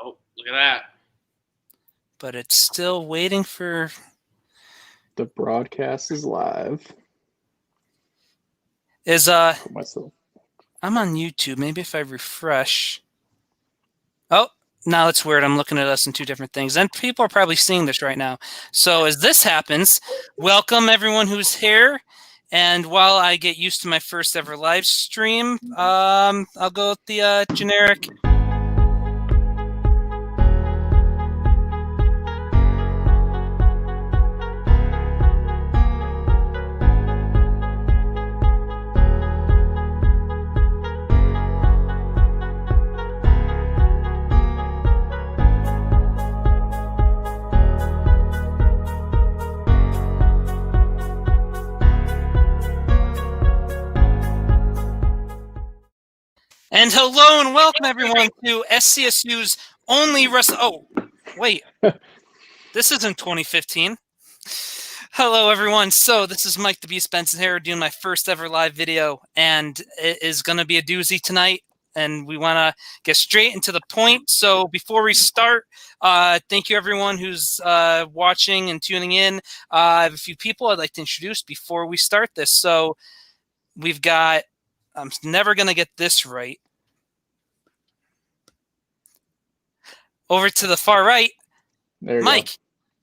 Oh, look at that. But it's still waiting for... The broadcast is live. I'm myself. on YouTube. Maybe if I refresh. Oh, now it's weird. I'm looking at us in two different things. And people are probably seeing this right now. So as this happens, welcome everyone who's here. And while I get used to my first ever live stream, I'll go with the generic. And hello and welcome everyone to SCSU's only Oh, wait. This isn't 2015. Hello everyone. So this is Mike the Beast Benson here doing my first ever live video, and it is going to be a doozy tonight, and we want to get straight into the point. So before we start, thank you everyone who's watching and tuning in. I have a few people I'd like to introduce before we start this. So we've got, I'm never going to get this right. Over to the far right, Mike,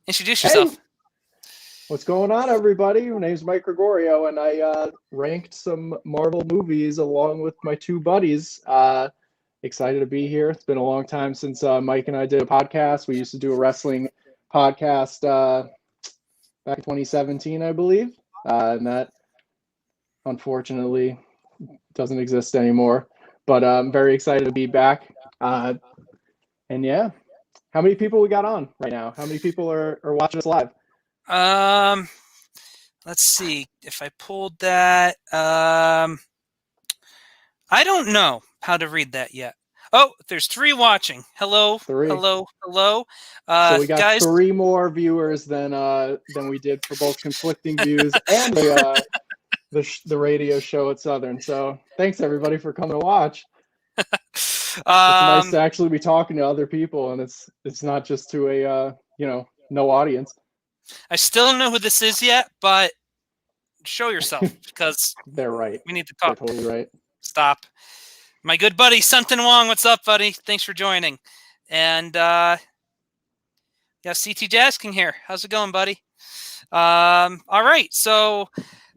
introduce yourself. Hey. What's going on, everybody? My name's Mike Gregorio, and I ranked some Marvel movies along with my two buddies. Excited to be here. It's been a long time since Mike and I did a podcast. We used to do a wrestling podcast back in 2017, I believe, and that unfortunately doesn't exist anymore. But I'm very excited to be back. And yeah, how many people we got on right now? How many people are watching us live? Let's see if I pulled that. I don't know how to read that yet. Oh, there's 3 watching. Hello, 3. hello. So we got guys, 3 more viewers than we did for both conflicting views and the radio show at Southern. So thanks everybody for coming to watch. It's nice to actually be talking to other people, and it's not just to a no audience. I still don't know who this is yet, but show yourself because they're right. We need to talk. They're totally right. Stop. My good buddy Sunton Wong, what's up, buddy? Thanks for joining. And yeah, CT Jazz King here. How's it going, buddy? All right, so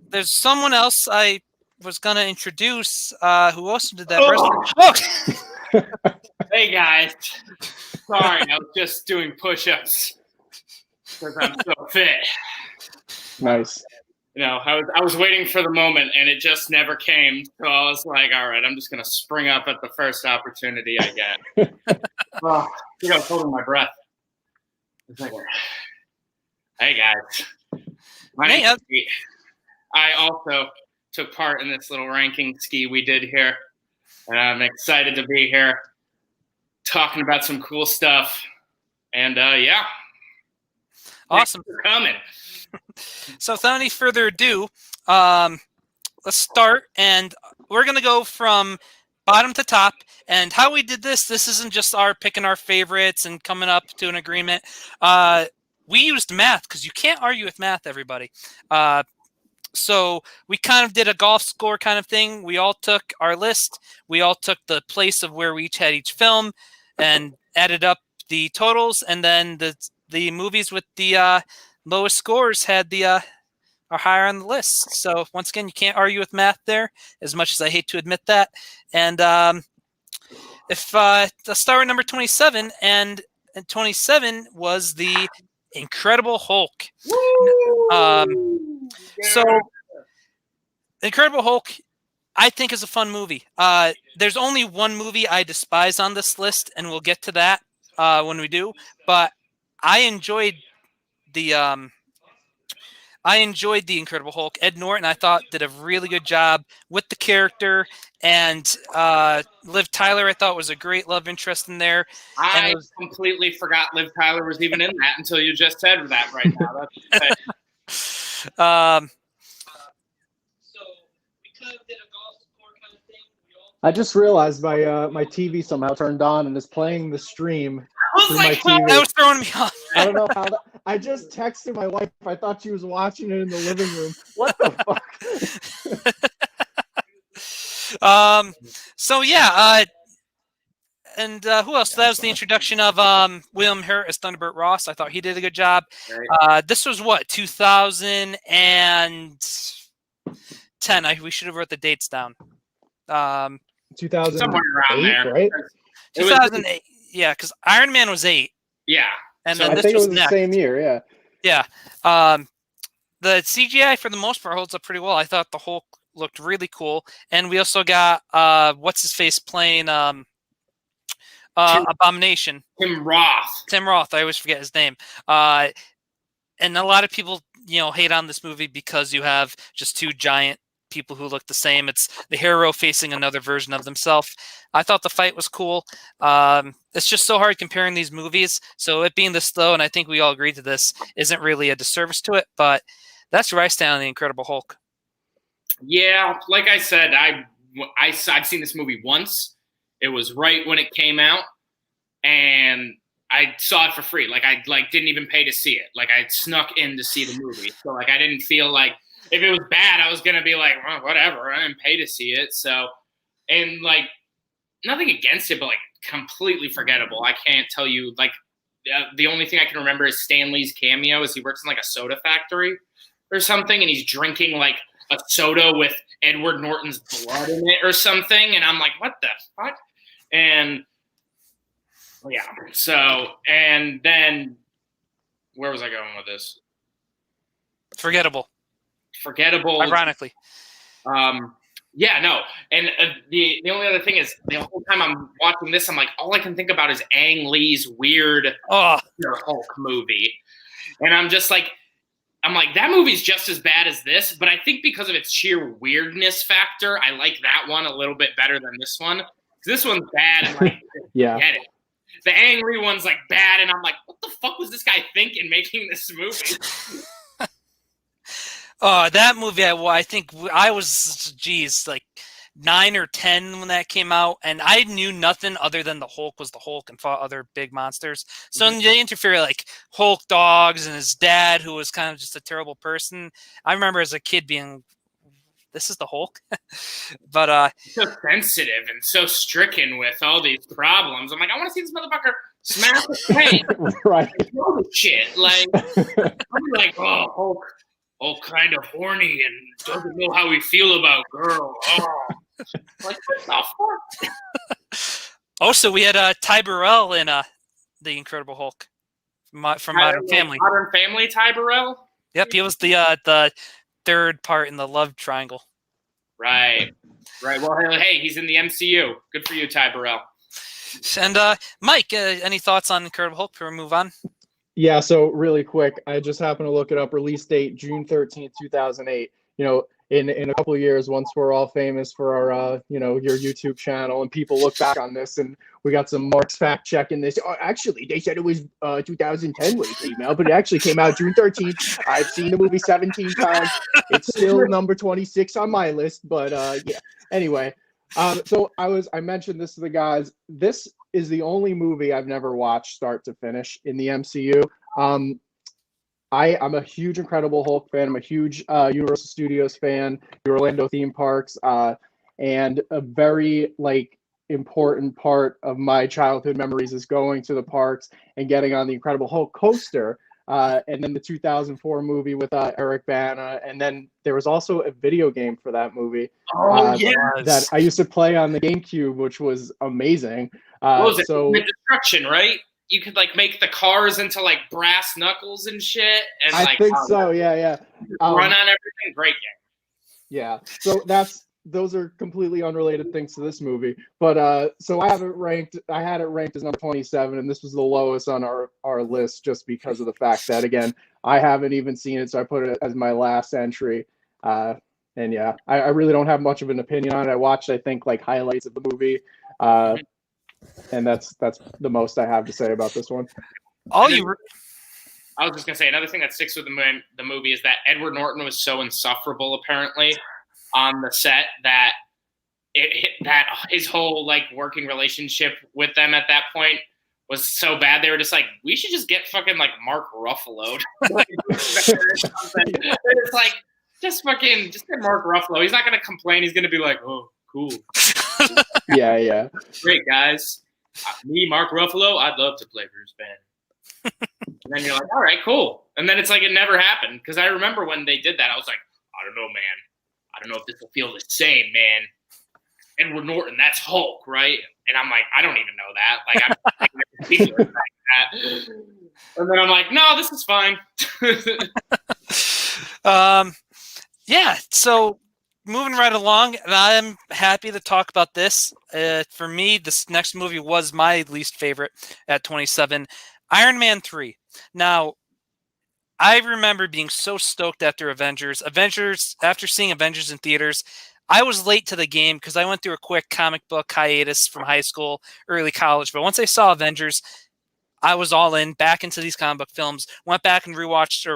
there's someone else I was gonna introduce who also did that wrestling. Hey guys, sorry, I was just doing push-ups because I'm so fit. Nice. You know, I was waiting for the moment, and it just never came. So I was like, all right, I'm just gonna spring up at the first opportunity I get. Oh, I think I was holding my breath. Hey guys, my name's Pete. I also took part in this little ranking ski we did here, and I'm excited to be here talking about some cool stuff. And yeah, awesome for coming. So without any further ado, let's start, and we're gonna go from bottom to top. And how we did this isn't just our picking our favorites and coming up to an agreement. We used math because you can't argue with math, everybody. So we kind of did a golf score kind of thing. We all took our list. We all took the place of where we each had each film and added up the totals. And then the movies with the lowest scores had are higher on the list. So once again, you can't argue with math there, as much as I hate to admit that. And if let's start with number 27, and 27 was the Incredible Hulk. So Incredible Hulk, I think, is a fun movie. There's only one movie I despise on this list, and we'll get to that when we do. But I enjoyed the Incredible Hulk. Ed Norton, I thought, did a really good job with the character, and Liv Tyler, I thought, was a great love interest in there. I completely forgot Liv Tyler was even in that until you just said that right now. That's So we kind of did a golf score kind of thing. I just realized my TV somehow turned on and is playing the stream through my That TV. was throwing me off. I don't know how. I just texted my wife. I thought she was watching it in the living room. What the fuck? So yeah. And who else? That was the introduction of William Hurt as Thunderbird Ross. I thought he did a good job. Right. This was what, 2010. We should have wrote the dates down. 2008, somewhere around there, right? 2008. Yeah, because Iron Man was 8. Yeah, and so then I this think it was next. the same year. Yeah. Yeah. The CGI for the most part holds up pretty well. I thought the Hulk looked really cool, and we also got what's his face playing Abomination. Tim Roth. Tim Roth. I always forget his name. And a lot of people, hate on this movie because you have just two giant people who look the same. It's the hero facing another version of themselves. I thought the fight was cool. It's just so hard comparing these movies. So it being this slow, and I think we all agree to this, isn't really a disservice to it. But that's where I stand on the Incredible Hulk. Yeah, like I said, I've seen this movie once. It was right when it came out, and I saw it for free. Like I didn't even pay to see it. Like I snuck in to see the movie. So like I didn't feel like if it was bad, I was gonna be like, well, whatever. I didn't pay to see it. So, and like nothing against it, but like completely forgettable. I can't tell you. Like the only thing I can remember is Stan Lee's cameo. Is he works in like a soda factory or something, and he's drinking like a soda with Edward Norton's blood in it or something, and I'm like, what the fuck? And yeah, so, and then where was I going with this? Forgettable. Yeah, Ironically. no. And the only other thing is the whole time I'm watching this, I'm like, all I can think about is Ang Lee's weird Hulk movie. And I'm like, that movie's just as bad as this, but I think because of its sheer weirdness factor, I like that one a little bit better than this one. This one's bad and like, Yeah. get it. The Ang Lee one's like bad, and I'm like, what the fuck was this guy thinking making this movie? That movie, I think I was, like 9 or 10 when that came out, and I knew nothing other than the Hulk was the Hulk and fought other big monsters. So they interfere like Hulk dogs and his dad, who was kind of just a terrible person. I remember as a kid being, this is the Hulk. But so sensitive and so stricken with all these problems. I'm like, I want to see this motherfucker smash his face. Right. Shit. Like, I'm like, oh, Hulk. All kind of horny and doesn't know how we feel about girl. Oh, like what the fuck? Also, we had Ty Burrell in the Incredible Hulk from Modern Family. Modern Family, Ty Burrell. Yep, he was the third part in the love triangle. Right. Well, hey, he's in the MCU. Good for you, Ty Burrell. And Mike, any thoughts on Incredible Hulk before we move on? Yeah, so really quick, I just happened to look it up. Release date June 13th, 2008. In a couple of years, once we're all famous for our your YouTube channel, and people look back on this, and we got some Marks fact checking this. Oh, actually, they said it was 2010 when it came out, but it actually came out June 13th. I've seen the movie 17 times. It's still number 26 on my list, but yeah. Anyway, so I mentioned this to the guys. This is the only movie I've never watched start to finish in the MCU. I'm a huge Incredible Hulk fan. I'm a huge Universal Studios fan, the Orlando theme parks, and a very important part of my childhood memories is going to the parks and getting on the Incredible Hulk coaster. And then the 2004 movie with Eric Bana, and then there was also a video game for that movie that I used to play on the GameCube, which was amazing. What was it? The Destruction, right? You could make the cars into brass knuckles and shit. And I think so. Yeah. Run on everything. Great game. Yeah. So those are completely unrelated things to this movie. But so I had it ranked as number 27, and this was the lowest on our list just because of the fact that, again, I haven't even seen it, so I put it as my last entry. And yeah, I really don't have much of an opinion on it. I watched, I think, highlights of the movie. And that's the most I have to say about this one. I was just gonna say another thing that sticks with the movie is that Edward Norton was so insufferable apparently on the set that that his whole like working relationship with them at that point was so bad. They were just like, we should just get fucking like Mark Ruffalo. It's like just get Mark Ruffalo. He's not gonna complain. He's gonna be like, oh, cool. Yeah. Great guys. Me, Mark Ruffalo, I'd love to play for his band. And then you're like, all right, cool. And then it's like it never happened. Because I remember when they did that, I was like, I don't know, man. I don't know if this will feel the same, man. Edward Norton, that's Hulk, right? And I'm like, I don't even know that. Like, I'm like that. And then I'm like, no, this is fine. Yeah. So moving right along, and I'm happy to talk about this. For me, this next movie was my least favorite at 27, Iron Man 3. Now, I remember being so stoked after Avengers. After seeing Avengers in theaters, I was late to the game because I went through a quick comic book hiatus from high school, early college. But once I saw Avengers, I was all in, back into these comic book films, went back and watched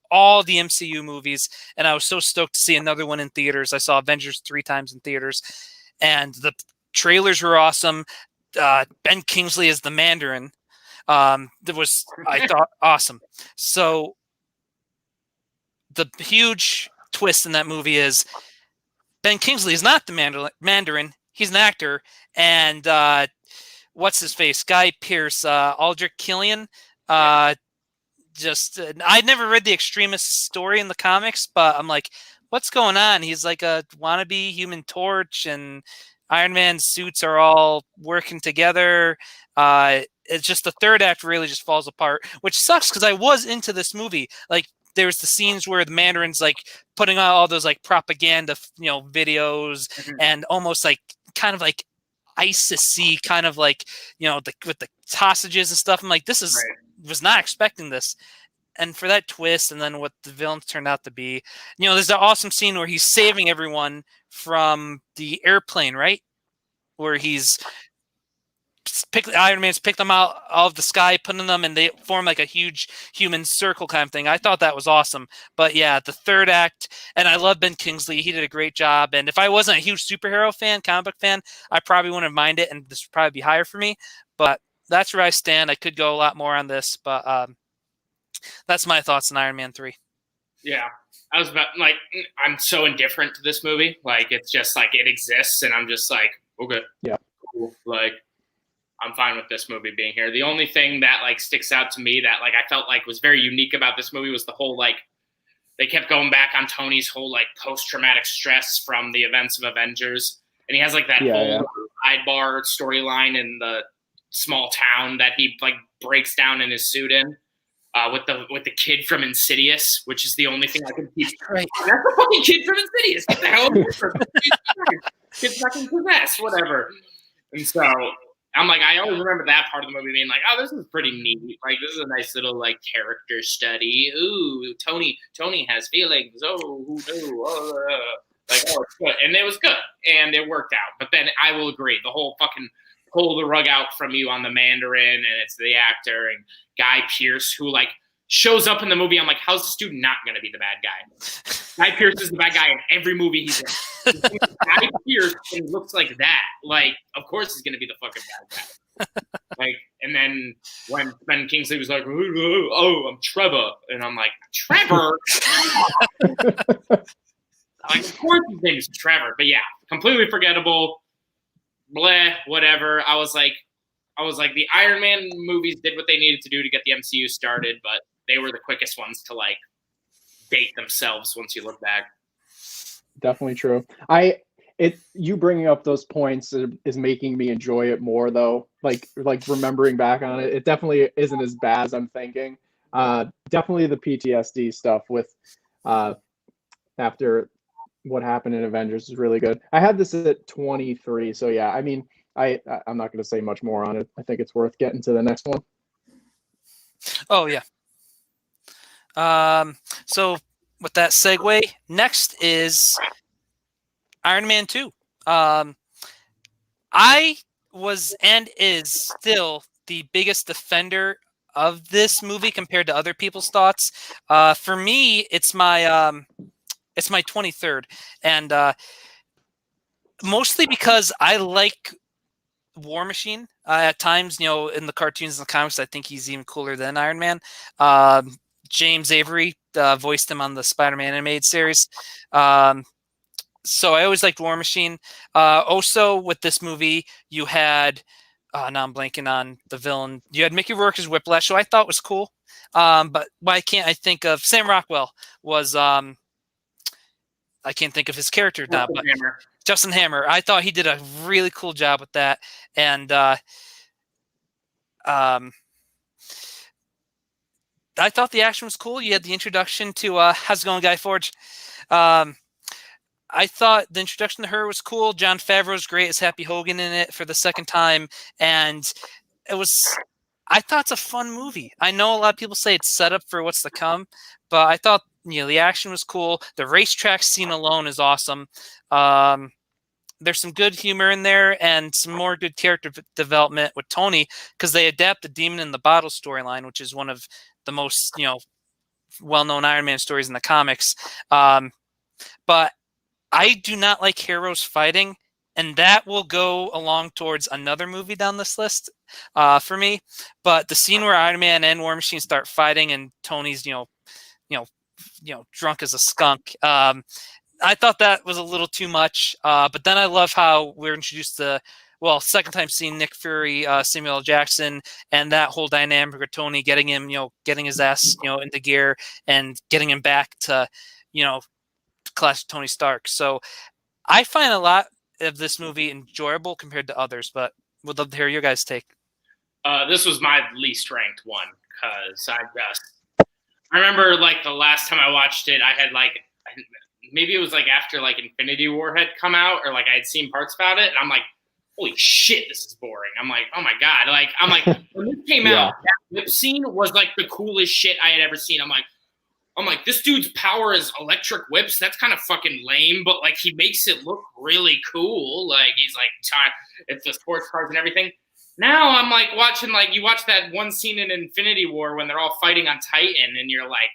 all the MCU movies, and I was so stoked to see another one in theaters. I saw Avengers 3 times in theaters, and the trailers were awesome. Ben Kingsley as the Mandarin. That was, I thought, awesome. So the huge twist in that movie is Ben Kingsley is not the Mandarin. He's an actor. And what's his face? Guy Pearce, Aldrich Killian. I'd never read the Extremist story in the comics, but I'm like, what's going on? He's like a wannabe Human Torch, and Iron Man's suits are all working together. It's just the third act really just falls apart, which sucks because I was into this movie. Like, there's the scenes where the Mandarin's like putting out all those like propaganda, videos, and almost like kind of like ISIS-y, kind of like, with the hostages and stuff. I'm like, was not expecting this. And for that twist, and then what the villains turned out to be, there's that awesome scene where he's saving everyone from the airplane, right? Where Iron Man's picked them out of the sky, putting them, and they form like a huge human circle kind of thing. I thought that was awesome. But yeah, the third act, and I love Ben Kingsley. He did a great job. And if I wasn't a huge superhero fan, comic book fan, I probably wouldn't have minded, and this would probably be higher for me. But that's where I stand. I could go a lot more on this, but that's my thoughts on Iron Man 3. Yeah. I'm so indifferent to this movie. Like, it's just like it exists, and I'm just like, okay, yeah, cool. Like, I'm fine with this movie being here. The only thing that like sticks out to me that like I felt like was very unique about this movie was the whole like they kept going back on Tony's whole like post-traumatic stress from the events of Avengers, and he has like that whole sidebar storyline in the small town that he like breaks down in his suit in. With the kid from Insidious, which is the only thing I can keep. Right. That's the fucking kid from Insidious. What the hell? Kid's fucking possessed, whatever. And so I'm like, I always remember that part of the movie being like, oh, this is pretty neat. Like, this is a nice little like character study. Ooh, Tony has feelings. Oh, who knew? Like, oh, it's good, and it was good, and it worked out. But then I will agree, the whole fucking pull the rug out from you on the Mandarin, and it's the actor and Guy Pearce who like shows up in the movie. I'm like, how's this dude not going to be the bad guy? Guy Pearce is the bad guy in every movie he's in. Guy Pearce, and he looks like that. Like, of course he's going to be the fucking bad guy. Like, and then when Ben Kingsley was like, oh, I'm Trevor, and I'm like, Trevor? Like, of course his name is Trevor, but yeah, completely forgettable. Bleh, whatever. I was like, the Iron Man movies did what they needed to do to get the MCU started, but they were the quickest ones to like date themselves once you look back. Definitely true. You bringing up those points is making me enjoy it more, though. Like remembering back on it, it definitely isn't as bad as I'm thinking. Definitely the PTSD stuff with after what happened in Avengers is really good. I had this at 23, so yeah. I mean, I'm not going to say much more on it. I think it's worth getting to the next one. Oh yeah. So with that segue, next is Iron Man 2. I was and is still the biggest defender of this movie compared to other people's thoughts. For me, it's my 23rd, and mostly because I like War Machine. At times, in the cartoons and the comics, I think he's even cooler than Iron Man. James Avery voiced him on the Spider-Man animated series. So I always liked War Machine. Also, with this movie, you had, now I'm blanking on the villain. You had Mickey Rourke as Whiplash, who I thought was cool. But why can't I think of Sam Rockwell was, I can't think of his character now, but Justin Hammer. I thought he did a really cool job with that. And I thought the action was cool. You had the introduction to how's it going, Guy Forge? I thought the introduction to her was cool. Jon Favreau's great as Happy Hogan in it for the second time, and I thought it's a fun movie. I know a lot of people say it's set up for what's to come, but I thought the action was cool. The racetrack scene alone is awesome. There's some good humor in there and some more good character development with Tony, because they adapt the Demon in the Bottle storyline, which is one of the most well-known Iron Man stories in the comics. But I do not like heroes fighting, and that will go along towards another movie down this list for me. But the scene where Iron Man and War Machine start fighting, and Tony's drunk as a skunk, I thought that was a little too much. But then I love how we're introduced to, second time seeing Nick Fury, Samuel L. Jackson, and that whole dynamic with Tony getting him, getting his ass, into gear and getting him back to, classic Tony Stark. So I find a lot of this movie enjoyable compared to others, but would love to hear your guys' take. This was my least ranked one, because I remember like the last time I watched it, I had maybe it was like after like Infinity War had come out, or like I had seen parts about it, and I'm like, holy shit, this is boring. I'm like, oh my God. I'm like, when this came out, that whip scene was like the coolest shit I had ever seen. I'm like, this dude's power is electric whips. That's kind of fucking lame, but like he makes it look really cool. Like he's like, it's the sports cars and everything. Now I'm like watching, like you watch that one scene in Infinity War when they're all fighting on Titan, and you're like,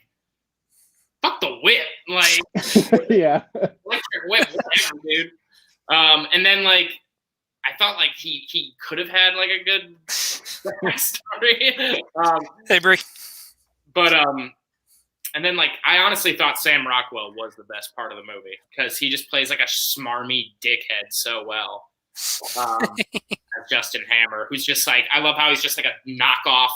fuck the whip, like yeah, electric whip, whatever, dude. And then like I thought like he could have had like a good story. Hey, Brie. But and then like I honestly thought Sam Rockwell was the best part of the movie, because he just plays like a smarmy dickhead so well. Justin Hammer, who's just like, I love how he's just like a knockoff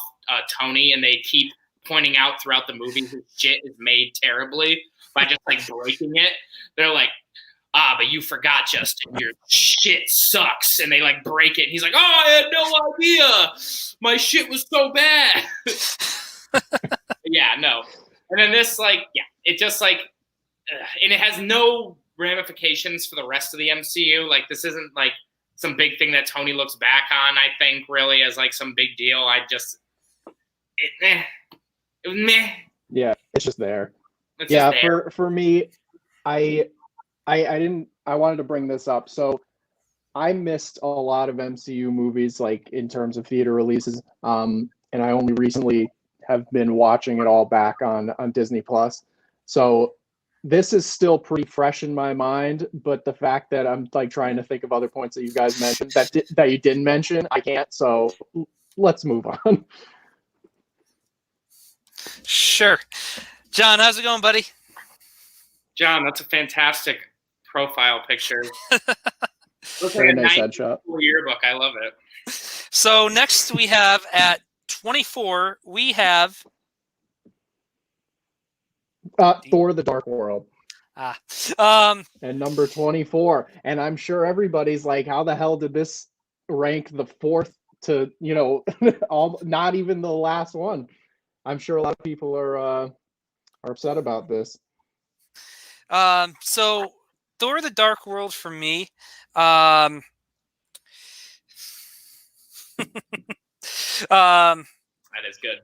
Tony, and they keep pointing out throughout the movie his shit is made terribly by just like breaking it. They're like, but you forgot, Justin, your shit sucks, and they like break it, and he's like, oh, I had no idea, my shit was so bad. Yeah, no. And then this, like, yeah, it just like, and it has no ramifications for the rest of the MCU. Like, this isn't like some big thing that Tony looks back on, I think, really as like some big deal. It was meh. Yeah, it's just there. It's just there. For me, I wanted to bring this up. So I missed a lot of MCU movies, like in terms of theater releases. And I only recently have been watching it all back on Disney Plus. So this is still pretty fresh in my mind, but the fact that I'm like trying to think of other points that you guys mentioned that you didn't mention, I can't. So let's move on. Sure. John, how's it going, buddy? John, that's a fantastic profile picture. Looks Very like a nice nice headshot. yearbook. I love it. So next we have at 24, we have Thor: The Dark World. And number 24. And I'm sure everybody's like, how the hell did this rank the fourth to, not even the last one? I'm sure a lot of people are upset about this. So Thor: The Dark World for me, that is good.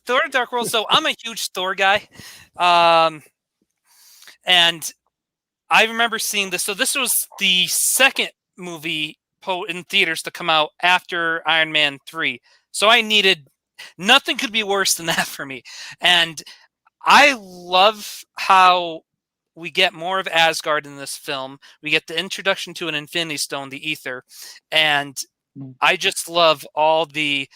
Thor: The Dark World. So I'm a huge Thor guy, and I remember seeing this. So this was the second movie in theaters to come out after Iron Man 3. So I needed, nothing could be worse than that for me. And I love how we get more of Asgard in this film. We get the introduction to an Infinity Stone, the Ether, and I just love all the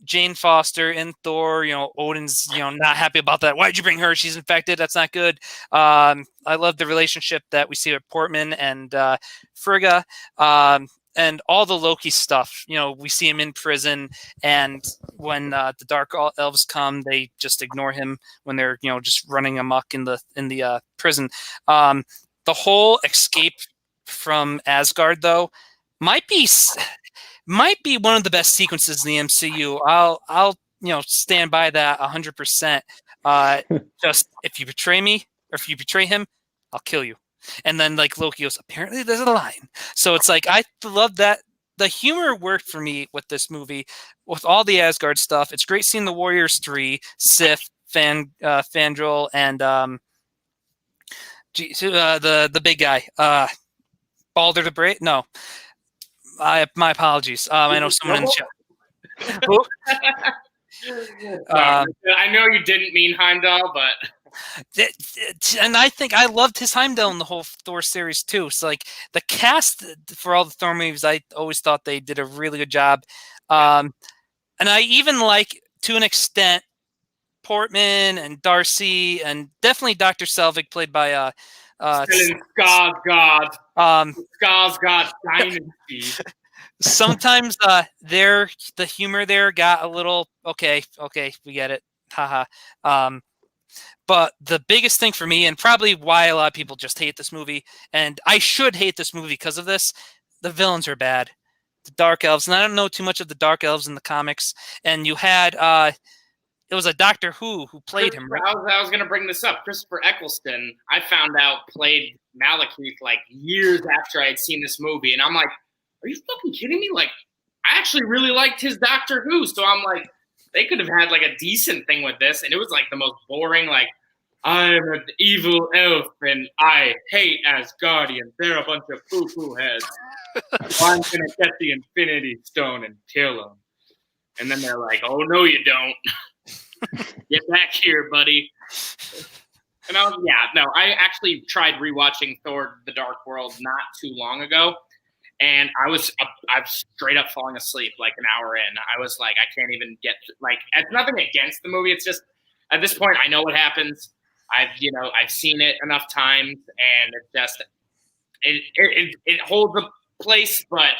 Jane Foster and Thor. Odin's not happy about that. Why'd you bring her? She's infected. That's not good. I love the relationship that we see with Portman and Frigga. And all the Loki stuff, we see him in prison, and when the Dark Elves come, they just ignore him when they're, just running amok in the prison. The whole escape from Asgard, though, might be one of the best sequences in the MCU. I'll stand by that 100%. Just if you betray me or if you betray him, I'll kill you. And then Loki goes, apparently there's a line. So it's I love that. The humor worked for me with this movie, with all the Asgard stuff. It's great seeing the Warriors 3, Sif, Fandral, and the big guy, Balder the Brave. No, my apologies. I know someone in the chat. I know you didn't mean Heimdall, but. And I think I loved his Heimdall in the whole Thor series too. So the cast for all the Thor movies, I always thought they did a really good job. And I even like, to an extent, Portman and Darcy, and definitely Dr. Selvig, played by Skarsgård. Skarsgård Dynasty. Sometimes the humor there got a little okay, we get it, haha. But the biggest thing for me, and probably why a lot of people just hate this movie, and I should hate this movie because of this, the villains are bad. The Dark Elves, and I don't know too much of the Dark Elves in the comics. And you had, it was a Doctor Who played him, right? I was going to bring this up. Christopher Eccleston, I found out, played Malekith years after I had seen this movie. And I'm like, are you fucking kidding me? I actually really liked his Doctor Who. So I'm like, they could have had a decent thing with this. And it was the most boring, I'm an evil elf and I hate Asgardians. They're a bunch of poo-poo heads. I'm going to get the Infinity Stone and kill them. And then they're like, oh, no, you don't. Get back here, buddy. And I actually tried rewatching Thor: The Dark World not too long ago. And I'm straight up falling asleep an hour in. I was I can't even get it's nothing against the movie. It's just at this point I know what happens. I've seen it enough times, and it's just it holds a place, but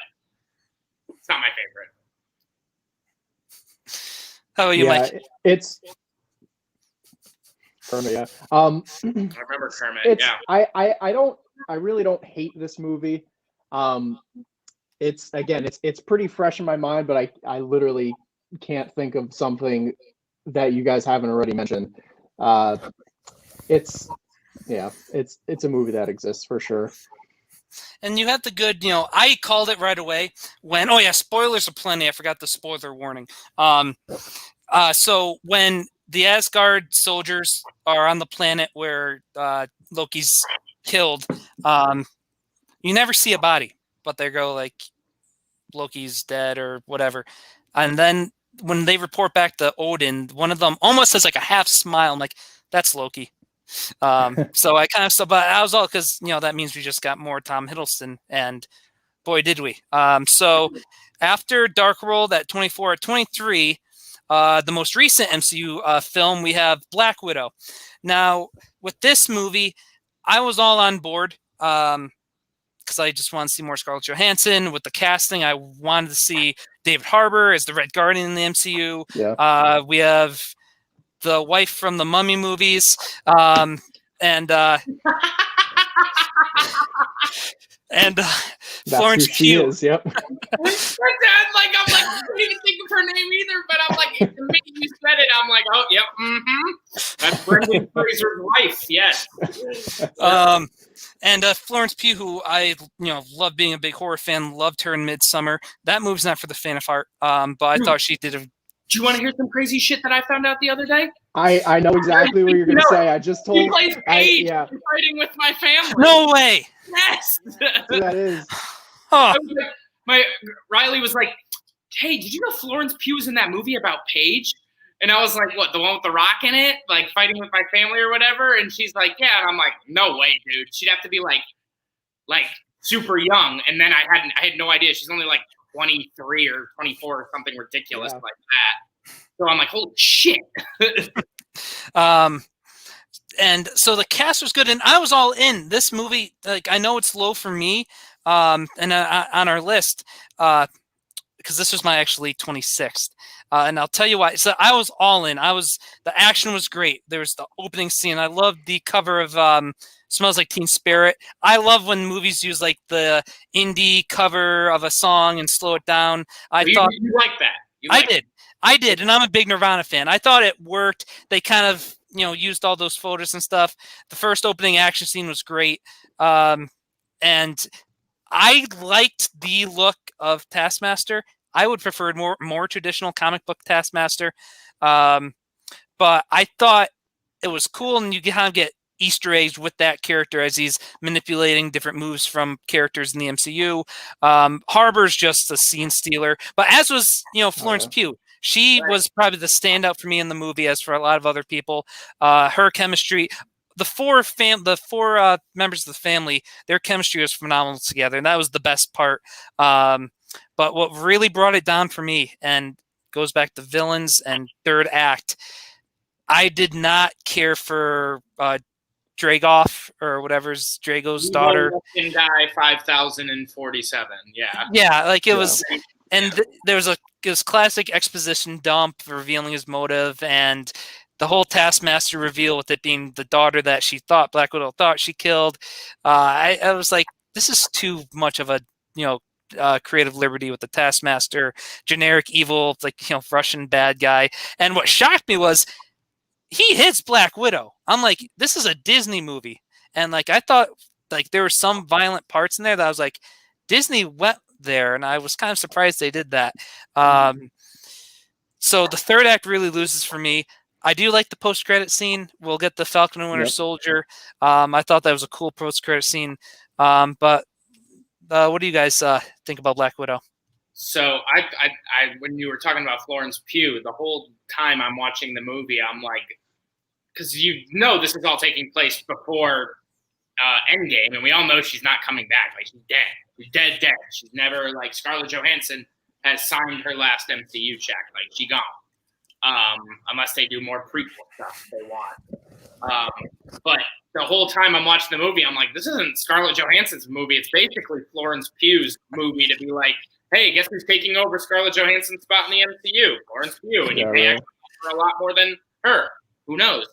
it's not my favorite. How about you, Mike? It's Kermit, yeah. I remember Kermit. I really don't hate this movie. It's pretty fresh in my mind, but I literally can't think of something that you guys haven't already mentioned. It's a movie that exists for sure. And you have the good, I called it right away when, spoilers are plenty. I forgot the spoiler warning. So when the Asgard soldiers are on the planet where Loki's killed, you never see a body, but they go Loki's dead or whatever. And then when they report back to Odin, one of them almost has a half smile. I'm like, that's Loki. So I kind of but I was all because that means we just got more Tom Hiddleston, and boy did we. So after Dark World at 24 or 23, the most recent MCU film, we have Black Widow. Now with this movie, I was all on board because I just wanted to see more Scarlett Johansson. With the casting, I wanted to see David Harbour as the Red Guardian in the MCU. Yeah. We have the wife from the Mummy movies, and Florence Pugh. Yep. I'm I couldn't even think of her name either, but I'm the minute you said it, I'm oh, yep, that's Brendan Fraser's wife, yes. And Florence Pugh, who I love being a big horror fan, loved her in Midsummer. That movie's not for the fan of heart, but I thought she did a. Do you want to hear some crazy shit that I found out the other day? I know exactly what you're going to say. I just told. He plays Paige Fighting with My Family. No way. Yes. That is. Huh. Riley was like, "Hey, did you know Florence Pugh was in that movie about Paige?" And I was like, what, the one with the rock in it? Like fighting with my family or whatever? And she's like, yeah. And I'm like, no way, dude. She'd have to be like super young. And then I had no idea. She's only like 23 or 24 or something ridiculous like that. So I'm like, holy shit. And so the cast was good, and I was all in. This movie, like, I know it's low for me, and on our list, because this was my actually 26th. And I'll tell you why. So I was all in. The action was great. There was the opening scene. I loved the cover of Smells Like Teen Spirit. I love when movies use like the indie cover of a song and slow it down. You like that? I did, and I'm a big Nirvana fan. I thought it worked. They kind of, used all those photos and stuff. The first opening action scene was great, and I liked the look of Taskmaster. I would prefer more traditional comic book Taskmaster, but I thought it was cool, and you kind of get Easter eggs with that character as he's manipulating different moves from characters in the MCU. Harbor's just a scene stealer, but as was Florence Pugh. She was probably the standout for me in the movie, as for a lot of other people. Her chemistry, the four members of the family, their chemistry was phenomenal together, and that was the best part. But what really brought it down for me, and goes back to villains and third act, I did not care for Dragoff or whatever's Drago's daughter. Guy 5047. Yeah. Yeah, like it was, and there was this classic exposition dump revealing his motive, and the whole Taskmaster reveal with it being the daughter that Black Widow thought she killed. I was like, this is too much of a creative liberty with the Taskmaster, generic evil, like Russian bad guy. And what shocked me was he hits Black Widow. I'm like, this is a Disney movie, and like I thought, like there were some violent parts in there that I was like, Disney went there, and I was kind of surprised they did that. So the third act really loses for me. I do like the post-credit scene. We'll get the Falcon and Winter Soldier. I thought that was a cool post-credit scene. But what do you guys think about Black Widow? So I when you were talking about Florence Pugh, the whole time I'm watching the movie, I'm like, because this is all taking place before Endgame, and we all know she's not coming back. Like, she's dead. She's dead. She's never, like, Scarlett Johansson has signed her last MCU check. Like, she gone. Unless they do more prequel stuff they want. But the whole time I'm watching the movie, I'm like, this isn't Scarlett Johansson's movie. It's basically Florence Pugh's movie to be like, hey, guess who's taking over Scarlett Johansson's spot in the MCU? Florence Pugh. And you pay actually for a lot more than her. Who knows?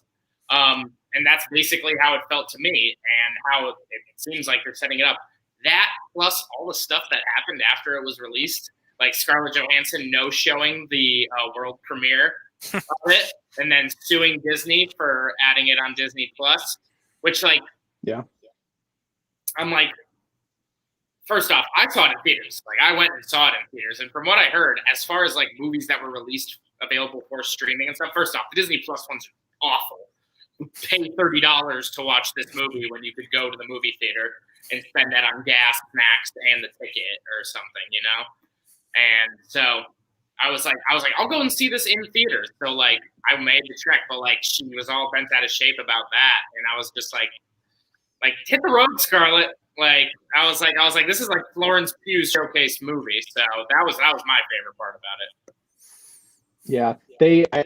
And that's basically how it felt to me, and how it seems like they're setting it up. That, plus all the stuff that happened after it was released, like Scarlett Johansson no-showing the world premiere of it, and then suing Disney for adding it on Disney Plus, which, like, I'm like, first off, I saw it in theaters. Like, I went and saw it in theaters, and from what I heard, as far as like movies that were released available for streaming and stuff, first off, the Disney Plus ones are awful. Pay $30 to watch this movie when you could go to the movie theater and spend that on gas, snacks, and the ticket or something, And so I was like, I'll go and see this in theaters. So like, I made the trek, but like, she was all bent out of shape about that, and I was just like hit the road, Scarlett. Like, I was like, this is like Florence Pugh's showcase movie. So that was my favorite part about it. Yeah,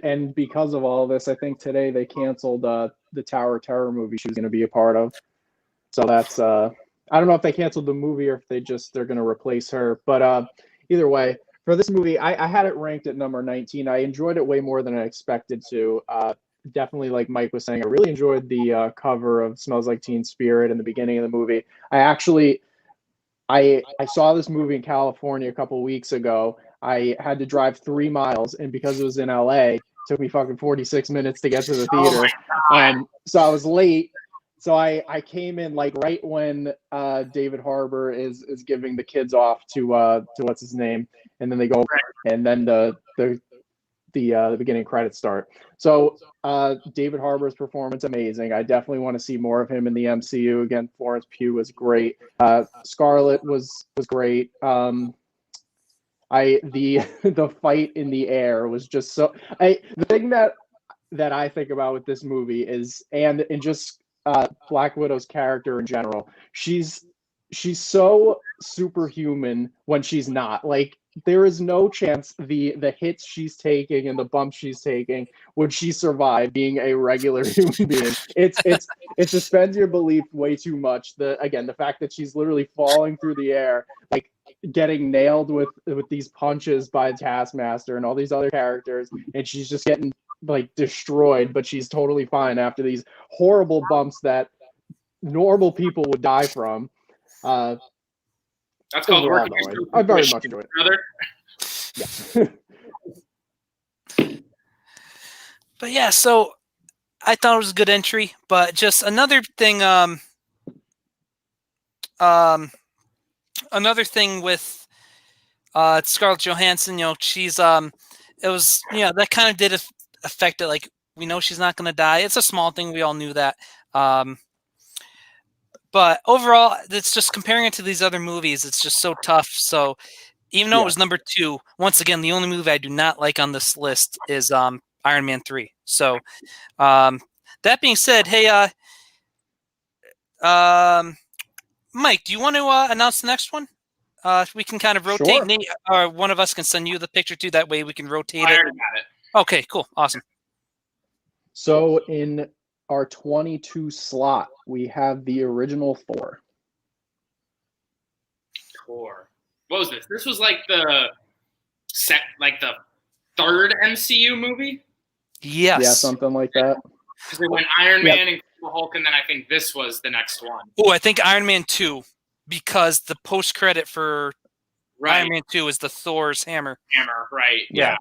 and because of all of this, I think today they canceled the Tower of Terror movie she was going to be a part of. So that's I don't know if they canceled the movie or if they're going to replace her. But either way, for this movie, I had it ranked at number 19. I enjoyed it way more than I expected to. Definitely, like Mike was saying, I really enjoyed the cover of Smells Like Teen Spirit in the beginning of the movie. I saw this movie in California a couple weeks ago. I had to drive 3 miles, and because it was in LA, it took me fucking 46 minutes to get to the theater. So I was late. So I came in like right when David Harbour is giving the kids off to what's his name, and then they go, and then the beginning credits start. So David Harbour's performance, amazing. I definitely want to see more of him in the MCU. Again, Florence Pugh was great. Scarlett was great. The fight in the air was just so. The thing that I think about with this movie is, and just Black Widow's character in general, she's so superhuman when she's not. Like, there is no chance the hits she's taking and the bumps she's taking would she survive being a regular human being. It suspends your belief way too much. The fact that she's literally falling through the air, like getting nailed with these punches by Taskmaster and all these other characters, and she's just getting like destroyed, but she's totally fine after these horrible bumps that normal people would die from. That's called working. I very much enjoyed it. Yeah. But yeah, so I thought it was a good entry, but just another thing. Another thing with Scarlett Johansson, she's it was that kind of did affect it. Like, we know she's not going to die. It's a small thing. We all knew that. But overall, it's just comparing it to these other movies. It's just so tough. So even though it was number 2, once again, the only movie I do not like on this list is Iron Man 3. So that being said, hey, Mike, do you want to announce the next one? We can kind of rotate. Sure. Nate, or one of us can send you the picture too. That way we can rotate I it. already got it. Okay, cool. Awesome. So in our 22 slot, we have the original Thor. Thor. What was this? This was like the third MCU movie? Yes. Yeah, something like that. Because they went Iron Man and Hulk, and then I think this was the next one. Oh, I think Iron Man 2, because the post-credit for Iron Man 2 is the Thor's hammer. Hammer, right. Yeah.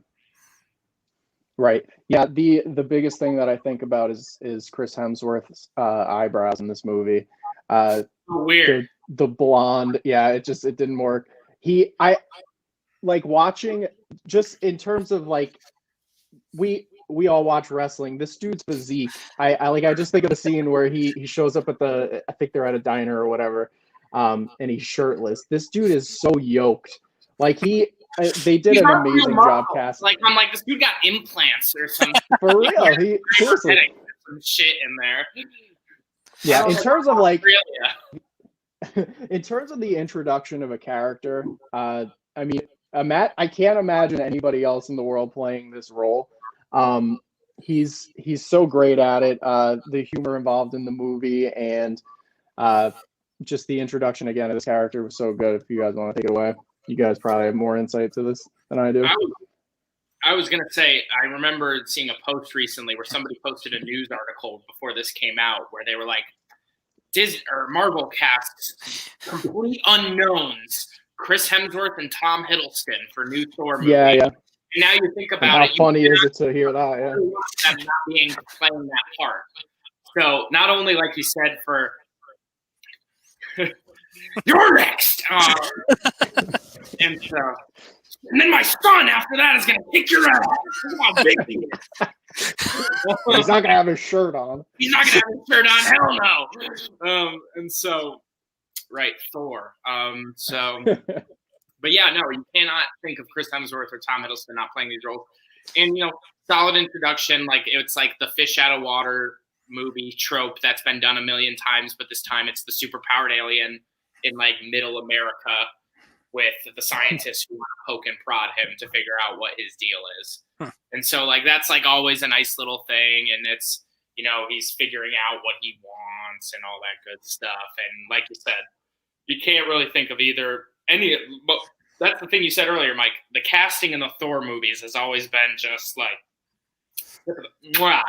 Right. Yeah, the biggest thing that I think about is Chris Hemsworth's eyebrows in this movie. Weird. The blonde, yeah, it didn't work. I like watching, just in terms of like, we all watch wrestling. This dude's physique, I just think of the scene where he shows up at I think they're at a diner or whatever, and he's shirtless. This dude is so yoked. Like, they did an amazing job casting. Like, I'm like, this dude got implants or something. For real, he seriously some shit in there. Yeah, in terms of like, in terms of the introduction of a character, I mean, I can't imagine anybody else in the world playing this role. He's so great at it. The humor involved in the movie, and just the introduction again of this character was so good. If you guys want to take it away, you guys probably have more insight to this than I do. I was going to say, I remember seeing a post recently where somebody posted a news article before this came out where they were like, Disney or Marvel casts complete unknowns, Chris Hemsworth and Tom Hiddleston for new Thor movie. Yeah. And now you think about it. How funny is it to hear that? Yeah. Them not playing that part. So not only, like you said, for you're next. And then my son after that is going to kick your ass. Look how big he is. He's not going to have his shirt on. He's not going to have his shirt on. Hell no. And so, right, Thor. But yeah, no, you cannot think of Chris Hemsworth or Tom Hiddleston not playing these roles. And, solid introduction. Like, it's like the fish out of water movie trope that's been done a million times, but this time it's the superpowered alien in like middle America with the scientists who want to poke and prod him to figure out what his deal is. And so like that's like always a nice little thing, and it's he's figuring out what he wants and all that good stuff. And like you said, you can't really think of but that's the thing you said earlier, Mike. The casting in the Thor movies has always been just like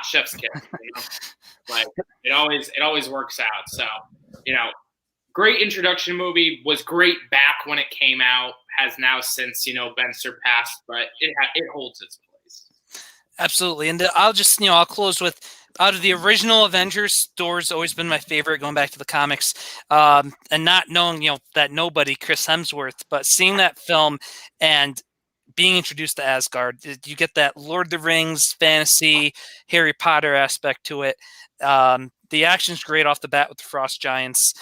chef's kiss. Like it always works out. So great introduction movie, was great back when it came out, has now since been surpassed, but it holds its place. Absolutely. And I'll close with, out of the original Avengers, Thor's always been my favorite, going back to the comics, and not knowing that nobody, Chris Hemsworth, but seeing that film and being introduced to Asgard, you get that Lord of the Rings fantasy, Harry Potter aspect to it. The action's great off the bat with the Frost Giants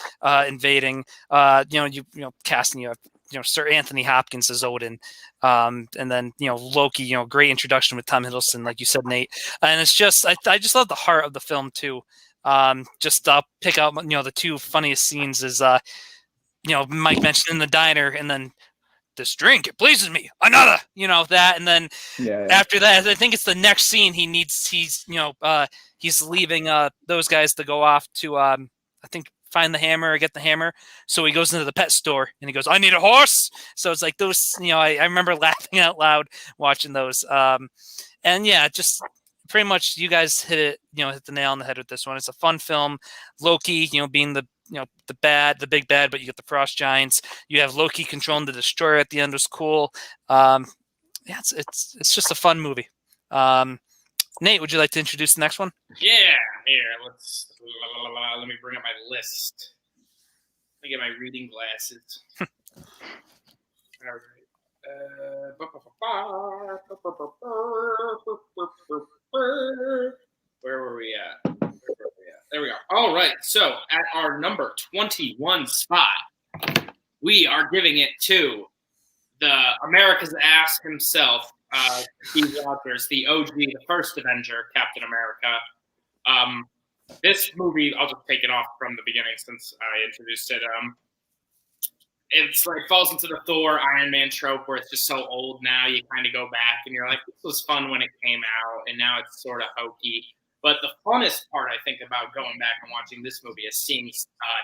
invading. Casting, you have Sir Anthony Hopkins as Odin, and then Loki, great introduction with Tom Hiddleston, like you said, Nate. And it's just I just love the heart of the film too. Just pick out the two funniest scenes is Mike mentioned in the diner, and then this drink, it pleases me, another, that, and then after that, I think it's the next scene he's leaving those guys to go off to I think find the hammer or get the hammer. So he goes into the pet store and he goes, I need a horse. So it's like those, I remember laughing out loud watching those. And yeah, just pretty much you guys hit the nail on the head with this one. It's a fun film. Loki, being the the big bad, but you get the frost giants. You have Loki controlling the destroyer at the end, was cool. Yeah, it's just a fun movie. Nate, would you like to introduce the next one? Yeah, here, let me bring up my list. Let me get my reading glasses. All right. Where were we at? There we are. All right. So at our number 21 spot, we are giving it to the America's ass himself, Steve Rogers, the OG, the first Avenger, Captain America. This movie, I'll just take it off from the beginning since I introduced it. It's like falls into the Thor Iron Man trope where it's just so old now. You kind of go back and you're like, this was fun when it came out, and now it's sort of hokey. But the funnest part, I think, about going back and watching this movie is seeing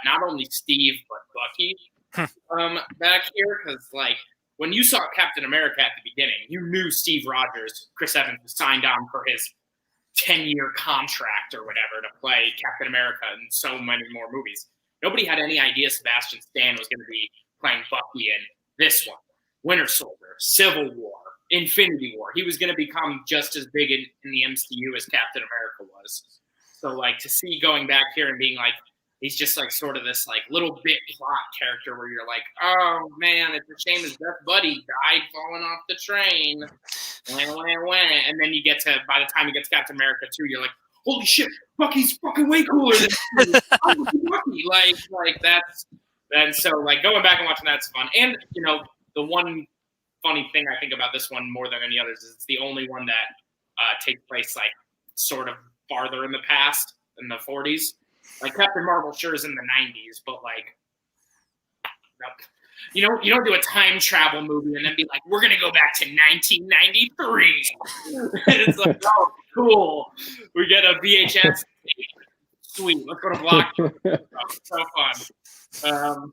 not only Steve but Bucky back here, because like when you saw Captain America at the beginning, you knew Steve Rogers, Chris Evans, was signed on for his 10-year contract or whatever to play Captain America in so many more movies. Nobody had any idea Sebastian Stan was going to be playing Bucky in this one, Winter Soldier, Civil War, Infinity War. He was going to become just as big in the MCU as Captain America was. So, like, to see going back here and being like, he's just like sort of this like little bit plot character where you're like, oh man, it's a shame his best buddy died falling off the train. And then you get to, by the time you get to Captain America 2, you're like, holy shit, Bucky's fucking way cooler than Bucky. Like that's, and so like going back and watching that's fun. And the one funny thing I think about this one more than any others is it's the only one that takes place like sort of farther in the past, in the 40s. Like Captain Marvel sure is in the 90s, but like, you don't do a time travel movie and then be like, we're gonna go back to 1993. It's like, oh, cool. We get a VHS. Sweet. Let's go to Blockbuster. So fun.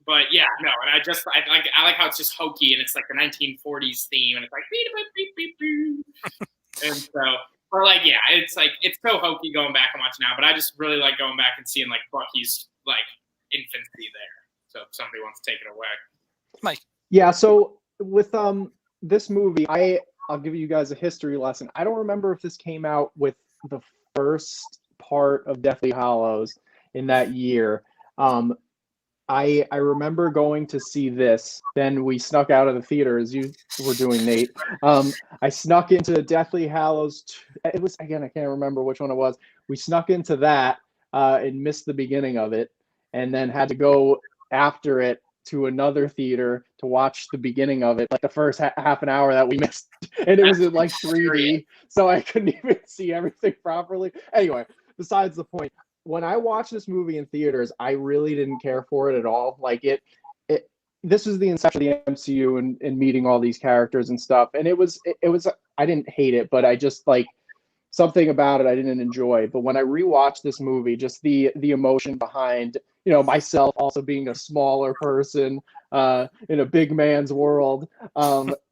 But yeah, no, and I like how it's just hokey and it's like the 1940s theme and it's like beep beep beep beep. And so, or like, yeah, it's like it's so hokey going back and watching now. But I just really like going back and seeing like Bucky's like infancy there. So if somebody wants to take it away, Mike. Yeah. So with this movie, I'll give you guys a history lesson. I don't remember if this came out with the first part of Deathly Hallows in that year. I remember going to see this. Then we snuck out of the theater as you were doing, Nate. I snuck into Deathly Hallows. It was, again, I can't remember which one it was. We snuck into that and missed the beginning of it, and then had to go after it to another theater to watch the beginning of it, like the first half an hour that we missed. And it was in like 3D, so I couldn't even see everything properly. Anyway, besides the point. When I watched this movie in theaters, I really didn't care for it at all. Like this was the inception of the MCU and meeting all these characters and stuff. And it was, I didn't hate it, but I just like something about it I didn't enjoy. But when I rewatched this movie, just the emotion behind, myself also being a smaller person in a big man's world,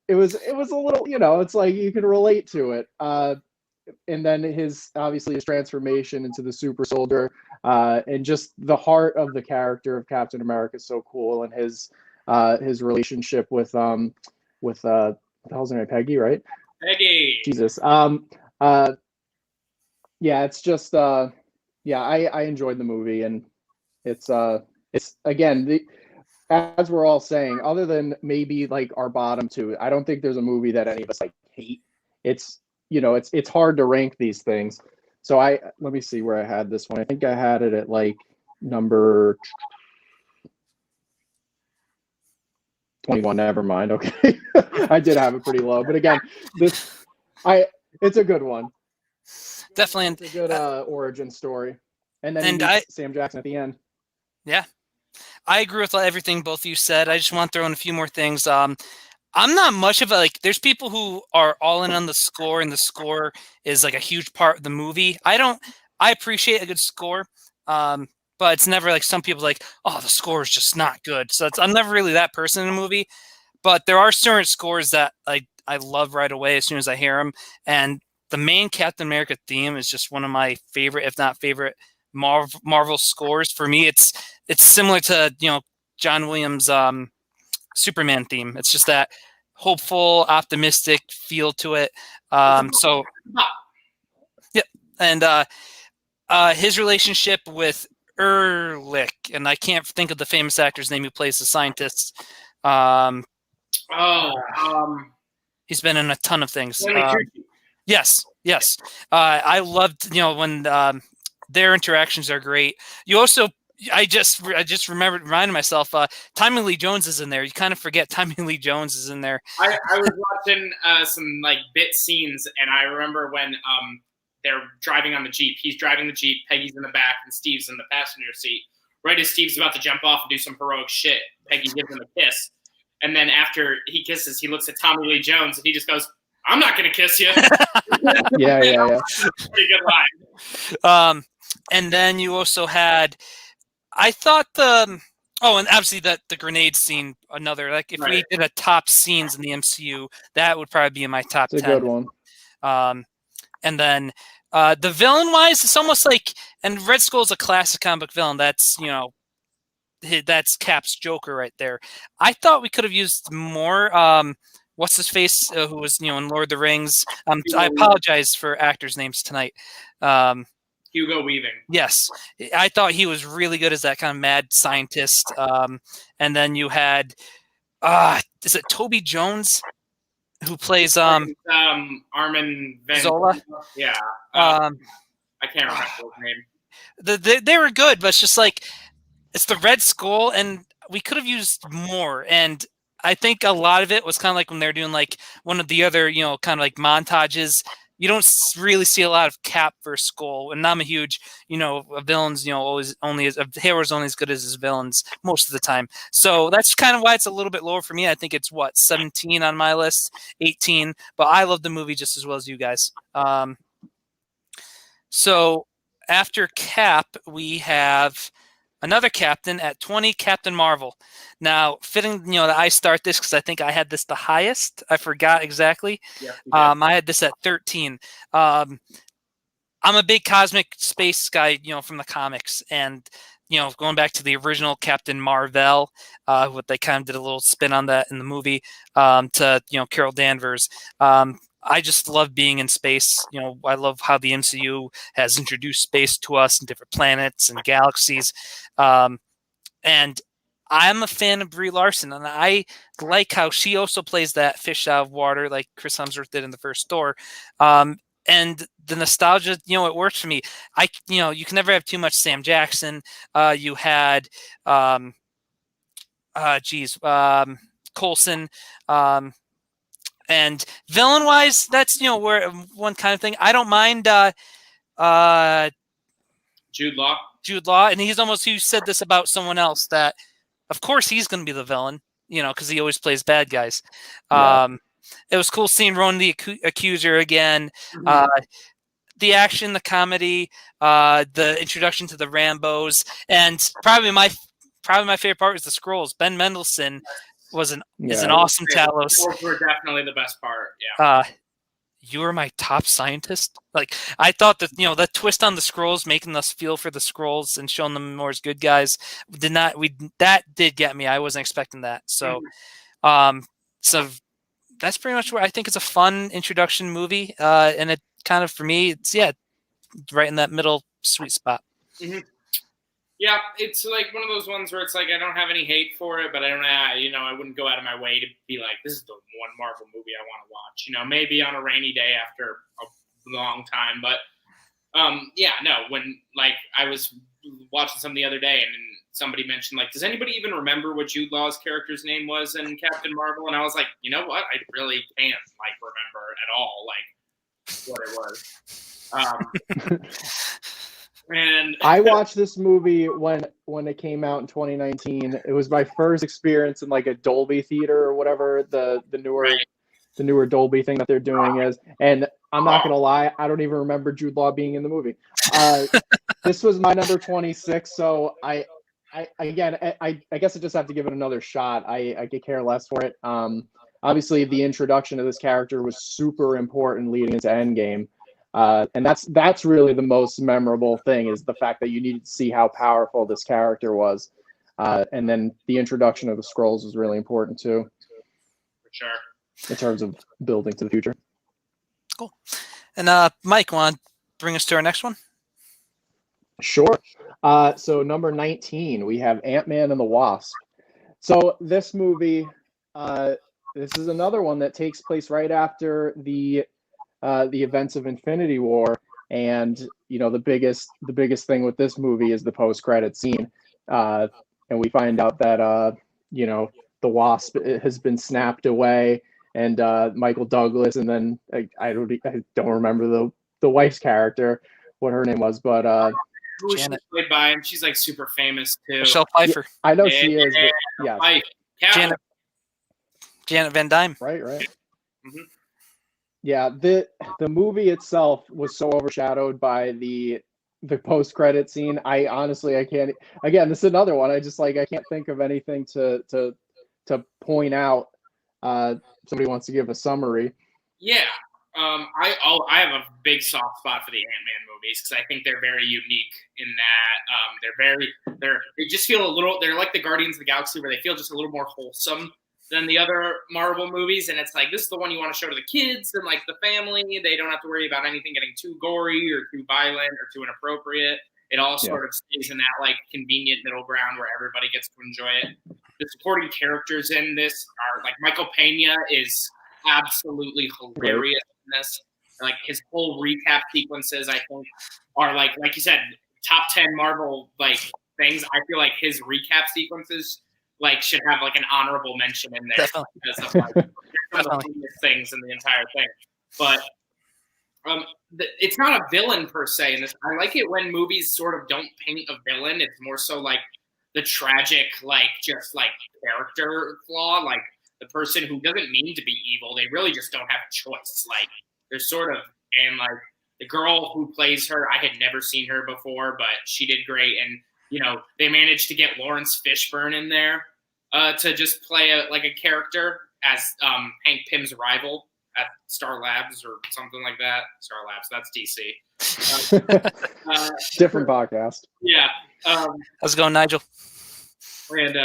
it was a little, it's like you can relate to it. And then his transformation into the super soldier, and just the heart of the character of Captain America is so cool, and his relationship with what the hell's her name, Peggy, right? Peggy. Jesus. Yeah, it's just I enjoyed the movie, and it's again as we're all saying, other than maybe like our bottom two, I don't think there's a movie that any of us like hate. It's hard to rank these things. So let me see where I had this one. I think I had it at like number 21. Never mind. Okay, I did have it pretty low, but again, it's a good one. Definitely, It's a good origin story, and then he and meets Sam Jackson at the end. Yeah, I agree with everything both of you said. I just want to throw in a few more things. I'm not much of a, like, there's people who are all in on the score, and the score is like a huge part of the movie. I appreciate a good score, but it's never like some people like, oh, the score is just not good. So I'm never really that person in a movie, but there are certain scores that I love right away as soon as I hear them. And the main Captain America theme is just one of my favorite, if not favorite, Marvel scores. For me, it's similar to, John Williams' Superman theme. It's just that hopeful, optimistic feel to it. So, yeah, and his relationship with Ehrlich, and I can't think of the famous actor's name who plays the scientist. He's been in a ton of things. Yes. I loved, when their interactions are great. You also, I just reminded myself, Tommy Lee Jones is in there. You kind of forget Tommy Lee Jones is in there. I was watching some like bit scenes, and I remember when they're driving on the Jeep. He's driving the Jeep, Peggy's in the back, and Steve's in the passenger seat. Right as Steve's about to jump off and do some heroic shit, Peggy gives him a kiss. And then after he kisses, he looks at Tommy Lee Jones, and he just goes, "I'm not going to kiss you." Yeah. Pretty good line. And then you also had, I thought and obviously the grenade scene, another, like, if we did a top scenes in the MCU, that would probably be in my top 10. It's a good one. And then the villain wise, it's almost like, and Red Skull's a classic comic book villain. That's, that's Cap's Joker right there. I thought we could have used more. What's his face? Who was, in Lord of the Rings? I apologize for actors' names tonight. Hugo Weaving. Yes, I thought he was really good as that kind of mad scientist. And then you had, is it Toby Jones who plays Armin Van Zola? Yeah. I can't remember his name. They were good, but it's just like, it's the Red Skull, and we could have used more. And I think a lot of it was kind of like when they're doing like one of the other, kind of like montages. You don't really see a lot of Cap versus Skull, and I'm a huge, a villain's, always only a hero's only as good as his villains most of the time. So that's kind of why it's a little bit lower for me. I think it's 17 on my list, 18. But I love the movie just as well as you guys. So after Cap, we have another captain at 20, Captain Marvel. Now, fitting, that I start this because I think I had this the highest. I forgot exactly. Yeah, I had this at 13. I'm a big cosmic space guy, from the comics, and going back to the original Captain Marvel, what they kind of did a little spin on that in the movie, to Carol Danvers. I just love being in space. I love how the MCU has introduced space to us and different planets and galaxies. And I'm a fan of Brie Larson, and I like how she also plays that fish out of water like Chris Hemsworth did in the first Thor. And the nostalgia, it works for me. You can never have too much Sam Jackson. You had, Coulson. And villain wise, that's where one kind of thing. I don't mind Jude Law. And he said this about someone else, that of course he's going to be the villain, because he always plays bad guys. Yeah. It was cool seeing Ronan the Accuser again. The action, the comedy, the introduction to the Rambos, and probably my favorite part was the Skrulls. Ben Mendelsohn is an awesome Talos. Those were definitely the best part. Yeah. You were my top scientist. Like, I thought that, the twist on the Skrulls, making us feel for the Skrulls and showing them more as good guys, that did get me. I wasn't expecting that. So, so that's pretty much where I think it's a fun introduction movie. And it kind of, for me, it's right in that middle sweet spot. Mm-hmm. Yeah, it's like one of those ones where it's like I don't have any hate for it, but I don't, I wouldn't go out of my way to be like, this is the one Marvel movie I want to watch. Maybe on a rainy day after a long time, but when like I was watching some the other day, and somebody mentioned, like, does anybody even remember what Jude Law's character's name was in Captain Marvel? And I was like, you know what? I really can't, like, remember at all, like, what it was. And I watched this movie when it came out in 2019. It was my first experience in like a Dolby theater or whatever the newer Dolby thing that they're doing is. And I'm not gonna lie, I don't even remember Jude Law being in the movie. This was my number 26, so I guess I just have to give it another shot. I could care less for it. Obviously, the introduction of this character was super important leading into Endgame. And that's really the most memorable thing, is the fact that you needed to see how powerful this character was. And then the introduction of the Skrulls was really important too. For sure. In terms of building to the future. Cool. And Mike, want to bring us to our next one? Sure. So number 19, we have Ant-Man and the Wasp. So this movie, this is another one that takes place right after the events of Infinity War, and the biggest thing with this movie is the post-credit scene, and we find out that the Wasp has been snapped away, and Michael Douglas, and then I don't remember the wife's character, what her name was, but who she's played by, and she's like super famous too. Michelle Pfeiffer. Yeah, I know she is. But, yeah, Janet Van Dyne. Right. Mm-hmm. Yeah, the movie itself was so overshadowed by the post-credit scene. I can't. Again, this is another one. I can't think of anything to point out. Somebody wants to give a summary. Yeah, I have a big soft spot for the Ant-Man movies because I think they're very unique in that they just feel a little. They're like the Guardians of the Galaxy, where they feel just a little more wholesome than the other Marvel movies, and it's like, this is the one you want to show to the kids and like the family. They don't have to worry about anything getting too gory or too violent or too inappropriate. It all sort of stays in that like convenient middle ground where everybody gets to enjoy it. The supporting characters in this are like Michael Pena is absolutely hilarious in this. Like his whole recap sequences, I think, are like you said, top 10 Marvel like things. I feel like his recap sequences like should have like an honorable mention in there. Definitely. Because of like some of the funniest things in the entire thing. But it's not a villain per se in this. I like it when movies sort of don't paint a villain. It's more so like the tragic, like just like character flaw, like the person who doesn't mean to be evil. They really just don't have a choice. Like they're sort of, and like the girl who plays her, I had never seen her before, but she did great. And they managed to get Lawrence Fishburne in there to just play a character as Hank Pym's rival at Star Labs or something like that. Star Labs, that's DC. Different podcast. Yeah. How's it going, Nigel? And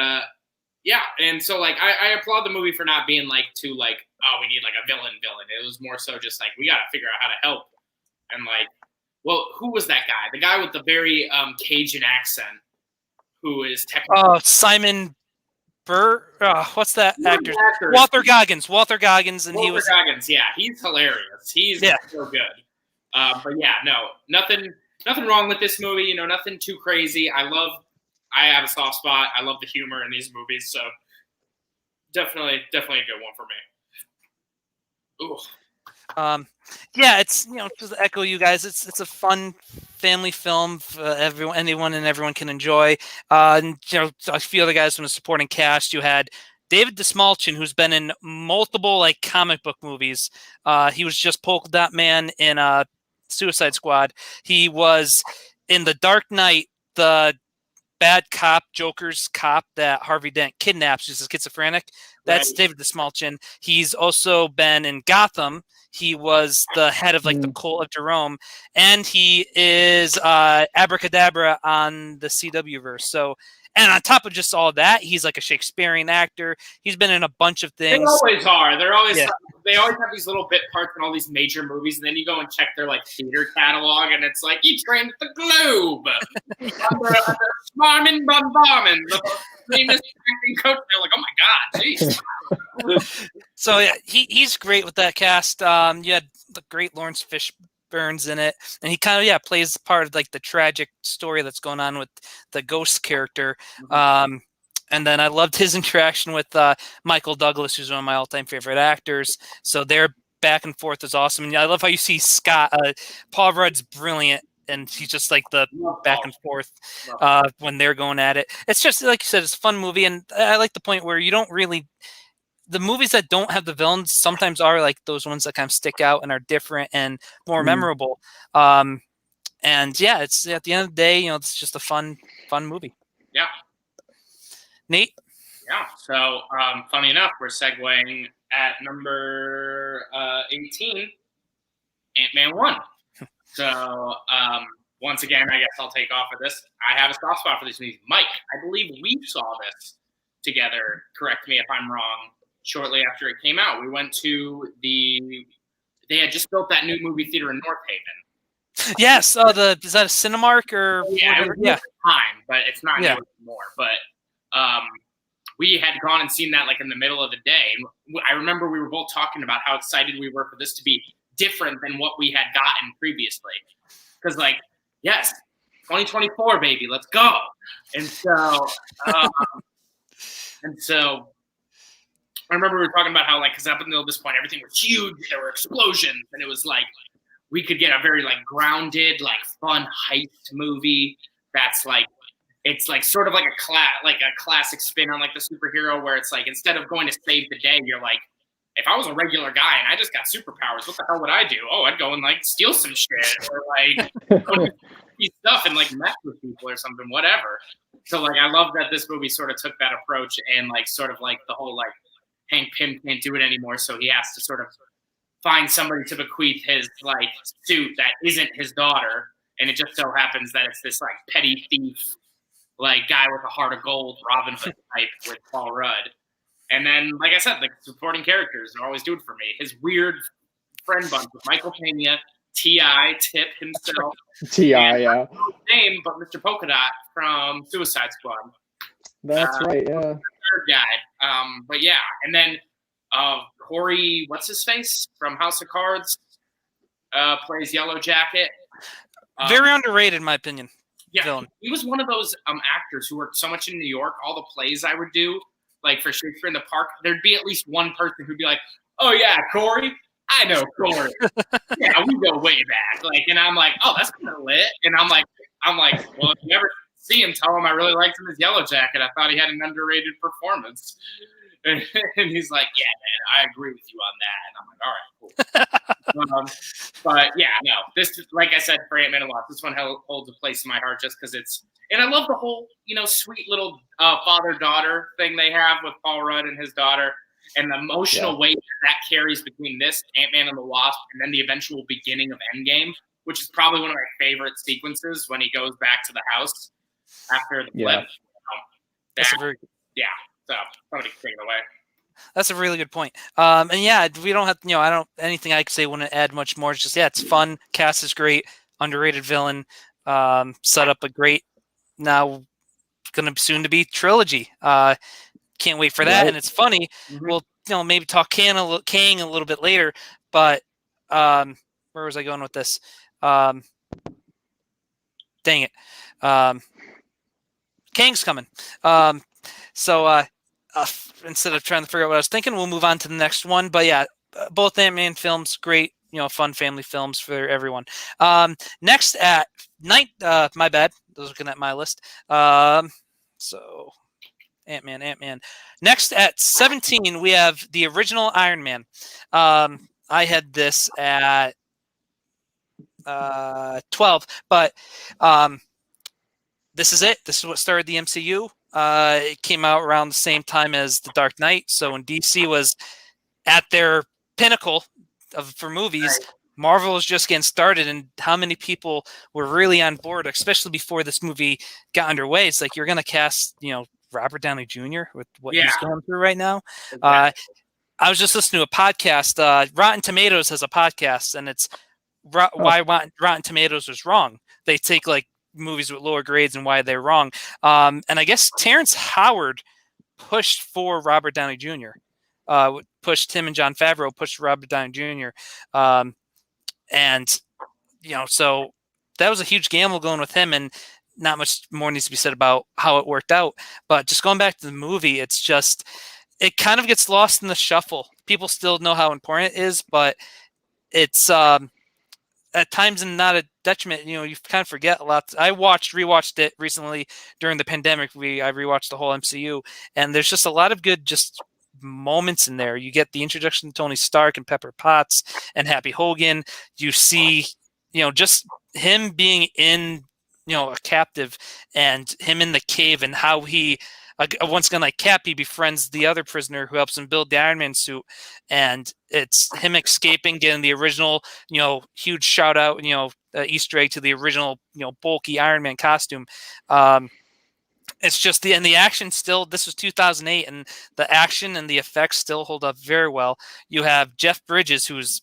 and so like I applaud the movie for not being like too like, oh, we need like a villain. It was more so just like, we got to figure out how to help. And like, well, who was that guy? The guy with the very Cajun accent, who is technically... Oh, Simon Burr. What's that actor? Walter Goggins, and he was... Walter Goggins, yeah. He's hilarious. He's so good. But yeah, no. Nothing wrong with this movie. Nothing too crazy. I have a soft spot. I love the humor in these movies. So definitely a good one for me. Ooh. It's just to echo you guys. It's a fun family film. Everyone can enjoy. And a few other guys from the supporting cast. You had David Dastmalchian, who's been in multiple like comic book movies. He was just Polka Dot Man in Suicide Squad. He was in The Dark Knight, the bad cop, Joker's cop that Harvey Dent kidnaps, just a schizophrenic. That's right. David Dastmalchian. He's also been in Gotham. He was the head of like the cult of Jerome, and he is Abracadabra on the CW verse. So, and on top of just all that, he's like a Shakespearean actor. He's been in a bunch of things. They always are. They always have these little bit parts in all these major movies, and then you go and check their like theater catalog, and it's like, he trained at the Globe under Smarmin Bombardment, the famous acting coach. They're like, oh my god, jeez. So yeah, he's great with that cast. You had the great Lawrence Burns in it, and he kind of plays part of like the tragic story that's going on with the ghost character. And then I loved his interaction with Michael Douglas, who's one of my all-time favorite actors. So their back and forth is awesome. And I love how you see Scott. Paul Rudd's brilliant, and he's just like the back and forth when they're going at it. It's just like you said, it's a fun movie, and I like the point where you don't really. The movies that don't have the villains sometimes are like those ones that kind of stick out and are different and more memorable. And yeah, it's at the end of the day, it's just a fun movie. Yeah. Nate? Yeah. So, funny enough, we're segueing at number 18, Ant-Man 1. So, once again, I guess I'll take off of this. I have a soft spot for this movie. Mike, I believe we saw this together. Correct me if I'm wrong. Shortly after it came out, we went to they had just built that new movie theater in North Haven. Yes. Is that a Cinemark or whatever? Yeah. Time, but it's not new anymore. But we had gone and seen that like in the middle of the day. I remember we were both talking about how excited we were for this to be different than what we had gotten previously. Because yes, 2024, baby, let's go. And so, I remember we were talking about how because up until this point, everything was huge. There were explosions, and it was we could get a very grounded, fun heist movie. That's it's sort of like a classic spin on the superhero, where it's instead of going to save the day, you're if I was a regular guy and I just got superpowers, what the hell would I do? Oh, I'd go and steal some shit or go do stuff and mess with people or something, whatever. So I love that this movie sort of took that approach and sort of the whole Hank Pym can't do it anymore, so he has to sort of find somebody to bequeath his suit that isn't his daughter, and it just so happens that it's this petty thief guy with a heart of gold, Robin Hood type with Paul Rudd. And then, like I said, the supporting characters are always doing for me. His weird friend bunch with Michael Pena, T.I., Tip himself. T.I., yeah. Name, but Mr. Polka Dot from Suicide Squad. That's right, yeah. Third guy. But yeah, and then Corey, what's his face from House of Cards, plays Yellow Jacket. Very underrated, in my opinion. Yeah, villain. He was one of those actors who worked so much in New York. All the plays I would do, for Shakespeare in the Park, there'd be at least one person who'd be "Oh yeah, Corey, I know Corey. Yeah, we go way back." And I'm "Oh, that's kind of lit." And I'm like, well, if you ever see him, tell him I really liked him as Yellow Jacket. I thought he had an underrated performance. And he's like, "Yeah, man, I agree with you on that." And I'm all right, cool. But yeah, no, this, like I said, for Ant-Man and Wasp, this one holds a place in my heart just because and I love the whole, sweet little father-daughter thing they have with Paul Rudd and his daughter, and the emotional weight that carries between this, Ant-Man and the Wasp, and then the eventual beginning of Endgame, which is probably one of my favorite sequences when he goes back to the house after the flip. So somebody take it away. That's a really good point. And yeah, we don't have, anything I could say wouldn't add much more. It's just, it's fun. Cast is great. Underrated villain. Set up a great, now going to soon to be trilogy. Can't wait for that. Right. And it's funny. Mm-hmm. We'll, maybe talk Kang a little bit later, but where was I going with this? Dang it. Kang's coming. So instead of trying to figure out what I was thinking, we'll move on to the next one. But yeah, both Ant-Man films, great, fun family films for everyone. Next at my bad. I was looking at my list. So Ant-Man. Next at 17, we have the original Iron Man. I had this at 12, but this is it. This is what started the MCU. It came out around the same time as The Dark Knight. So when DC was at their pinnacle for movies, right, Marvel was just getting started, and how many people were really on board, especially before this movie got underway. It's you're going to cast, Robert Downey Jr. with what he's going through right now. Exactly. I was just listening to a podcast. Rotten Tomatoes has a podcast, and it's why Rotten Tomatoes was wrong. They take movies with lower grades and why they're wrong. And I guess Terrence Howard pushed for Robert Downey Jr. Pushed him and Jon Favreau, pushed Robert Downey Jr. And so that was a huge gamble going with him, and not much more needs to be said about how it worked out. But just going back to the movie, it kind of gets lost in the shuffle. People still know how important it is, but it's at times and not a detriment. You kind of forget a lot. I rewatched it recently during the pandemic. I rewatched the whole MCU, and there's just a lot of good just moments in there. You get the introduction to Tony Stark and Pepper Potts and Happy Hogan. You see, just him being in, a captive, and him in the cave, and how he, once again, like Cap, he befriends the other prisoner who helps him build the Iron Man suit, and it's him escaping, getting the original, huge shout out, Easter egg to the original, bulky Iron Man costume. It's just the action still. This was 2008, and the action and the effects still hold up very well. You have Jeff Bridges, who's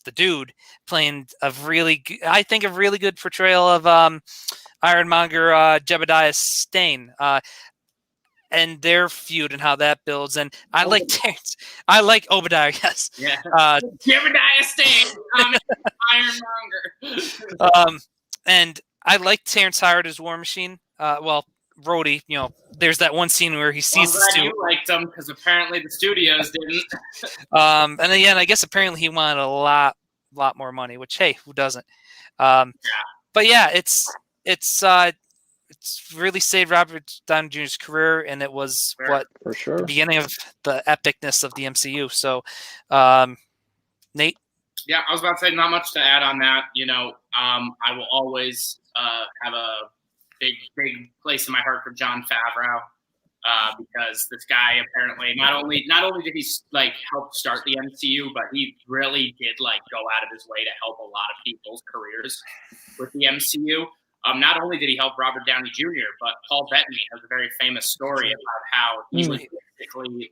the dude, playing I think a really good portrayal of Ironmonger Jebediah Stane. And their feud and how that builds. And I like Terrence. I like Obadiah, yes. Yeah. Jebediah Stane, Ironmonger. And I like Terrence Howard as War Machine. Rhodey, there's that one scene where he sees the suit. You liked him because apparently the studios didn't. And again, I guess apparently he wanted a lot more money, which, hey, who doesn't? But yeah, it's really saved Robert Downey Jr.'s career, and it was for sure the beginning of the epicness of the MCU. So, Nate? Yeah, I was about to say not much to add on that. I will always have a big place in my heart for Jon Favreau because this guy apparently not only did he help start the MCU, but he really did go out of his way to help a lot of people's careers with the MCU. Not only did he help Robert Downey Jr., but Paul Bettany has a very famous story about how he was basically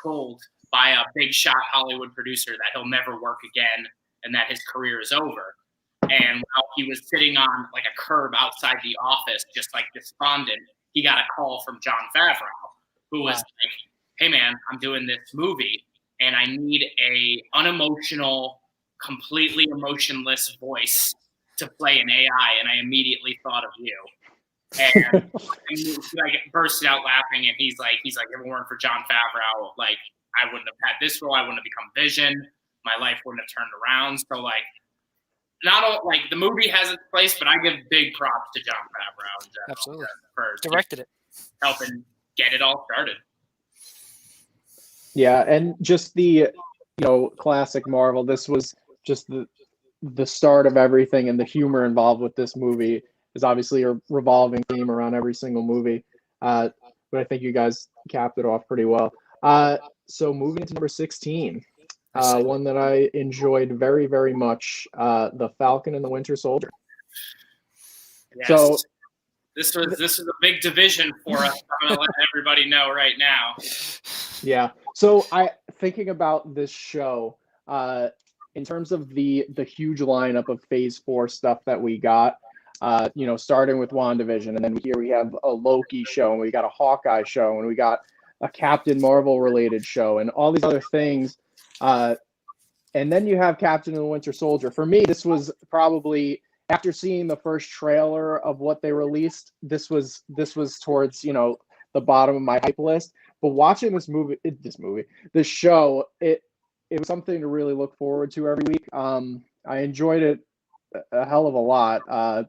told by a big shot Hollywood producer that he'll never work again and that his career is over. And while he was sitting on a curb outside the office, just despondent, he got a call from Jon Favreau, who was hey man, I'm doing this movie and I need a unemotional, completely emotionless voice to play an AI, and I immediately thought of you. And he bursted out laughing, and he's like, if it weren't for Jon Favreau, I wouldn't have had this role. I wouldn't have become Vision. My life wouldn't have turned around. So not all the movie has its place, but I give big props to Jon Favreau in general. Absolutely. For directed it, helping get it all started. Yeah, and just the classic Marvel. This was just the start of everything, and the humor involved with this movie is obviously a revolving theme around every single movie. But I think you guys capped it off pretty well. So moving to number 16, one that I enjoyed very, very much, The Falcon and the Winter Soldier. Yes. So this was a big division for us. I'm going to let everybody know right now. Yeah. So thinking about this show, in terms of the huge lineup of Phase 4 stuff that we got, starting with WandaVision, and then here we have a Loki show, and we got a Hawkeye show, and we got a Captain Marvel related show, and all these other things. And then you have Captain and the Winter Soldier. For me, this was probably, after seeing the first trailer of what they released, this was towards the bottom of my hype list. But watching this show, it was something to really look forward to every week. I enjoyed it a hell of a lot.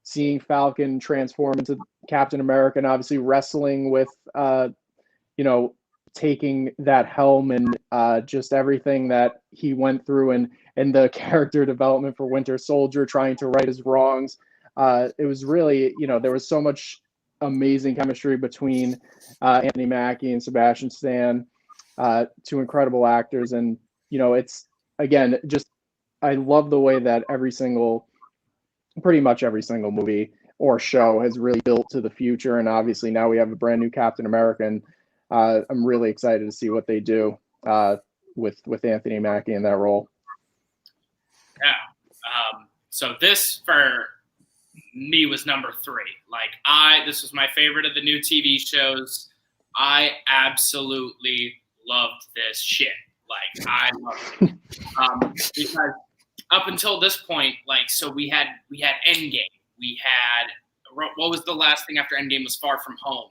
Seeing Falcon transform into Captain America, and obviously wrestling with, taking that helm and just everything that he went through, and the character development for Winter Soldier, trying to right his wrongs. It was really, there was so much amazing chemistry between Anthony Mackie and Sebastian Stan. Two incredible actors, and it's, again, just, I love the way that pretty much every single movie or show has really built to the future, and obviously now we have a brand new Captain America, and I'm really excited to see what they do with Anthony Mackie in that role. Yeah. So this for me was number 3. This was my favorite of the new TV shows. I absolutely loved this shit. I loved it. Because up until this point, like, so we had Endgame. We had, what was the last thing after Endgame? Was Far From Home,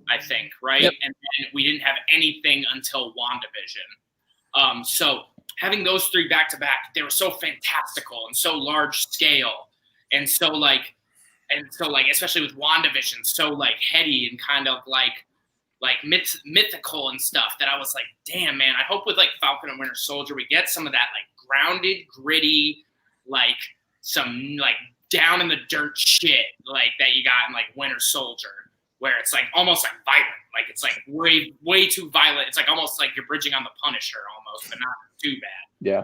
I think, right? Yep. And then we didn't have anything until WandaVision. So having those three back to back, they were so fantastical and so large scale, and so like, especially with WandaVision, so like heady and kind of like mythical and stuff, that I was like, damn, man, I hope with like Falcon and Winter Soldier we get some of that like grounded, gritty, like some like down in the dirt shit like that you got in like Winter Soldier, where it's like almost like violent, like it's like way too violent. It's like almost like you're bridging on the Punisher almost, but not too bad. Yeah.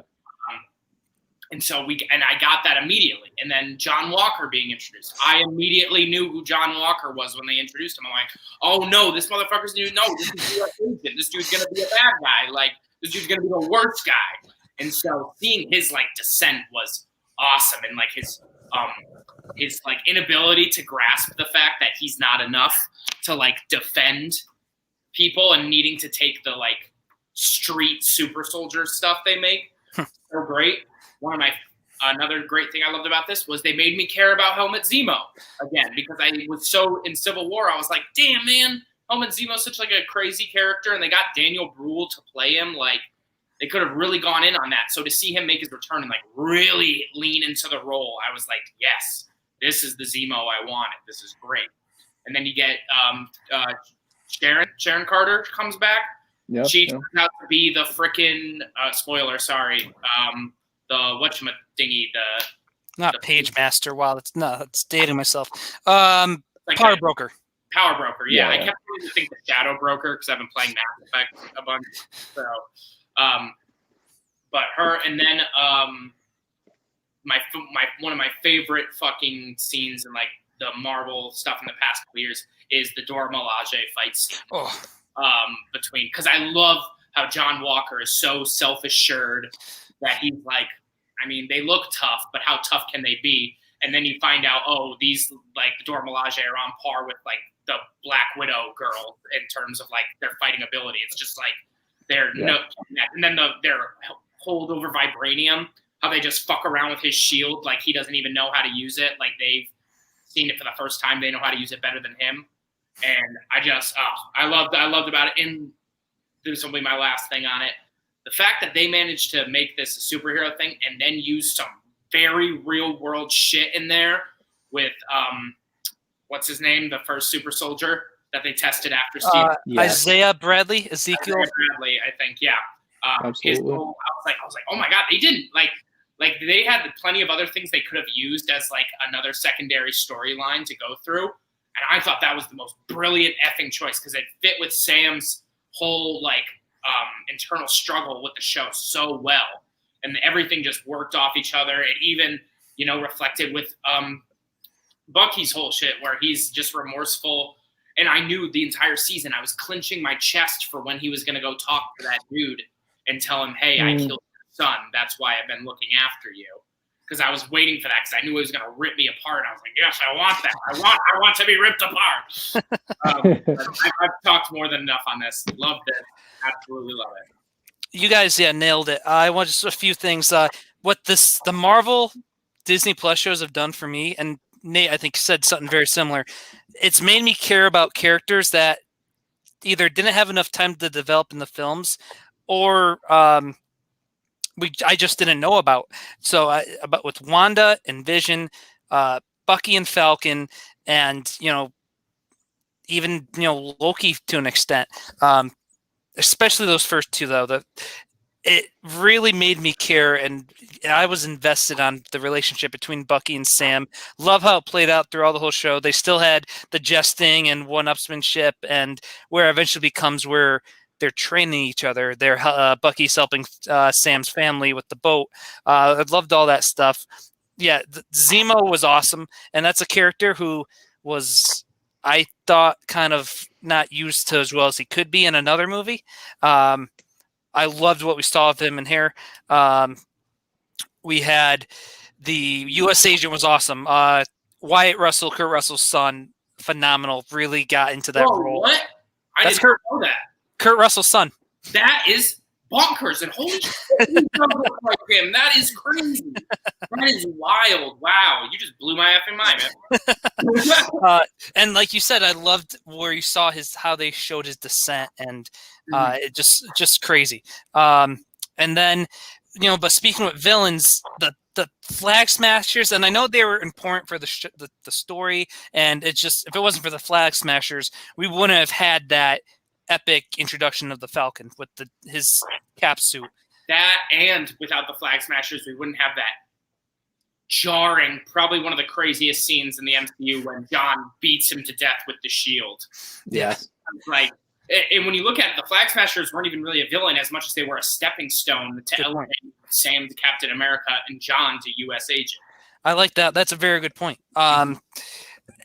And so I got that immediately. And then John Walker being introduced. I immediately knew who John Walker was when they introduced him. I'm like, oh no, this motherfucker's new. No, this is US agent. This dude's gonna be a bad guy. Like, this dude's gonna be the worst guy. And so seeing his like descent was awesome, and like his like inability to grasp the fact that he's not enough to like defend people, and needing to take the like street super soldier stuff they make. So great. Another great thing I loved about this was they made me care about Helmut Zemo again, because I was so in Civil War. I was like, damn, man, Helmut Zemo's such like a crazy character, and they got Daniel Bruhl to play him. Like, they could have really gone in on that. So to see him make his return and like really lean into the role, I was like, yes, this is the Zemo I wanted. This is great. And then you get Sharon Carter comes back. Yep, she turns out to be the frickin' spoiler. Sorry. The whatchamadingy, not Page Master. Wow, it's dating myself. Power Broker. Power Broker. Yeah, Yeah. I kept wanting to think the Shadow Broker because I've been playing Mass Effect a bunch. So, but her, and then one of my favorite fucking scenes in like the Marvel stuff in the past couple years is the Dora Milaje fight scene. Because I love how John Walker is so self-assured that he's like, I mean, they look tough, but how tough can they be? And then you find out, oh, these like the Dora Milaje are on par with like the Black Widow girl in terms of like their fighting ability. It's just like they're and then their hold over vibranium, how they just fuck around with his shield like he doesn't even know how to use it. Like they've seen it for the first time, they know how to use it better than him. And I loved about it. And this will be my last thing on it. The fact that they managed to make this a superhero thing and then use some very real world shit in there with what's his name, the first super soldier that they tested after Steve. Isaiah Bradley, Ezekiel Bradley, I think, yeah. Absolutely. I was like, oh my god, they didn't like they had plenty of other things they could have used as like another secondary storyline to go through, and I thought that was the most brilliant effing choice because it fit with Sam's whole like internal struggle with the show so well, and everything just worked off each other. It even reflected with Bucky's whole shit where he's just remorseful. And I knew the entire season I was clenching my chest for when he was going to go talk to that dude and tell him, hey, I killed your son. That's why I've been looking after you. Because I was waiting for that because I knew he was going to rip me apart. I was like, yes, I want that. I want to be ripped apart. I've talked more than enough on this. Loved it. Absolutely love it. You guys, nailed it. I want just a few things. What the Marvel Disney Plus shows have done for me, and Nate, I think, said something very similar. It's made me care about characters that either didn't have enough time to develop in the films, or I just didn't know about. So, about with Wanda and Vision, Bucky and Falcon, and even Loki to an extent. Especially those first two, though, it really made me care, and I was invested on the relationship between Bucky and Sam. Love how it played out throughout the whole show. They still had the jesting and one-upsmanship, and where it eventually becomes where they're training each other. Bucky's helping Sam's family with the boat. I loved all that stuff. Yeah, Zemo was awesome, and that's a character who was, I thought, kind of not used to as well as he could be in another movie. I loved what we saw of him in here. We had the U.S. agent was awesome. Wyatt Russell, Kurt Russell's son, phenomenal. Really got into that role. What? I didn't know that. Kurt Russell's son. That is bonkers, and holy shit, he does look like him. That is crazy. That is wild. Wow, you just blew my effing mind, man. And like you said, I loved where you saw how they showed his descent, and it just crazy. And then, but speaking with villains, the Flag Smashers, and I know they were important for the story, and it's just, if it wasn't for the Flag Smashers, we wouldn't have had that epic introduction of the Falcon with his cap suit. That, and without the Flag Smashers, we wouldn't have that jarring, probably one of the craziest scenes in the MCU when John beats him to death with the shield. Yes. Like, and when you look at it, the Flag Smashers weren't even really a villain as much as they were a stepping stone to elevate Sam to Captain America and John to U.S. Agent. I like that. That's a very good point. And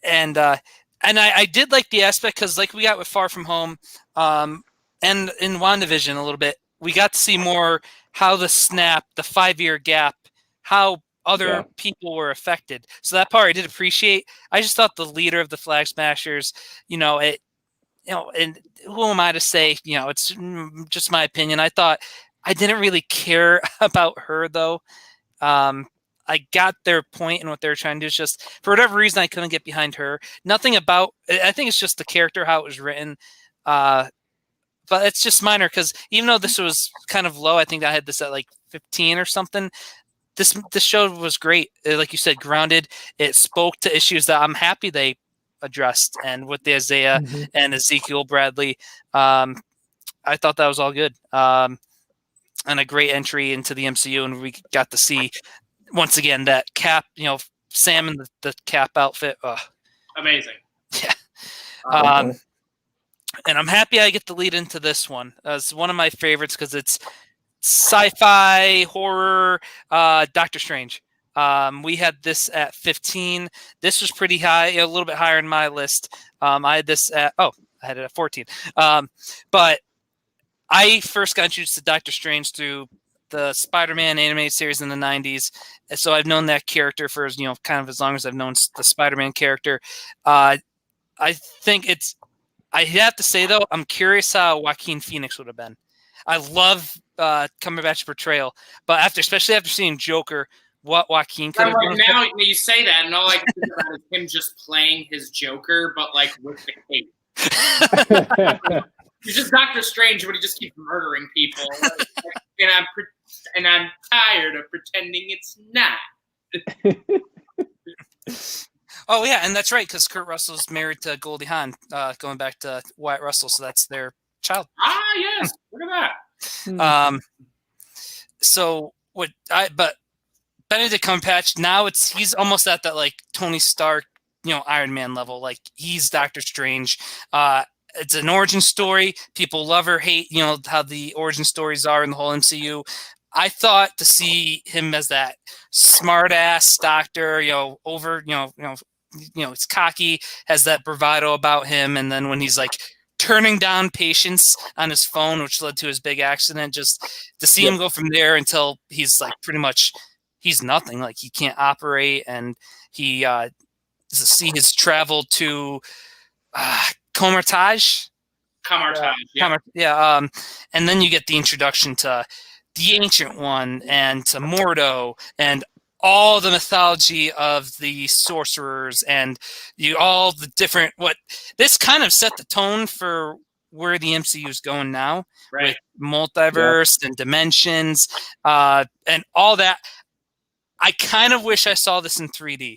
I did like the aspect, because like we got with Far From Home, and in WandaVision a little bit, we got to see more how the 5-year gap, how other people were affected. So that part I did appreciate. I just thought the leader of the Flag Smashers, and who am I to say, it's just my opinion. I thought I didn't really care about her, though. I got their point and what they were trying to do. It's just, for whatever reason, I couldn't get behind her. Nothing about, I think it's just the character, how it was written. But it's just minor, because even though this was kind of low, I think I had this at like 15 or something. This show was great. Like you said, grounded. It spoke to issues that I'm happy they addressed. And with the Isaiah and Ezekiel Bradley, I thought that was all good. And a great entry into the MCU. And we got to see, once again, that Cap, Sam in the Cap outfit. Amazing. Yeah. And I'm happy I get to lead into this one. It's one of my favorites because it's sci-fi, horror, Doctor Strange. We had this at 15. This was pretty high, a little bit higher in my list. I had this at, I had it at 14. But I first got introduced to Doctor Strange through the Spider-Man animated series in the 90s. So I've known that character for, kind of as long as I've known the Spider-Man character. I think I have to say, though, I'm curious how Joaquin Phoenix would have been. I love Cumberbatch's portrayal, but especially after seeing Joker, what Joaquin could have done. Now you say that, and all I can think about is him just playing his Joker, but like with the cape. He's just Doctor Strange, but he just keeps murdering people, and I'm tired of pretending it's not. Oh yeah, and that's right, because Kurt Russell's married to Goldie Hawn, going back to Wyatt Russell, so that's their child. Ah, yes, look at that. But Benedict Cumberbatch, now he's almost at that like Tony Stark, Iron Man level. Like, he's Doctor Strange. It's an origin story. People love or hate, how the origin stories are in the whole MCU. I thought to see him as that smart ass doctor, over, it's cocky, has that bravado about him, and then when he's like turning down patients on his phone, which led to his big accident, just to see him go from there until he's like pretty much he's nothing, like he can't operate, and he to see his travel to Comertage, yeah. And then you get the introduction to the Ancient One and to Mordo and all the mythology of the sorcerers and all the different, this kind of set the tone for where the MCU is going now, right? With multiverse and dimensions, and all that. I kind of wish I saw this in 3D.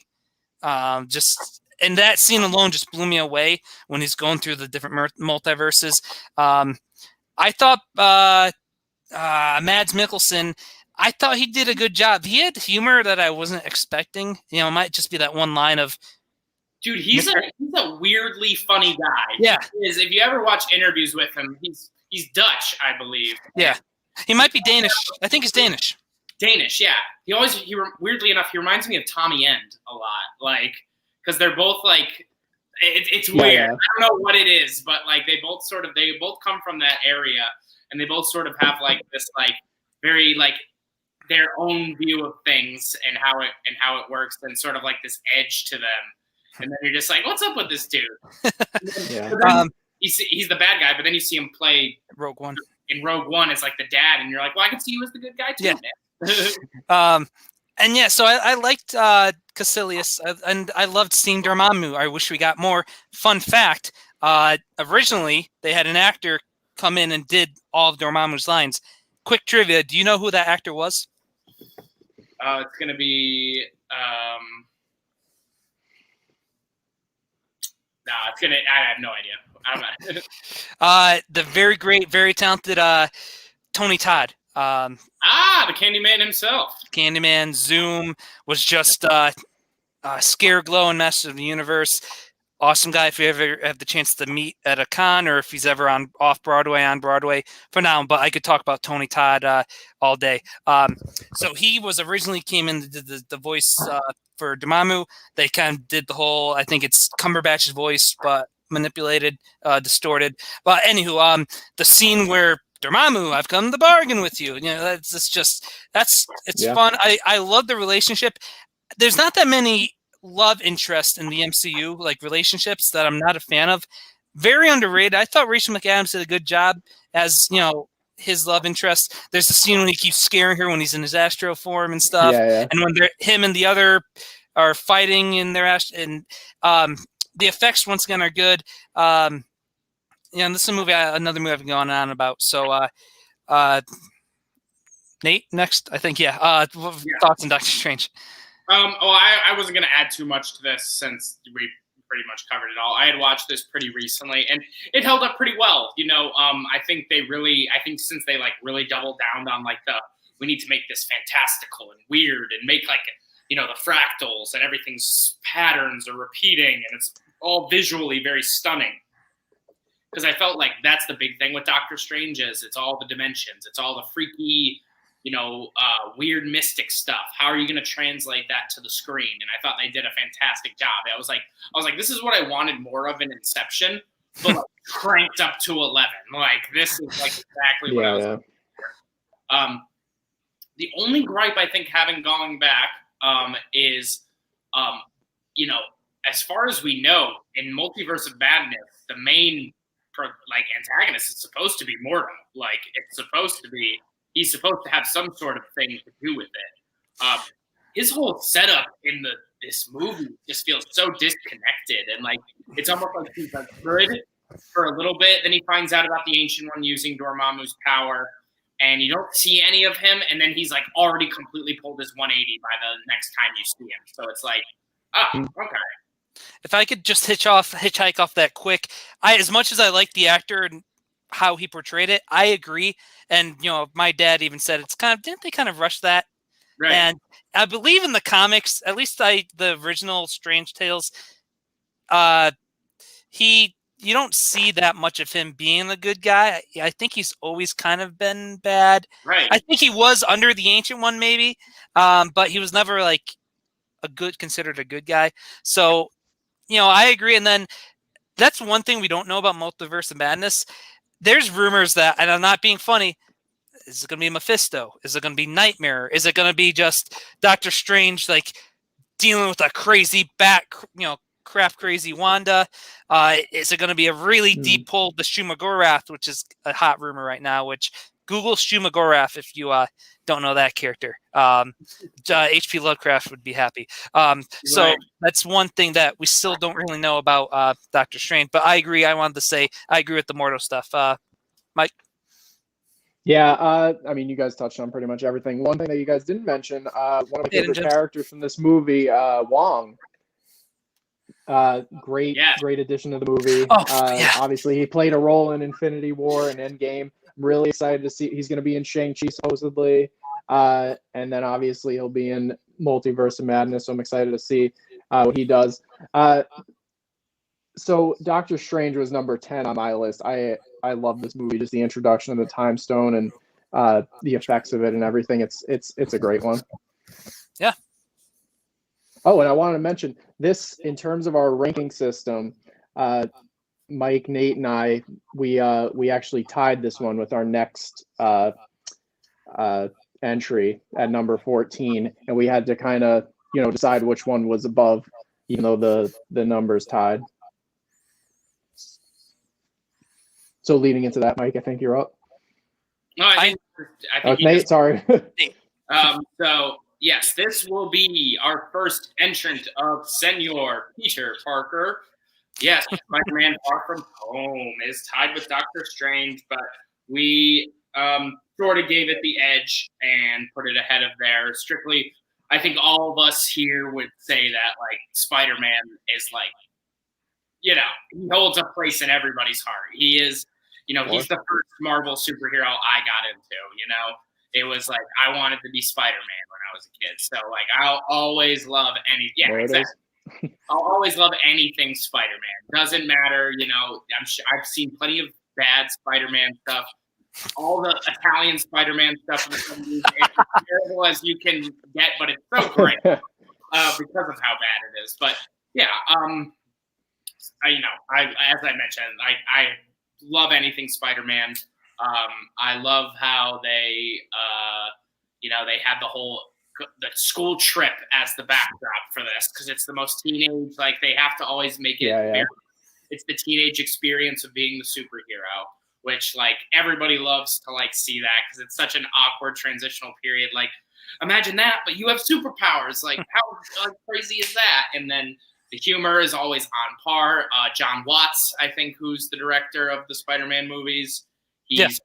And that scene alone just blew me away when he's going through the different multiverses. I thought Mads Mikkelsen, I thought he did a good job. He had humor that I wasn't expecting. It might just be that one line of, dude, he's a weirdly funny guy. Yeah. If you ever watch interviews with him, he's Dutch, I believe. Yeah. He might be Danish. I think he's Danish. Danish, yeah. Weirdly enough, he reminds me of Tommy End a lot. Like, because they're both like, it's weird. Yeah. I don't know what it is, but like they both come from that area, and they both sort of have like this like very like their own view of things and how it works, and sort of like this edge to them. And then you're just like, what's up with this dude? Yeah. He's the bad guy, but then you see him play Rogue One. in Rogue One as like the dad, and you're like, well, I can see you as the good guy too, Yeah. man. And yeah, so I liked Caecilius, and I loved seeing Dormammu. I wish we got more. Fun fact, originally they had an actor come in and did all of Dormammu's lines. Quick trivia, do you know who that actor was? It's going to be... I have no idea. I don't know. The very great, very talented Tony Todd. The Candyman himself. Candyman, Zoom, was just scare, glow, and master of the universe. Awesome guy. If you ever have the chance to meet at a con, or if he's ever on Broadway for now. But I could talk about Tony Todd all day. So he was originally came in the voice for Dormammu. They kind of did the whole, I think it's Cumberbatch's voice, but manipulated, distorted. But anywho, the scene where Dormammu, I've come to bargain with you. You know, it's fun. I love the relationship. There's not that many love interest in the MCU, like relationships, that I'm not a fan of. Very underrated. I thought Rachel McAdams did a good job as, you know, his love interest. There's a scene when he keeps scaring her when he's in his Astro form and stuff. Yeah. And when him and the other are fighting in their the effects once again are good. Yeah, and this is another movie I've been going on about. So, Nate, next, I think, thoughts on Doctor Strange. I wasn't going to add too much to this since we pretty much covered it all. I had watched this pretty recently, and it held up pretty well. You know, I think since they like really doubled down on like we need to make this fantastical and weird and make like, you know, the fractals and everything's patterns are repeating and it's all visually very stunning. Because I felt like that's the big thing with Doctor Strange is it's all the dimensions, it's all the freaky, you know, weird mystic stuff. How are you going to translate that to the screen? And I thought they did a fantastic job. I was like, this is what I wanted more of in Inception, but like cranked up to 11. Like this is like exactly what I was looking for. The only gripe I think having going back is, you know, as far as we know, in Multiverse of Madness, the main antagonist is supposed to be Mordo. Like he's supposed to have some sort of thing to do with it. His whole setup in this movie just feels so disconnected, and like it's almost like he's like good for a little bit, then he finds out about the Ancient One using Dormammu's power, and you don't see any of him, and then he's like already completely pulled his 180 by the next time you see him. So it's like, okay. If I could just hitchhike off that quick, as much as I like the actor and how he portrayed it, I agree. And you know, my dad even said didn't they kind of rush that? Right. And I believe in the comics, at least the original Strange Tales, you don't see that much of him being a good guy. I think he's always kind of been bad. Right. I think he was under the Ancient One maybe, but he was never like considered a good guy. So, you know, I agree. And then that's one thing we don't know about Multiverse of Madness. There's rumors that, and I'm not being funny, is it going to be Mephisto? Is it going to be Nightmare? Is it going to be just Doctor Strange, like dealing with a crazy crazy Wanda? Is it going to be a really deep pull to Shumagorath, which is a hot rumor right now, which Google Shumagorath if you don't know that character. H.P. Lovecraft would be happy. So that's one thing that we still don't really know about Doctor Strange. But I agree. I wanted to say I agree with the Mordo stuff. Mike? Yeah, I mean, you guys touched on pretty much everything. One thing that you guys didn't mention, one of my favorite characters from this movie, Wong. Great addition to the movie. Obviously, he played a role in Infinity War and Endgame. I'm really excited to see he's going to be in Shang-Chi supposedly, and then obviously he'll be in Multiverse of Madness. So I'm excited to see what he does. So Doctor Strange was number 10 on my list. I love this movie, just the introduction of the Time Stone and the effects of it and everything. It's a great one. Yeah. Oh, and I wanted to mention this in terms of our ranking system. Mike, Nate, and I, we actually tied this one with our next entry at number 14, and we had to kind of decide which one was above, even though the numbers tied. So leading into that, Mike, I think you're up. No, I think Nate. Sorry. So yes, this will be our first entrant of Senor Peter Parker. Yes, Spider-Man Far From Home is tied with Doctor Strange, but we sort of gave it the edge and put it ahead of there. Strictly, I think all of us here would say that like Spider-Man is like, he holds a place in everybody's heart. He is, he's the first Marvel superhero I got into. It was like I wanted to be Spider-Man when I was a kid. So like I'll always love I'll always love anything Spider-Man. Doesn't matter, I've seen plenty of bad Spider-Man stuff. All the Italian Spider-Man stuff in the 70s, it's as terrible as you can get, but it's so great because of how bad it is. But yeah, as I mentioned, I love anything Spider-Man. I love how they have the school trip as the backdrop for this because it's the most teenage. Like they have to always make it. It's the teenage experience of being the superhero, which like everybody loves to like see that because it's such an awkward transitional period. Like imagine that, but you have superpowers. Like how crazy is that? And then the humor is always on par. John Watts, I think, who's the director of the Spider-Man movies, he's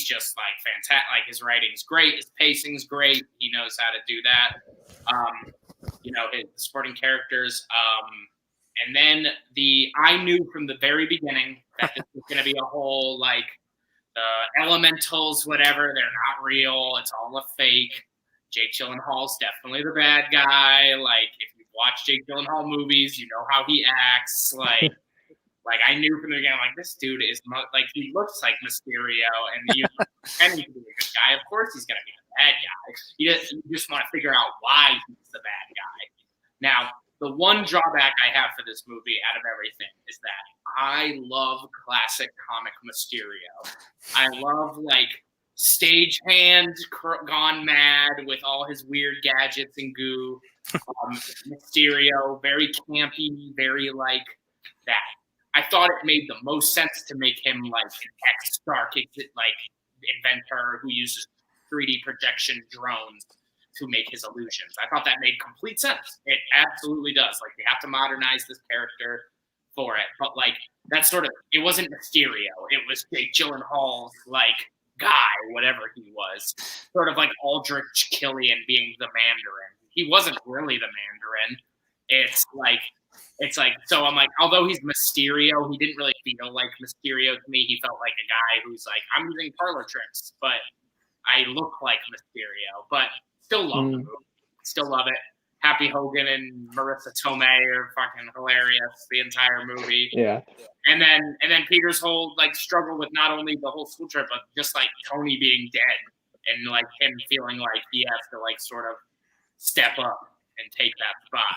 just like fantastic. Like his writing's great, his pacing's great. He knows how to do that. His supporting characters. And then I knew from the very beginning that this was going to be a whole like the elementals, whatever. They're not real. It's all a fake. Jake Gyllenhaal's definitely the bad guy. Like if you watch Jake Gyllenhaal movies, you know how he acts. Like I knew from the beginning, like this dude is like he looks like Mysterio, and you pretending to be a good guy. Of course, he's gonna be the bad guy. You just want to figure out why he's the bad guy. Now, the one drawback I have for this movie, out of everything, is that I love classic comic Mysterio. I love like stagehand gone mad with all his weird gadgets and goo. Mysterio, very campy, very like that. I thought it made the most sense to make him like an ex-Stark like inventor who uses 3D projection drones to make his illusions. I thought that made complete sense. It absolutely does. Like they have to modernize this character for it, but like that's it wasn't Mysterio. It was Jake Gyllenhaal's like guy, whatever he was, sort of like Aldrich Killian being the Mandarin. He wasn't really the Mandarin. It's like so I'm like, although he's Mysterio, he didn't really feel like Mysterio to me. He felt like a guy who's like, I'm using parlor tricks, but I look like Mysterio. But still love the movie. Still love it. Happy Hogan and Marissa Tomei are fucking hilarious the entire movie. Yeah. And then Peter's whole like struggle with not only the whole school trip, but just like Tony being dead and like him feeling like he has to like sort of step up and take that spot.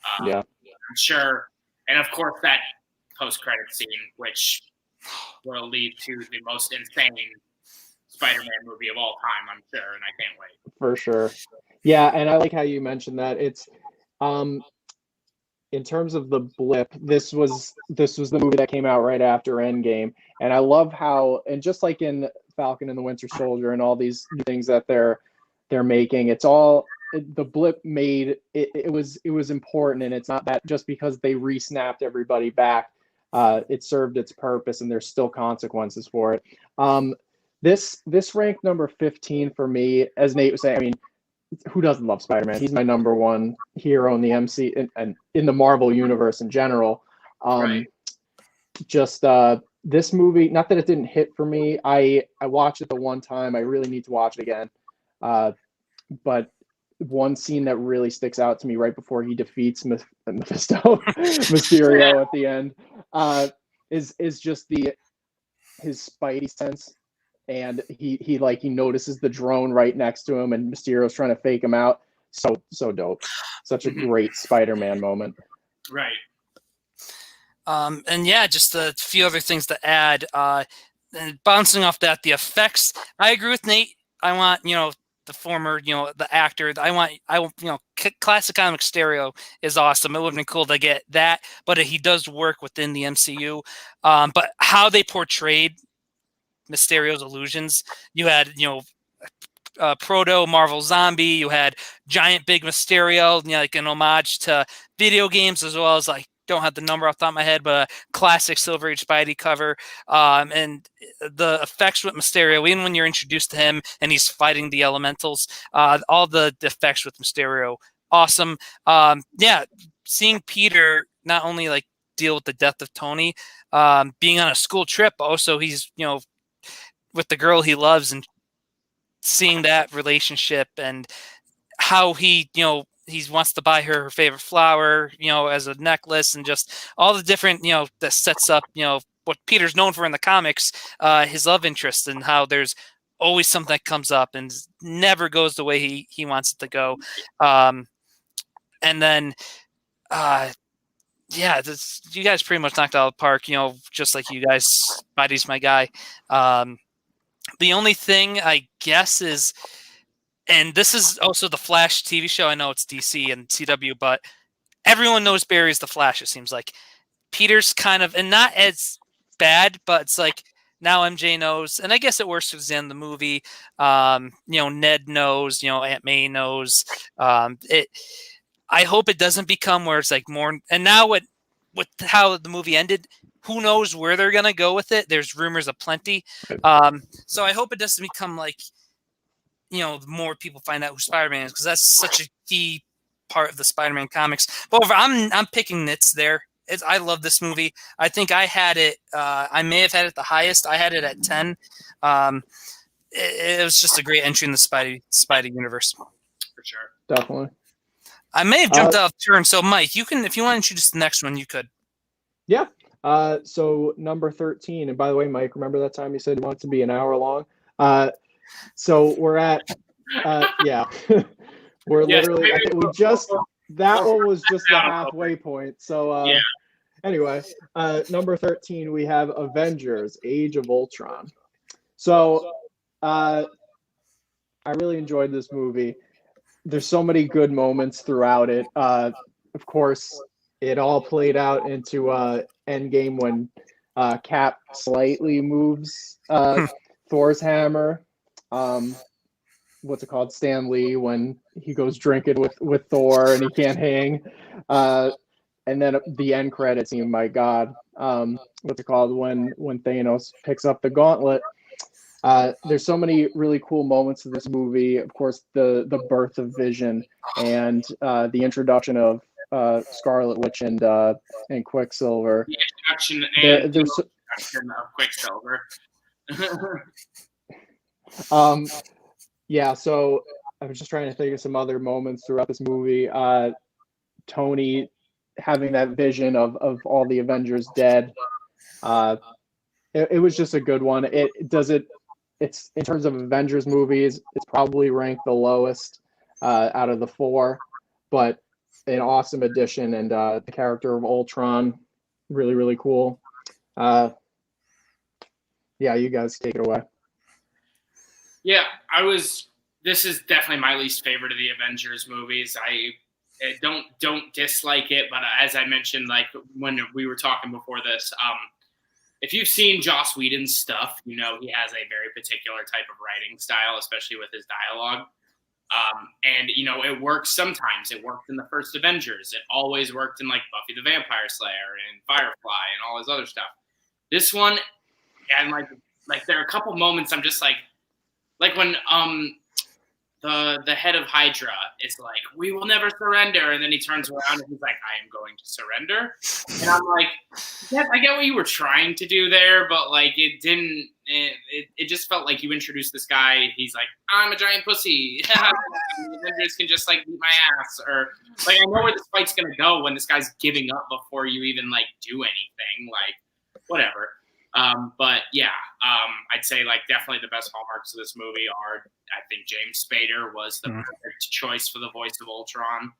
I'm sure. And of course that post-credit scene, which will lead to the most insane Spider-Man movie of all time, I'm sure, and I can't wait. For sure. Yeah, and I like how you mentioned that. It's in terms of the blip, this was the movie that came out right after Endgame, and I love how, and just like in Falcon and the Winter Soldier and all these things that they're making, it's all the blip made it. It was important, and it's not that just because they re-snapped everybody back, it served its purpose, and there's still consequences for it. This ranked number 15 for me, as Nate was saying. I mean, who doesn't love Spider-Man? He's my number one hero in the MC and in the Marvel universe in general. Right. Just this movie, not that it didn't hit for me. I watched it the one time. I really need to watch it again. But one scene that really sticks out to me right before he defeats Mysterio at the end is just his Spidey sense. And he notices the drone right next to him, and Mysterio's trying to fake him out. So dope. Such a great Spider-Man moment. Right. And yeah, just a few other things to add. And bouncing off that, the effects. I agree with Nate. I want the former the actor. I want classic comic Mysterio is awesome. It would have been cool to get that, but he does work within the MCU. But how they portrayed Mysterio's illusions. You had, proto Marvel Zombie. You had giant big Mysterio, like an homage to video games, as well as like, don't have the number off the top of my head, but a classic Silver Age Spidey cover. And the effects with Mysterio, even when you're introduced to him and he's fighting the elementals, all the effects with Mysterio, awesome. Seeing Peter not only like deal with the death of Tony, being on a school trip, also he's, with the girl he loves, and seeing that relationship and how he wants to buy her favorite flower, as a necklace, and just all the different, that sets up, what Peter's known for in the comics, his love interest, and how there's always something that comes up and never goes the way he wants it to go. And then, you guys pretty much knocked out of the park, just like you guys. Spidey's my guy. The only thing I guess is, and this is also the Flash TV show. I know it's DC and CW, but everyone knows Barry's the Flash, it seems like. Peter's kind of, and not as bad, but it's like now MJ knows, and I guess it works because the end of the movie. Ned knows, Aunt May knows. I hope it doesn't become where it's like more, and now with how the movie ended, who knows where they're going to go with it. There's rumors aplenty. So I hope it doesn't become like, the more people find out who Spider-Man is, because that's such a key part of the Spider-Man comics. But I'm picking nits there. I love this movie. I think I had it, I may have had it the highest. I had it at 10. It was just a great entry in the Spidey universe. For sure. Definitely. I may have jumped off turn. So Mike, you can, if you want to introduce the next one, you could. Yeah. So number 13, and by the way, Mike, remember that time you said you want it to be an hour long? So we're at, we're literally, that one was just the halfway point. So anyway, number 13, we have Avengers: Age of Ultron. So I really enjoyed this movie. There's so many good moments throughout it. Of course, it all played out into Endgame when Cap slightly moves Thor's hammer. What's it called? Stan Lee, when he goes drinking with Thor and he can't hang. And then the end credit scene, my God. What's it called? When Thanos picks up the gauntlet. There's so many really cool moments of this movie. Of course, the birth of Vision and the introduction of Scarlet Witch and Quicksilver. The introduction and introduction of Quicksilver. So I was just trying to think of some other moments throughout this movie. Tony having that vision of all the Avengers dead. It was just a good one. It's in terms of Avengers movies, it's probably ranked the lowest out of the 4, but an awesome addition, and the character of Ultron, really, really cool. You guys take it away. Yeah, this is definitely my least favorite of the Avengers movies. I don't dislike it, but as I mentioned, like when we were talking before this, if you've seen Joss Whedon's stuff, he has a very particular type of writing style, especially with his dialogue. And it works sometimes. It worked in the first Avengers. It always worked in like Buffy the Vampire Slayer and Firefly and all his other stuff. This one, and like there are a couple moments I'm just like when the head of Hydra is like, "We will never surrender," and then he turns around and he's like, "I am going to surrender," and I'm like, "Yeah, I get what you were trying to do there, but like it didn't. It just felt like you introduced this guy. He's like, I'm a giant pussy. The Avengers can just like beat my ass, or like I know where this fight's gonna go when this guy's giving up before you even like do anything. Like whatever." I'd say like definitely the best hallmarks of this movie are, I think James Spader was the perfect choice for the voice of Ultron.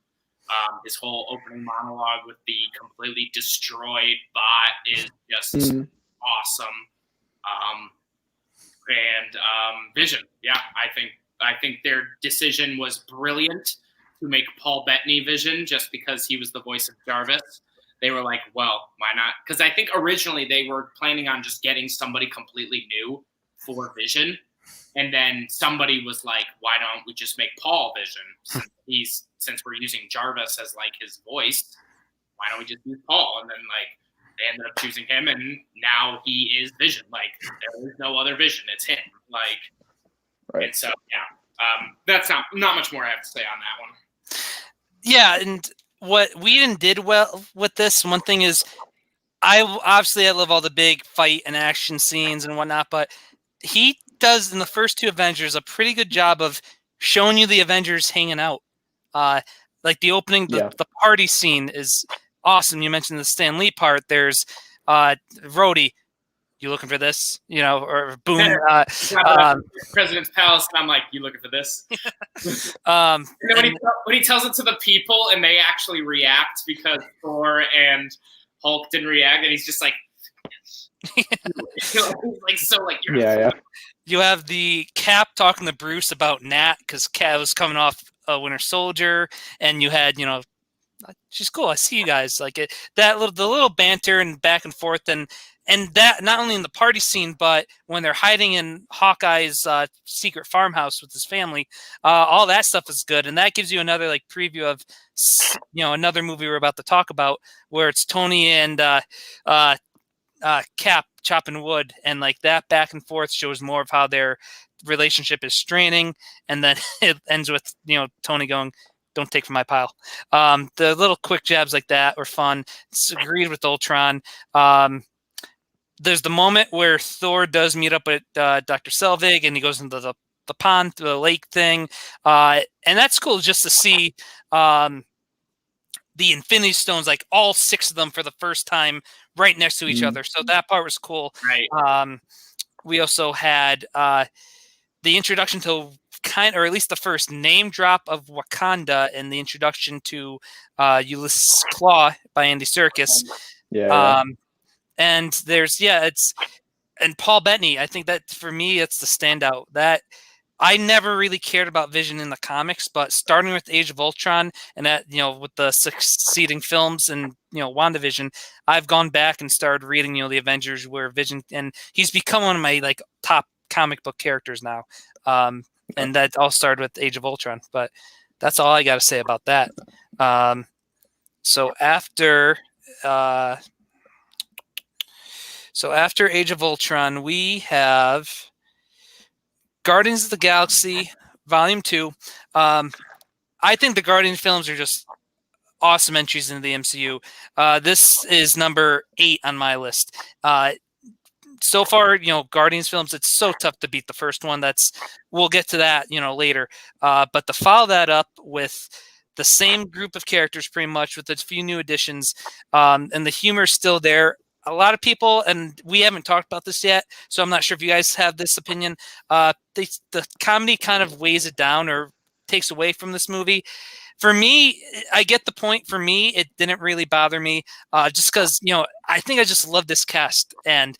His whole opening monologue with the completely destroyed bot is just awesome. Vision, I think their decision was brilliant to make Paul Bettany Vision just because he was the voice of Jarvis. They were like, well, why not? Because I think originally they were planning on just getting somebody completely new for Vision. And then somebody was like, why don't we just make Paul Vision? Since we're using Jarvis as like his voice, why don't we just use Paul? And then like they ended up choosing him, and now he is Vision. Like there is no other Vision, it's him. Like, right. And so that's not much more I have to say on that one. Yeah, and what Whedon did well with this one thing is, I love all the big fight and action scenes and whatnot, but he does in the first two Avengers a pretty good job of showing you the Avengers hanging out. Like the opening, the party scene is awesome. You mentioned the Stan Lee part. There's Rhodey, you looking for this? You know, or Boom. President's Palace. And I'm like, you looking for this? And then when he tells it to the people and they actually react because Thor and Hulk didn't react, and he's just like, like so, like you're You have the Cap talking to Bruce about Nat because Cap was coming off Winter Soldier, and you had she's cool. I see you guys like it. The little banter and back and forth, and that not only in the party scene, but when they're hiding in Hawkeye's secret farmhouse with his family, all that stuff is good, and that gives you another like preview of another movie we're about to talk about where it's Tony and Cap chopping wood, and like that back and forth shows more of how their relationship is straining, and then it ends with Tony going, "Don't take from my pile." The little quick jabs like that were fun. It's agreed with Ultron. There's the moment where Thor does meet up with Dr. Selvig, and he goes into the pond, the lake thing, and that's cool just to see the Infinity Stones, like all 6 of them for the first time right next to each other. So that part was cool. Right. We also had the introduction to or at least the first name drop of Wakanda and the introduction to Ulysses Claw by Andy Serkis. And there's, and Paul Bettany. I think that for me, it's the standout. That I never really cared about Vision in the comics, but starting with Age of Ultron and that, with the succeeding films and, WandaVision, I've gone back and started reading, the Avengers where Vision, and he's become one of my like top comic book characters now. And that all started with Age of Ultron, but that's all I got to say about that. So after Age of Ultron, we have Guardians of the Galaxy Volume 2. I think the Guardian films are just awesome entries into the MCU. This is number 8 on my list. So far, Guardians films, it's so tough to beat the first one. We'll get to that, later. But to follow that up with the same group of characters pretty much with a few new additions, and the humor is still there. A lot of people, and we haven't talked about this yet, so I'm not sure if you guys have this opinion. The comedy kind of weighs it down or takes away from this movie. For me, I get the point. For me, it didn't really bother me, just because, I think I just love this cast. And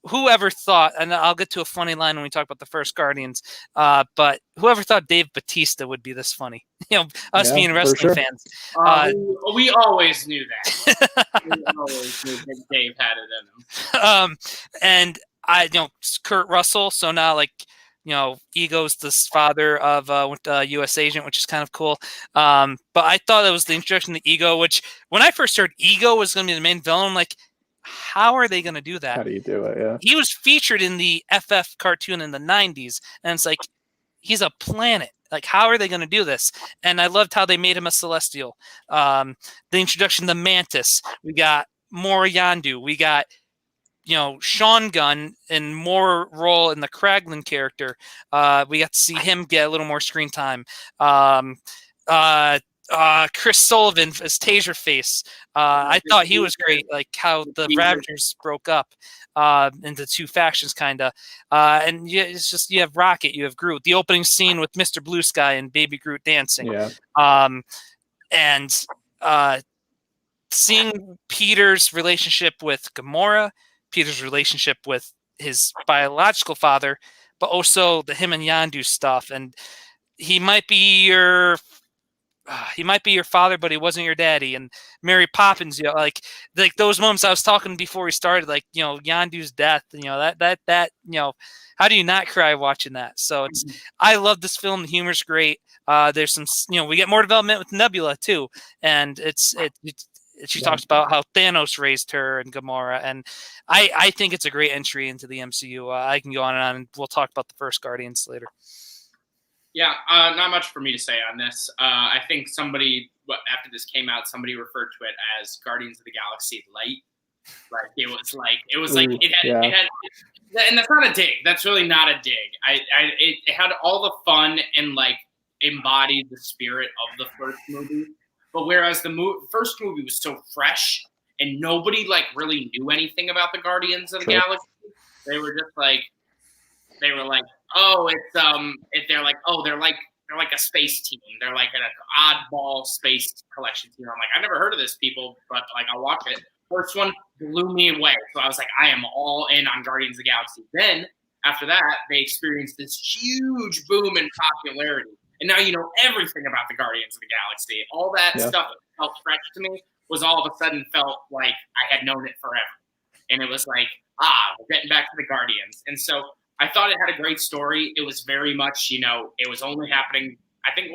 whoever thought, and I'll get to a funny line when we talk about the first Guardians, but whoever thought Dave Bautista would be this funny? Us being wrestling fans. We always knew that. We always knew that Dave had it in him. And Kurt Russell. So now, Ego's the father of U.S. Agent, which is kind of cool. But I thought it was the introduction to Ego, which when I first heard Ego was going to be the main villain, I'm like, how are they going to do that? How do you do it? Yeah. He was featured in the FF cartoon in the 90s, and it's like, he's a planet. Like, how are they going to do this? And I loved how they made him a Celestial. The introduction to Mantis. We got more Yandu. We got, Sean Gunn in more role in the Kraglin character. We got to see him get a little more screen time. Chris Sullivan as Taserface. I thought he was great, like how the Ravagers broke up into 2 factions, kind of. And it's just, you have Rocket, you have Groot. The opening scene with Mr. Blue Sky and Baby Groot dancing. And seeing Peter's relationship with Gamora, Peter's relationship with his biological father, but also the him and Yandu stuff. And he might be your he might be your father, but he wasn't your daddy. And Mary Poppins, like those moments I was talking before we started, like, Yondu's death, that, how do you not cry watching that? So I love this film. The humor's great. There's some, we get more development with Nebula too. And she talks about how Thanos raised her and Gamora. And I think it's a great entry into the MCU. I can go on, and we'll talk about the first Guardians later. Yeah, not much for me to say on this. I think after this came out, somebody referred to it as Guardians of the Galaxy Light. It had, and that's not a dig. That's really not a dig. It had all the fun and embodied the spirit of the first movie. But whereas the first movie was so fresh and nobody really knew anything about the Guardians of the Galaxy, they were just they're like a space team. They're like an oddball space collection team. I'm like, I've never heard of this people, but I'll watch it. First one blew me away. So I was like, I am all in on Guardians of the Galaxy. Then after that, they experienced this huge boom in popularity. And now you know everything about the Guardians of the Galaxy. All that stuff that felt fresh to me was all of a sudden felt like I had known it forever. And it was like, we're getting back to the Guardians. And so I thought it had a great story. It was very much, it was only happening. I think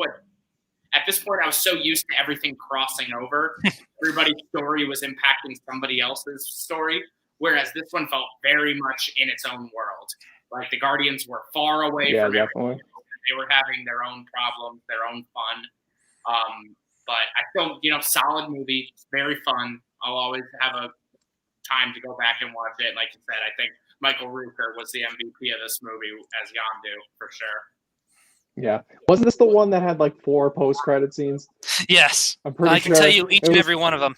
at this point, I was so used to everything crossing over. Everybody's story was impacting somebody else's story. Whereas this one felt very much in its own world. Like the Guardians were far away from everything. They were having their own problems, their own fun. But I still, solid movie. It's very fun. I'll always have a time to go back and watch it. Like you said, I think Michael Rooker was the MVP of this movie as Yondu, for sure. Yeah. Wasn't this the one that had 4 post-credit scenes? Yes. I'm pretty sure. I can tell you each and every one of them.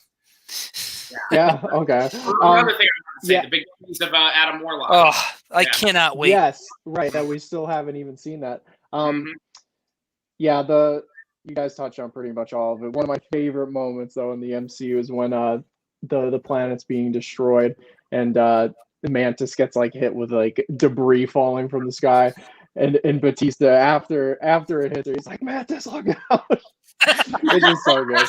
Yeah, okay. Another thing I want to say, the big piece of Adam Warlock. Oh, I cannot wait. Yes, right, that we still haven't even seen that. Yeah, you guys touched on pretty much all of it. One of my favorite moments, though, in the MCU is when the planet's being destroyed and the Mantis gets hit with debris falling from the sky, and Batista after it hits her, he's like, Mantis, look out! It's just so good.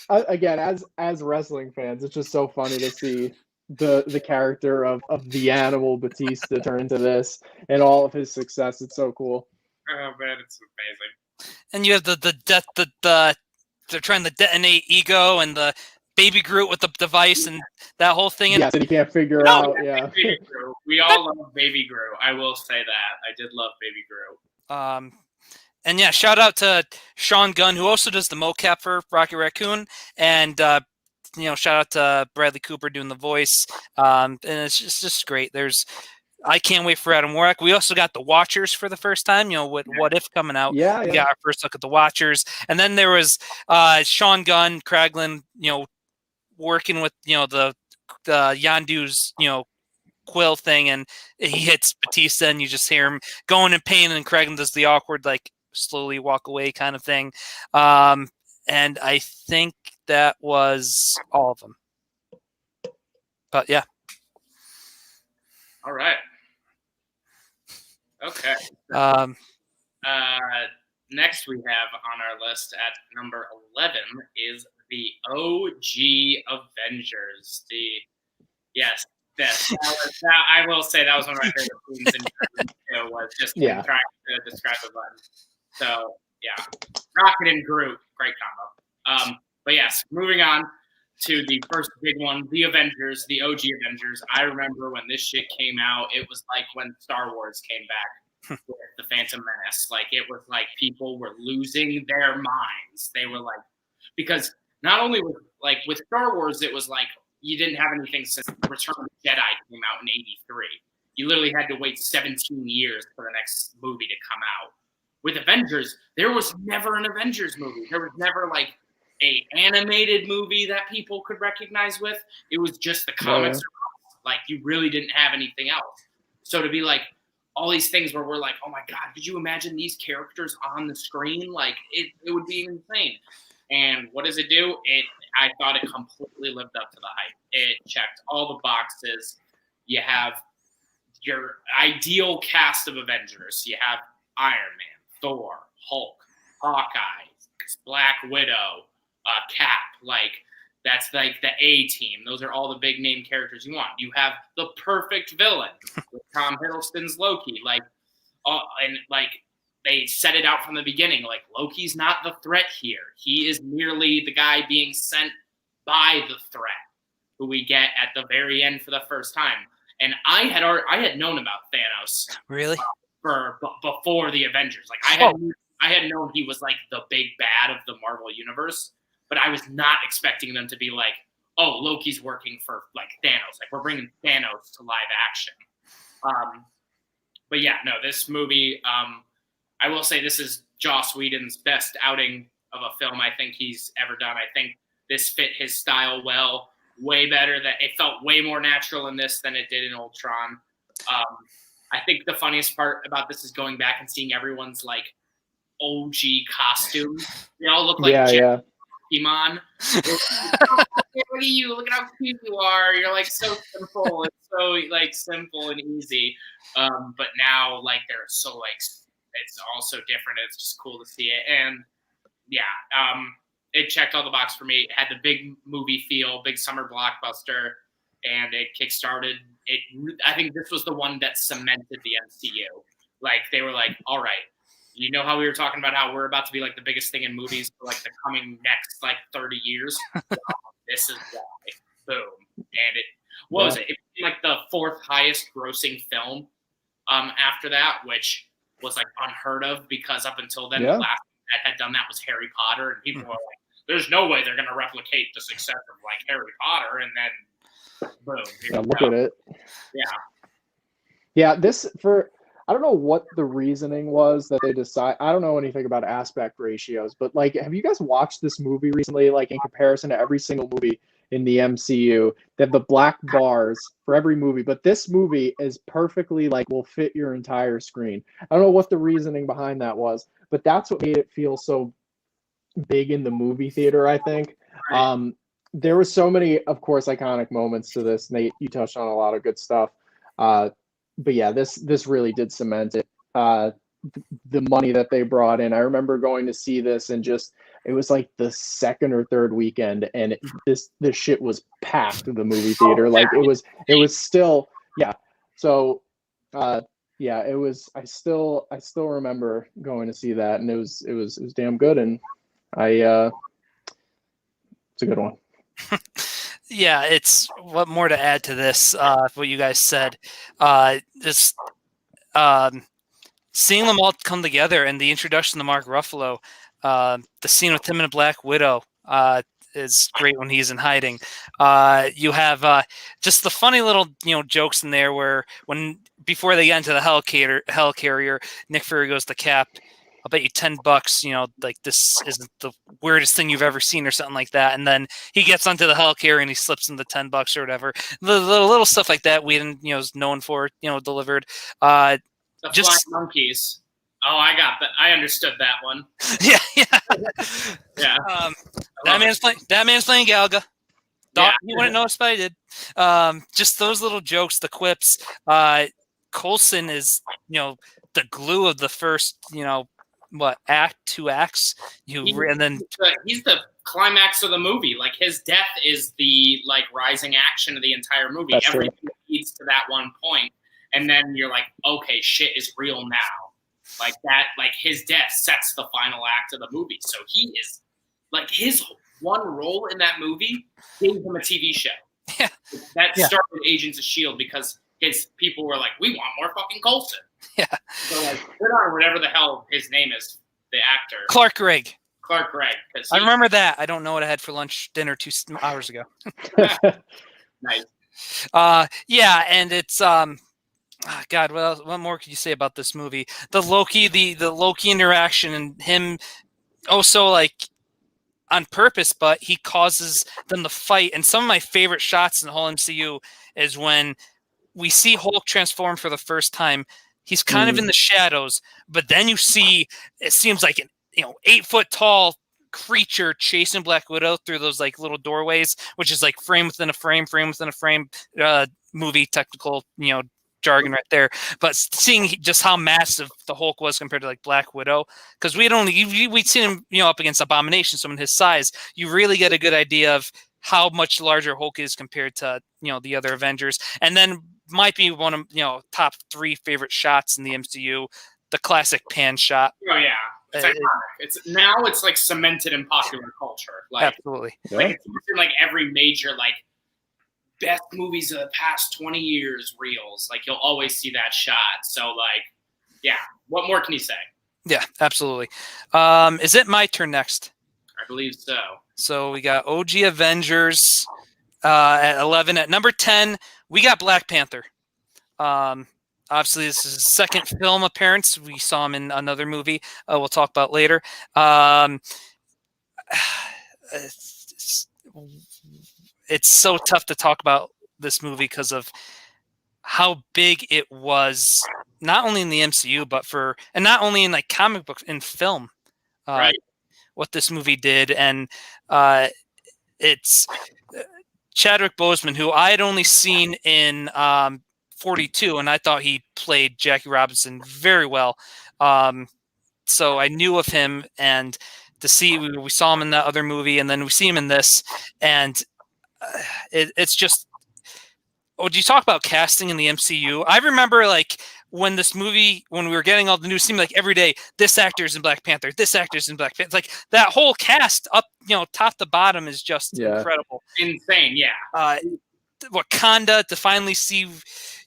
Again, as wrestling fans, it's just so funny to see the character of the animal Batista turn into this and all of his success. It's so cool. Oh man, it's amazing. And you have they're trying to detonate Ego and the Baby Groot with the device and that whole thing. Yes, and he can't figure out. Yeah, Baby Groot. We all love Baby Groot. I will say that I did love Baby Groot. And yeah, shout out to Sean Gunn, who also does the mocap for Rocket Raccoon, and shout out to Bradley Cooper doing the voice. And it's just great. I can't wait for Adam Warlock. We also got the Watchers for the first time. With What If coming out, we got our first look at the Watchers, and then there was Sean Gunn, Kraglin, working with the Yondu's quill thing, and he hits Batista, and you just hear him going in pain, and Kraglin does the awkward slowly walk away kind of thing. And I think that was all of them. But yeah. All right. Okay. Next we have on our list at number 11 is the OG Avengers. I will say that was one of my favorite scenes in the was just trying to describe a button. So yeah, Rocket and Groot, great combo. But yes, moving on to the first big one, the Avengers, the OG Avengers. I remember when this shit came out, it was like when Star Wars came back with the Phantom Menace. It was like people were losing their minds. They were because not only with Star Wars, it was you didn't have anything since Return of the Jedi came out in '83. You literally had to wait 17 years for the next movie to come out. With Avengers, there was never an Avengers movie. There was never a animated movie that people could recognize with. It was just the comics. You really didn't have anything else. So to be all these things where we're oh my God, could you imagine these characters on the screen? It would be insane. And what does it do? I thought it completely lived up to the hype. It checked all the boxes. You have your ideal cast of Avengers. You have Iron Man, Thor, Hulk, Hawkeye, Black Widow, Cap, like that's like the A team. Those are all the big name characters you want. You have the perfect villain with Tom Hiddleston's Loki, and like they set it out from the beginning. Like Loki's not the threat here. He is merely the guy being sent by the threat, who we get at the very end for the first time. And I had known about Thanos Really? Before the Avengers. Like I had known he was like the big bad of the Marvel universe, but I was not expecting them to be like, oh, Loki's working for like Thanos. Like we're bringing Thanos to live action. But yeah, no, this movie, I will say this is Joss Whedon's best outing of a film I think he's ever done. I think this fit his style well, way better. That it felt way more natural in this than it did in Ultron. I think the funniest part about this is going back and seeing everyone's like OG costumes. They all look like Pokemon. Look at you! Look at how cute you are. You're like so simple. It's so like simple and easy. But now like they're so like it's all so different. It's just cool to see it. And yeah, it checked all the boxes for me. It had the big movie feel, big summer blockbuster, and it kickstarted. I think this was the one that cemented the MCU. Like they were like, all right, you know how we were talking about how we're about to be like the biggest thing in movies for like the coming next like 30 years. This is why. Boom. And it was like the fourth highest grossing film after that, which was like unheard of because up until then the last thing that had done that was Harry Potter, and people were like, there's no way they're going to replicate the success of like Harry Potter, and then boom. Look at it. Yeah, I don't know what the reasoning was that they decide. I don't know anything about aspect ratios, but like, have you guys watched this movie recently? Like in comparison to every single movie in the MCU, they have the black bars for every movie, but this movie is perfectly like will fit your entire screen. I don't know what the reasoning behind that was, but that's what made it feel so big in the movie theater, I think. There were so many, of course, iconic moments to this. Nate, you touched on a lot of good stuff. But yeah, this really did cement it. The money that they brought in. I remember going to see this and it was like the second or third weekend, and this shit was packed in the movie theater. Like it was still, yeah. So it was. I still remember going to see that, and it was damn good, and it's a good one. Yeah, it's what more to add to this, what you guys said. Just seeing them all come together and the introduction to Mark Ruffalo, the scene with him and Black Widow is great when he's in hiding. You have just the funny little jokes in there where before they get into the hell carrier, Nick Fury goes to Cap, I'll bet you $10, like this isn't the weirdest thing you've ever seen or something like that. And then he gets onto the hell carrier and he slips in the $10 or whatever. The little stuff like that Whedon, is known for, delivered. The flying monkeys. Oh, I got that. I understood that one. Yeah. Yeah. That man's playing Galga. Thought he wouldn't notice, but I did. Just those little jokes, the quips. Coulson is, the glue of the first, two acts. And then he's the climax of the movie. Like his death is the like rising action of the entire movie. That's Everything true. leads to that one point, and then you're like, okay, shit is real now. Like that, like his death sets the final act of the movie. So he is like his one role in that movie gave him a TV show. Yeah. That started Agents of S.H.I.E.L.D. because his people were like, we want more fucking Coulson. Yeah. So like, put on whatever the hell his name is, the actor. Clark Gregg. Because I remember that. I don't know what I had for dinner 2 hours ago. Nice. Yeah, and it's God, what more could you say about this movie? The Loki interaction and him also like on purpose, but he causes them to fight. And some of my favorite shots in the whole MCU is when we see Hulk transform for the first time. He's kind of in the shadows, but then you see it seems like an 8-foot tall creature chasing Black Widow through those like little doorways, which is like frame within a frame movie technical jargon right there. But seeing just how massive the Hulk was compared to like Black Widow, because we'd seen him, you know, up against Abomination, someone his size. You really get a good idea of how much larger Hulk is compared to, you know, the other Avengers. And then might be one of, you know, top 3 favorite shots in the MCU, the classic pan shot. Oh yeah, it's iconic. It's like cemented in popular culture. Like absolutely, like it's in like every major like best movies of the past 20 years reels. Like you'll always see that shot. So like, yeah, what more can you say? Yeah, absolutely. Is it my turn next? I believe so. So we got OG Avengers at 11. At number 10, we got Black Panther. Obviously, this is his second film appearance. We saw him in another movie we'll talk about later. It's so tough to talk about this movie because of how big it was, not only in the MCU, but and not only in like comic books, in film. Right. What this movie did. And it's Chadwick Boseman, who I had only seen in 42, and I thought he played Jackie Robinson very well. So I knew of him, and to see, we saw him in that other movie, and then we see him in this, and it's just, do you talk about casting in the MCU? I remember like when we were getting all the news, seemed like every day, this actor's in Black Panther, this actor's in Black Panther. Like that whole cast up, you know, top to bottom is just incredible. Insane, yeah. Wakanda, to finally see,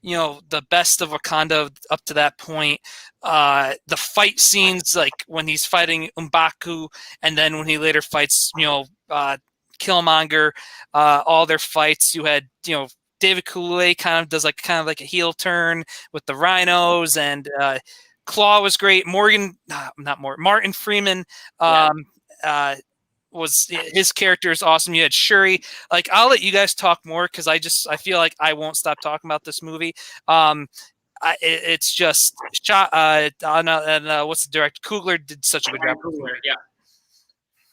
you know, the best of Wakanda up to that point. The fight scenes, like when he's fighting M'Baku, and then when he later fights, you know, Killmonger, all their fights, you had, you know, David Coulier does kind of like a heel turn with the rhinos, and Claw was great. Martin Freeman was, his character is awesome. You had Shuri. Like, I'll let you guys talk more because I feel like I won't stop talking about this movie. It's just shot. What's the director? Coogler did such a good job. Coogler,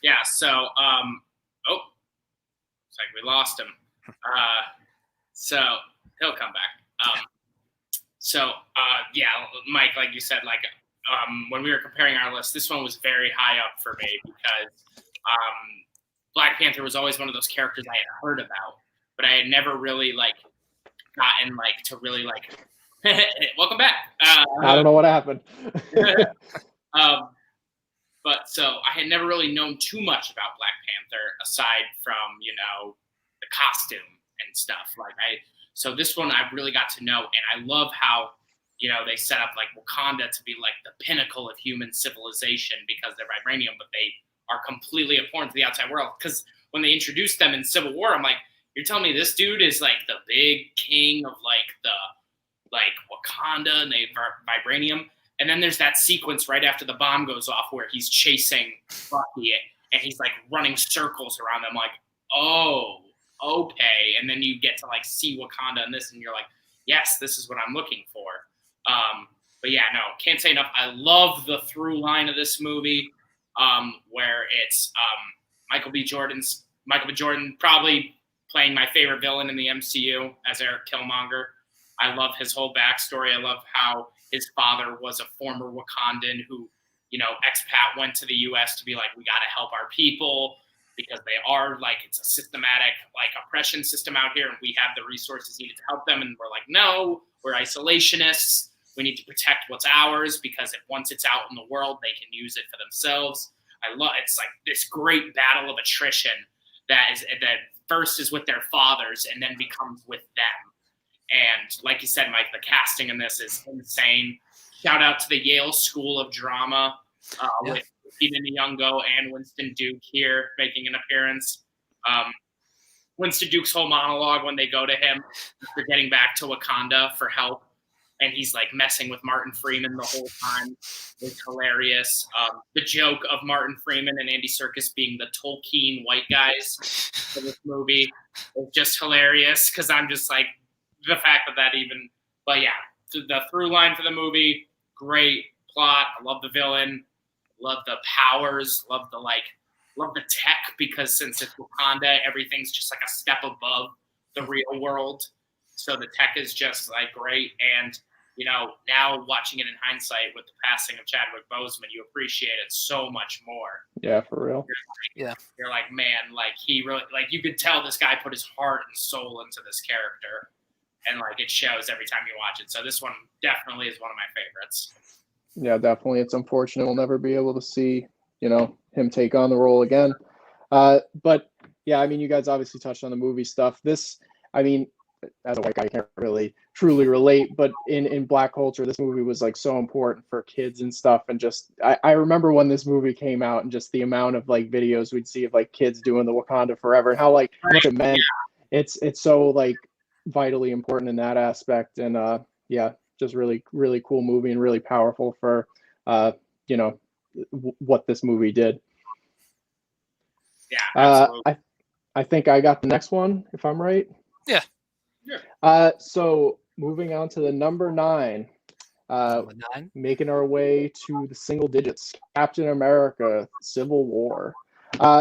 yeah. So, it's like we lost him. So he'll come back. Yeah, Mike, like you said, like when we were comparing our list, this one was very high up for me because Black Panther was always one of those characters I had heard about, but I had never really like gotten like to really like. Welcome back. I don't know what happened. But so I had never really known too much about Black Panther aside from, you know, the costume and stuff. So this one I really got to know, and I love how, you know, they set up like Wakanda to be like the pinnacle of human civilization because they're vibranium, but they are completely abhorrent to the outside world. Because when they introduced them in Civil War, I'm like, you're telling me this dude is like the big king of like Wakanda and they vibranium. And then there's that sequence right after the bomb goes off where he's chasing Bucky and he's like running circles around them, like, oh, okay. And then you get to like see Wakanda in this and you're like, yes, this is what I'm looking for. But yeah, no, can't say enough. I love the through line of this movie, where it's Michael B. Jordan, probably playing my favorite villain in the MCU as Eric Killmonger. I love his whole backstory. I love how his father was a former Wakandan who, you know, expat went to the U.S. to be like, we got to help our people because they are like, it's a systematic like oppression system out here and we have the resources needed to help them. And we're like, no, we're isolationists. We need to protect what's ours because once it's out in the world, they can use it for themselves. It's like this great battle of attrition that first is with their fathers and then becomes with them. And like you said, Mike, the casting in this is insane. Shout out to the Yale School of Drama with Stephen Nyong'o and Winston Duke here making an appearance. Winston Duke's whole monologue when they go to him for getting back to Wakanda for help, and he's like messing with Martin Freeman the whole time. It's hilarious. The joke of Martin Freeman and Andy Serkis being the Tolkien white guys for this movie is just hilarious because I'm just like, the fact that even, but yeah, the through line for the movie, great plot. I love the villain, love the powers, love the tech because since it's Wakanda, everything's just like a step above the real world. So the tech is just like great. And, you know, now watching it in hindsight with the passing of Chadwick Boseman, you appreciate it so much more. Yeah, for real. You're like, man, like he really, like you could tell this guy put his heart and soul into this character. And like it shows every time you watch it. So this one definitely is one of my favorites. Yeah, definitely. It's unfortunate we'll never be able to see, you know, him take on the role again. But yeah, I mean, you guys obviously touched on the movie stuff. This, I mean, as a white guy, I can't really truly relate, but in Black culture, this movie was like so important for kids and stuff. And just, I remember when this movie came out and just the amount of like videos we'd see of like kids doing the Wakanda Forever and how like much it meant. It's so like vitally important in that aspect. And yeah, just really, really cool movie and really powerful for, you know, what this movie did. Yeah, absolutely. I think I got the next one, if I'm right. Yeah. So moving on to the number 9, making our way to the single digits, Captain America: Civil War.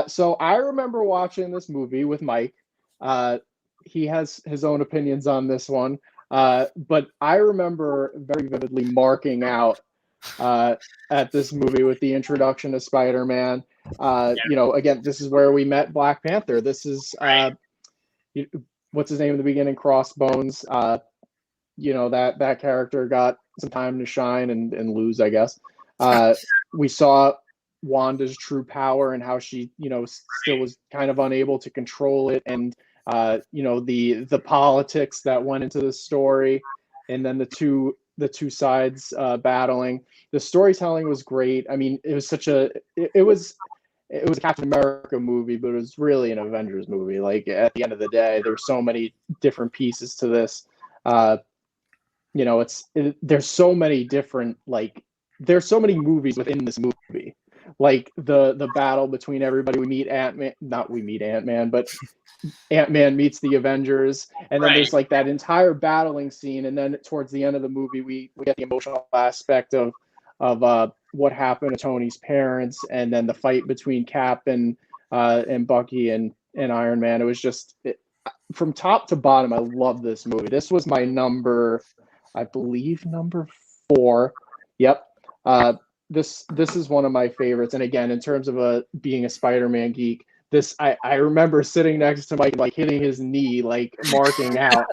So I remember watching this movie with Mike. He has his own opinions on this one, but I remember very vividly marking out at this movie with the introduction to Spider-Man. You know, again, this is where we met Black Panther. This is what's his name in the beginning? Crossbones. You know, that character got some time to shine and lose, I guess. We saw Wanda's true power and how she, you know, still was kind of unable to control it, and you know, the politics that went into the story, and then the two sides battling. The storytelling was great. I mean, it was it was a Captain America movie, but it was really an Avengers movie. Like at the end of the day, there's so many different pieces to this. You know, there's so many different, like, there's so many movies within this movie. Like the battle between everybody. We meet Ant-Man, but Ant-Man meets the Avengers, and then there's like that entire battling scene, and then towards the end of the movie, we get the emotional aspect of what happened to Tony's parents, and then the fight between Cap and Bucky and Iron Man. It was just from top to bottom. I love this movie. This was my I believe number 4. Yep. This is one of my favorites. And again, in terms of being a Spider-Man geek, this I remember sitting next to Mike, like hitting his knee, like marking out,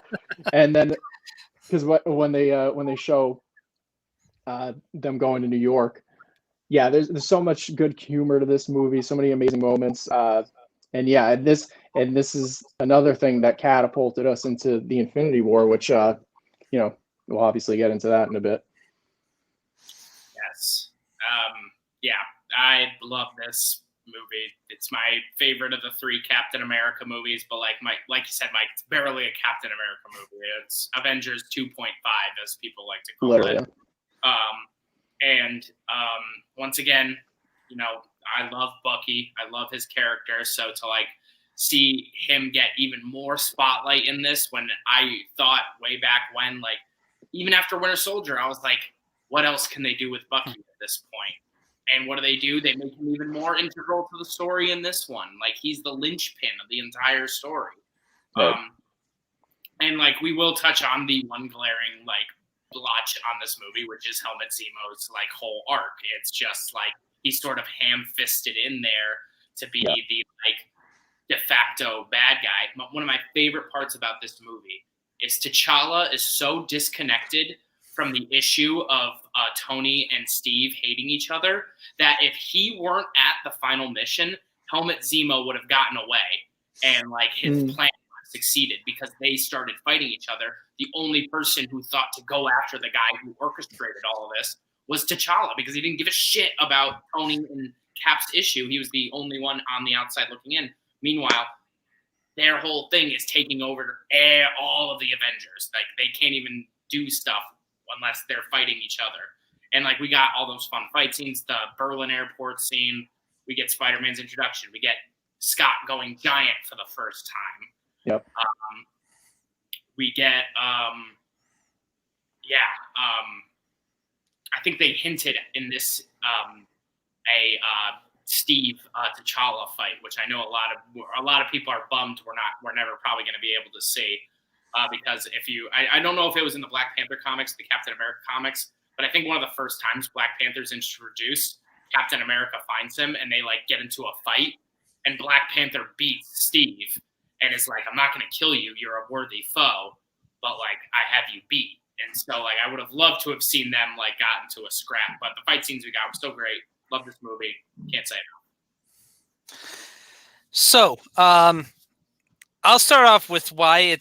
and then because when they show them going to New York, yeah, there's so much good humor to this movie, so many amazing moments, and yeah, this is another thing that catapulted us into the Infinity War, which you know, we'll obviously get into that in a bit. Yes, yeah, I love this movie. It's my favorite of the 3 Captain America movies, but like you said, Mike, it's barely a Captain America movie. It's Avengers 2.5, as people like to call Literally. it. And once again, you know, I love Bucky. I love his character. So to like see him get even more spotlight in this, when I thought way back when, like even after Winter Soldier, I was like, what else can they do with Bucky at this point? And what do? They make him even more integral to the story in this one. Like he's the linchpin of the entire story. Right. And like we will touch on the one glaring like blotch on this movie, which is Helmut Zemo's like whole arc. It's just like he's sort of ham-fisted in there to be the like de facto bad guy. But one of my favorite parts about this movie is T'Challa is so disconnected from the issue of Tony and Steve hating each other that if he weren't at the final mission, Helmut Zemo would have gotten away, and like his plan succeeded because they started fighting each other. The only person who thought to go after the guy who orchestrated all of this was T'Challa, because he didn't give a shit about Tony and Cap's issue. He was the only one on the outside looking in. Meanwhile, their whole thing is taking over all of the Avengers. Like they can't even do stuff unless they're fighting each other. And like we got all those fun fight scenes, the Berlin airport scene, we get Spider-Man's introduction, we get Scott going giant for the first time. Yep. We get I think they hinted in this Steve T'Challa fight, which I know a lot of people are bummed we're never probably going to be able to see. because I don't know if it was in the Black Panther comics, the Captain America comics, but I think one of the first times Black Panther's introduced, Captain America finds him and they like get into a fight, and Black Panther beats Steve and is like, I'm not going to kill you. You're a worthy foe, but like I have you beat. And so like I would have loved to have seen them like got into a scrap, but the fight scenes we got were so great. Love this movie. Can't say no. So I'll start off with why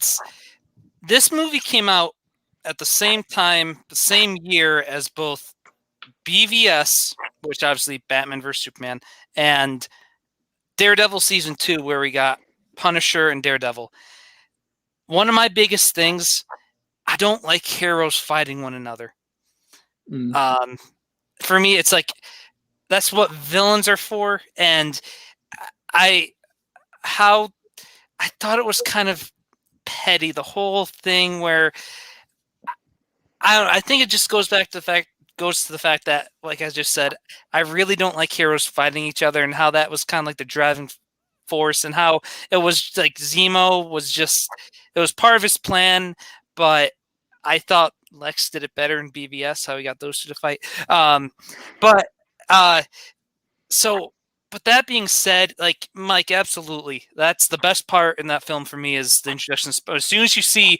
this movie came out at the same time, the same year as both BVS, which obviously Batman vs Superman, and Daredevil season 2, where we got Punisher and Daredevil. One of my biggest things, I don't like heroes fighting one another. For me, it's like that's what villains are for, and I thought it was kind of petty, the whole thing where I think it just goes to the fact that, like I just said, I really don't like heroes fighting each other, and how that was kind of like the driving force, and how it was like Zemo was it was part of his plan, but I thought Lex did it better in BVS, how he got those two to fight. But that being said, like Mike, absolutely, that's the best part in that film for me is the introduction. As soon as you see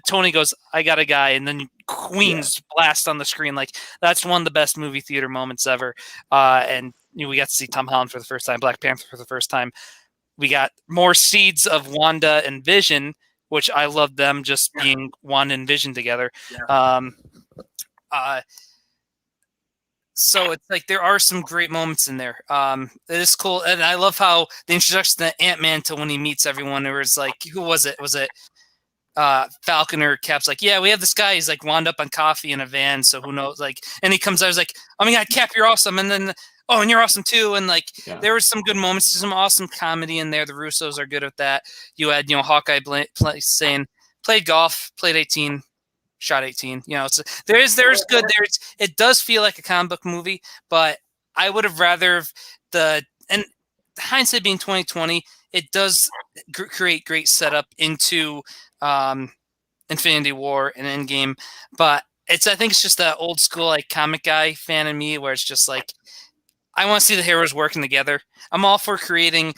Tony goes, I got a guy, and then Queen's blast on the screen, like that's one of the best movie theater moments ever. And we got to see Tom Holland for the first time, Black Panther for the first time. We got more seeds of Wanda and Vision, which I love them just being Wanda and Vision together. So it's like there are some great moments in there. It is cool, and I love how the introduction to Ant-Man to when he meets everyone. It was like, who was it? Was it Falcon or Cap's? Like, yeah, we have this guy. He's like wound up on coffee in a van, so who knows? Like, and he comes out, I was like, oh my god, Cap, you're awesome, and then and you're awesome too. And like, there was some good moments, some awesome comedy in there. The Russos are good at that. You had Hawkeye saying, played golf, played 18. Shot 18. There's good. It does feel like a comic book movie, but I would have rather and hindsight being 2020, it does create great setup into Infinity War and Endgame. But I think it's just that old school like comic guy fan in me, where it's just like I want to see the heroes working together. I'm all for creating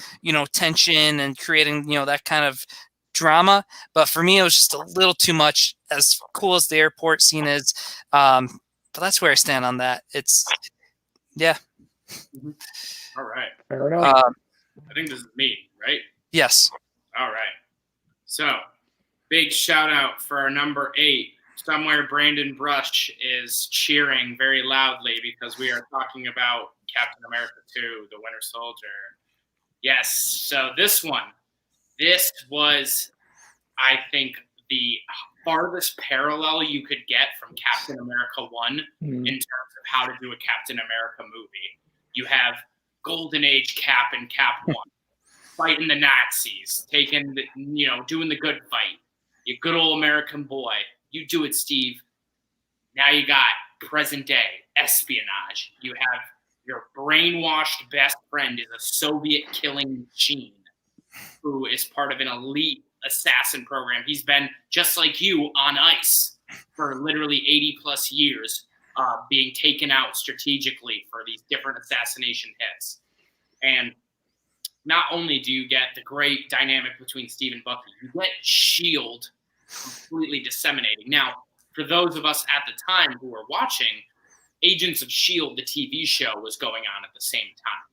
tension and creating that kind of drama, but for me it was just a little too much, as cool as the airport scene is. But that's where I stand on that. It's All right, fair enough. I think this is me, right? Yes. All right, so big shout out for our number 8. Somewhere Brandon Brush is cheering very loudly because we are talking about Captain America 2, The Winter Soldier. Yes, so this was, I think, the farthest parallel you could get from Captain America 1 in terms of how to do a Captain America movie. You have Golden Age Cap and Cap 1, fighting the Nazis, doing the good fight. You good old American boy. You do it, Steve. Now you got present day espionage. You have your brainwashed best friend is a Soviet killing machine who is part of an elite assassin program. He's been, just like you, on ice for literally 80 plus years, being taken out strategically for these different assassination hits. And not only do you get the great dynamic between Steve and Bucky, you get S.H.I.E.L.D. completely disseminating. Now, for those of us at the time who were watching, Agents of S.H.I.E.L.D., the TV show, was going on at the same time.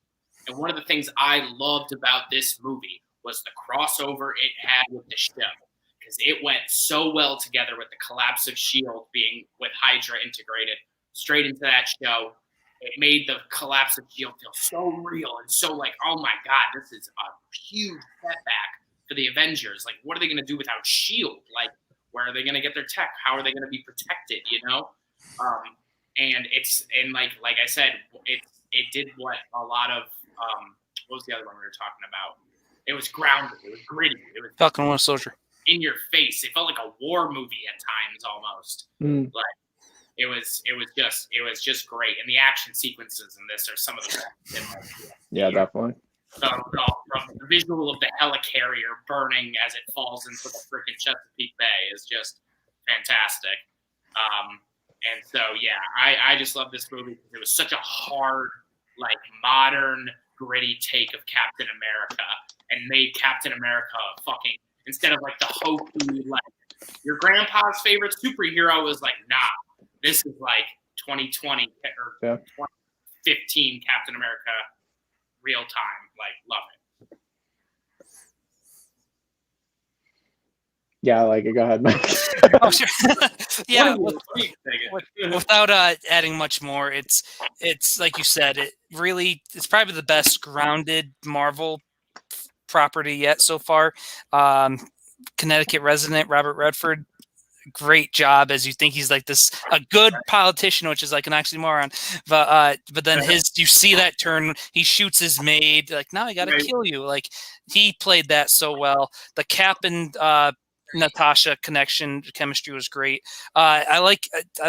And one of the things I loved about this movie was the crossover it had with the show, because it went so well together with the collapse of S.H.I.E.L.D. being with Hydra integrated straight into that show. It made the collapse of S.H.I.E.L.D. feel so real and so like, oh my God, this is a huge setback for the Avengers. Like, what are they going to do without S.H.I.E.L.D.? Like, where are they going to get their tech? How are they going to be protected, And like I said, it did what a lot of, what was the other one we were talking about? It was grounded. It was gritty. It was Falcon Winter Soldier. In your face. It felt like a war movie at times almost. Like it was just great. And the action sequences in this are some of the best. Yeah, definitely. the visual of the helicarrier burning as it falls into the freaking Chesapeake Bay is just fantastic. And so, yeah, I just love this movie because it was such a hard, like, modern, gritty take of Captain America and made Captain America fucking, instead of, like, the hokey, like, your grandpa's favorite superhero was like, nah, this is, like, 2020 or 2015 Captain America real time. Like, love it. Yeah, I like it. Go ahead, Mike. Oh, sure. Yeah, without adding much more, it's like you said, it's probably the best grounded Marvel property yet so far. Connecticut resident Robert Redford, great job, as you think he's like a good politician, which is like an oxymoron, but then you see that turn, he shoots his maid, like, now I gotta kill you. Like, he played that so well. The Cap and Natasha chemistry was great. I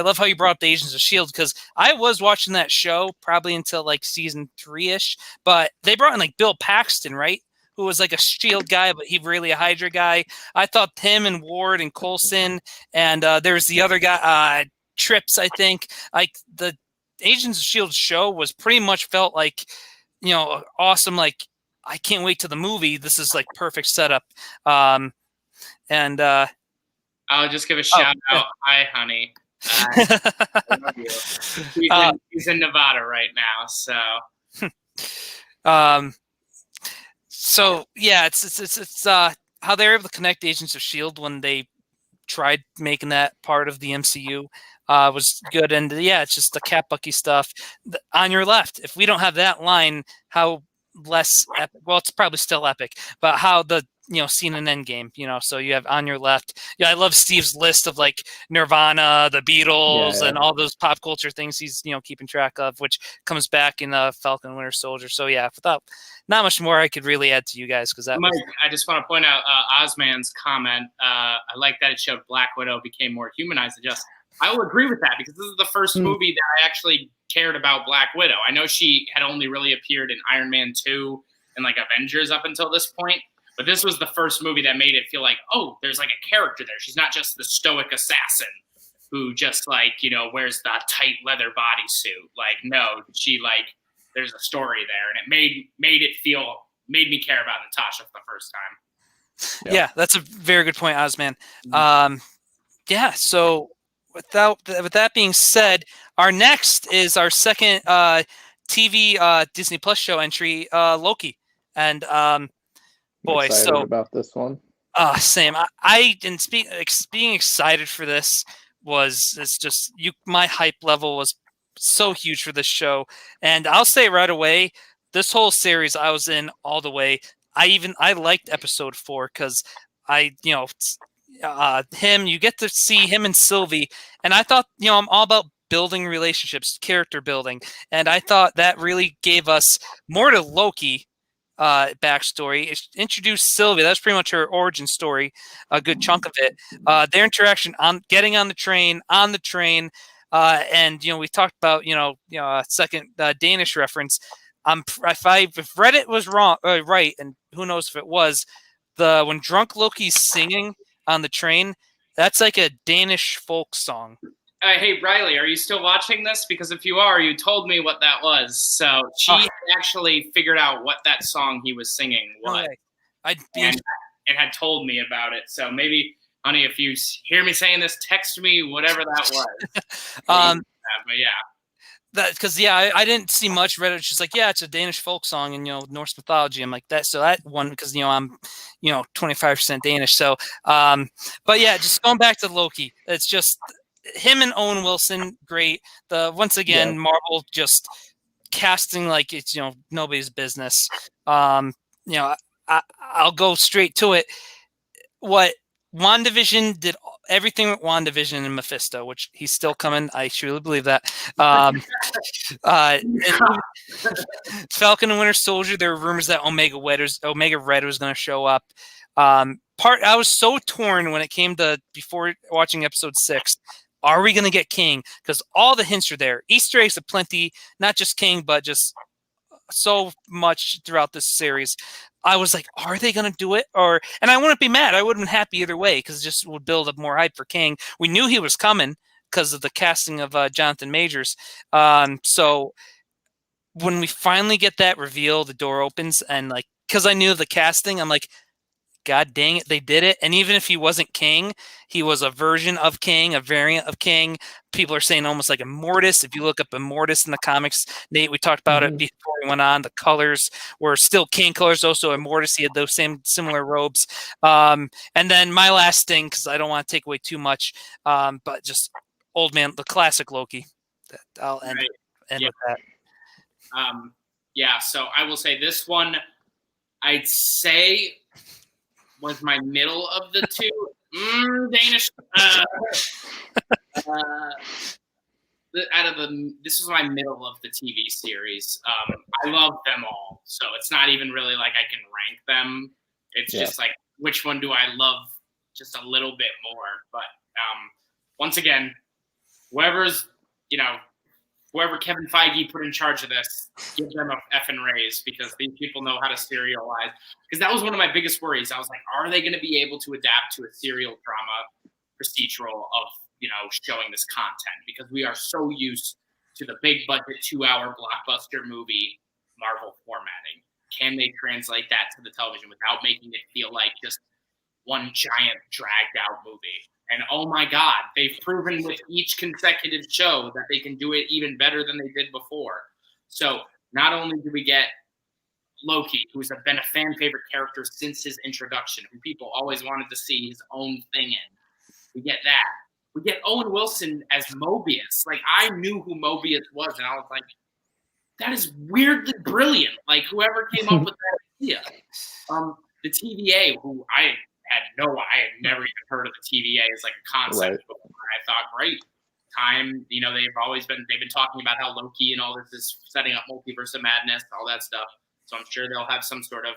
love how you brought up the Agents of S.H.I.E.L.D. because I was watching that show probably until like season 3-ish, but they brought in like Bill Paxton, right? Who was like a S.H.I.E.L.D. guy, but he really a Hydra guy. I thought him and Ward and Coulson, and there's the other guy, Trips, I think. Like, the Agents of S.H.I.E.L.D. show was pretty much felt like, awesome. Like, I can't wait to the movie. This is like perfect setup. And I'll just give a shout out. Hi, honey. I love you. He's in Nevada right now, so. So yeah, it's how they're able to connect Agents of S.H.I.E.L.D. when they tried making that part of the MCU was good. And yeah, it's just the Cap Bucky stuff. On your left, if we don't have that line, how less epic? Well, it's probably still epic, but how the scene in Endgame, so you have on your left. Yeah, I love Steve's list of like Nirvana, the Beatles, and all those pop culture things he's keeping track of, which comes back in Falcon Winter Soldier. So yeah, without not much more I could really add to you guys, because Mike, I just want to point out Ozman's comment. I like that it showed Black Widow became more humanized. I will agree with that, because this is the first movie that I actually cared about Black Widow. I know she had only really appeared in Iron Man 2 and like Avengers up until this point. But this was the first movie that made it feel like, oh, there's like a character there. She's not just the stoic assassin who just like, wears the tight leather bodysuit. Like, no, she like, there's a story there. And it made me care about Natasha for the first time. Yeah, that's a very good point, Ozman. Yeah, so with that being said, our next is our second TV Disney Plus show entry, Loki. And boy, so about this one. Same. I didn't being excited for this my hype level was so huge for this show. And I'll say right away, this whole series I was in all the way. I liked episode 4 because him, you get to see him and Sylvie, and I thought, I'm all about building relationships, character building, and I thought that really gave us more to Loki backstory. It introduced Sylvie. That's pretty much her origin story, a good chunk of it. Their interaction on getting on the train, and we talked about a second Danish reference. If Reddit was wrong, right, and who knows if it was, when Drunk Loki's singing on the train, that's like a Danish folk song. Hey, Riley, are you still watching this? Because if you are, you told me what that was. So she actually figured out what that song he was singing was. Okay. And had told me about it. So maybe, honey, if you hear me saying this, text me whatever that was. But yeah. Because I didn't see much. Reddit just like, it's a Danish folk song in Norse mythology. I'm like that, so that one, because I'm 25% Danish. So but yeah, just going back to Loki, it's just him and Owen Wilson, great. Once again, Marvel just casting like it's nobody's business. I'll go straight to it. What WandaVision did, everything with WandaVision and Mephisto, which he's still coming. I truly believe that. Falcon and Winter Soldier, there were rumors that Omega Red was going to show up. I was so torn when it came to before watching episode 6. Are we going to get King? Because all the hints are there. Easter eggs aplenty, not just King, but just so much throughout this series. I was like, are they going to do it? And I wouldn't be mad. I would have been happy either way because it just would build up more hype for King. We knew he was coming because of the casting of Jonathan Majors. So when we finally get that reveal, the door opens, and like, because I knew the casting, I'm like, God dang it, they did it. And even if he wasn't King, he was a version of King, a variant of King. People are saying almost like Immortus. If you look up Immortus in the comics, Nate, we talked about it before we went on. The colors were still King colors. Also, Immortus, he had those similar robes. And then my last thing, because I don't want to take away too much, but just old man, the classic Loki. I'll end with that. So I will say this one, I'd say was my middle of the two. Danish. This was my middle of the TV series. I love them all, so it's not even really like I can rank them. It's just like, which one do I love just a little bit more? But once again, whoever Kevin Feige put in charge of this, give them a effing raise, because these people know how to serialize. Because that was one of my biggest worries. I was like, are they going to be able to adapt to a serial drama procedural of, showing this content? Because we are so used to the big budget 2-hour blockbuster movie Marvel formatting. Can they translate that to the television without making it feel like just one giant dragged out movie? And oh my God, they've proven with each consecutive show that they can do it even better than they did before. So not only do we get Loki, who's been a fan favorite character since his introduction, who people always wanted to see his own thing in. We get that. We get Owen Wilson as Mobius. Like, I knew who Mobius was, and I was like, that is weirdly brilliant. Like, whoever came up with that idea. The TVA, who I had never even heard of the TVA as like a concept before. I thought, great time. They've been talking about how Loki and all this is setting up Multiverse of Madness, all that stuff. So I'm sure they'll have some sort of,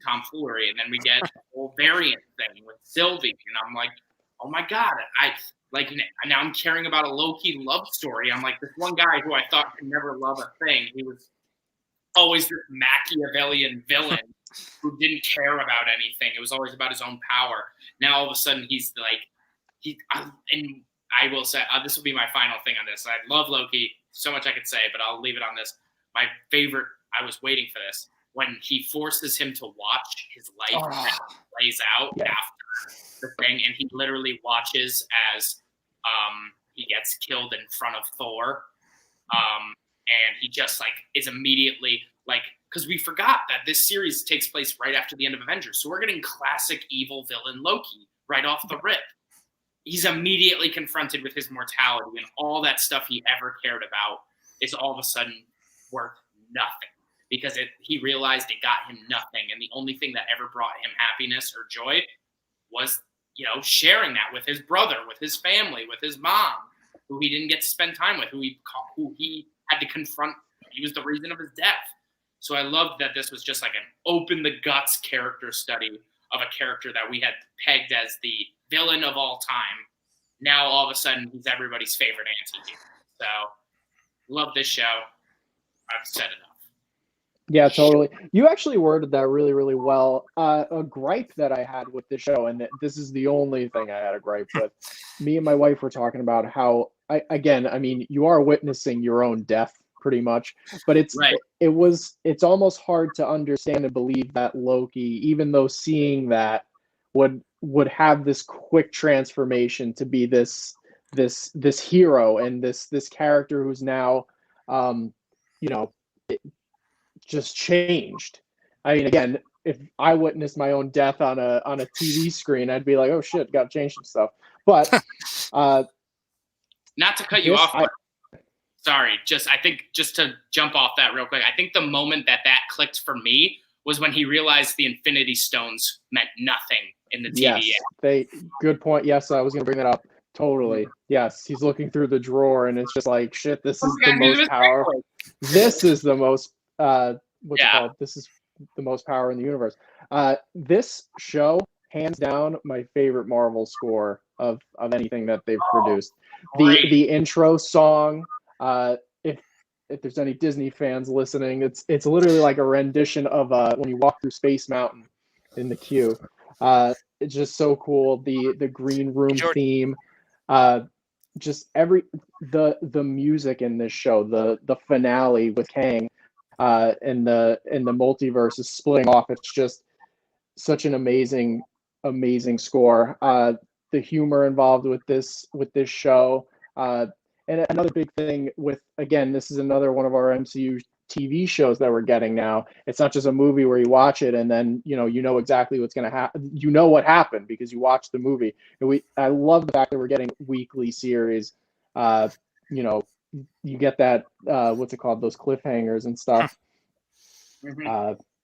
tomfoolery. And then we get the whole variant thing with Sylvie. And I'm like, oh my God, now I'm caring about a Loki love story. I'm like, this one guy who I thought could never love a thing, he was always this Machiavellian villain who didn't care about anything. It was always about his own power. Now all of a sudden he's like, and I will say, this will be my final thing on this. I love Loki, so much I could say, but I'll leave it on this. My favorite, I was waiting for this, when he forces him to watch his life plays out after the thing, and he literally watches as he gets killed in front of Thor, and he just is immediately because we forgot that this series takes place right after the end of Avengers. So we're getting classic evil villain Loki right off the rip. He's immediately confronted with his mortality, and all that stuff he ever cared about is all of a sudden worth nothing, because he realized it got him nothing. And the only thing that ever brought him happiness or joy was, sharing that with his brother, with his family, with his mom, who he didn't get to spend time with, who he had to confront. He was the reason of his death. So I loved that this was just like an open the guts character study of a character that we had pegged as the villain of all time. Now all of a sudden he's everybody's favorite anti-hero. So love this show. I've said enough. Yeah, totally. You actually worded that really, really well. A gripe that I had with the show, and this is the only thing I had a gripe with. Me and my wife were talking about how, you are witnessing your own death pretty much, but it's almost hard to understand and believe that Loki, even though seeing that would have this quick transformation to be this hero and this character who's now just changed. I mean, again, if I witnessed my own death on a TV screen, I'd be like, oh shit, got to change some stuff. But not to cut you off. Sorry, I think just to jump off that real quick, I think the moment that clicked for me was when he realized the Infinity Stones meant nothing in the TVA. Yes, good point. Yes, I was going to bring that up. Totally. Yes, he's looking through the drawer, and it's just like, shit, this is the most power. This is the most, what's it called? This is the most power in the universe. This show, hands down, my favorite Marvel score of anything that they've produced. The intro song, if there's any Disney fans listening, it's literally like a rendition of when you walk through Space Mountain in the queue. It's just so cool. The green room theme, just the music in this show, the finale with Kang, and the multiverse is splitting off. It's just such an amazing score. The humor involved with this show, and another big thing with, again, this is another one of our MCU TV shows that we're getting now. It's not just a movie where you watch it and then you know exactly what's going to happen. You know what happened because you watched the movie. And I love the fact that we're getting weekly series. You know, you get that what's it called, those cliffhangers and stuff.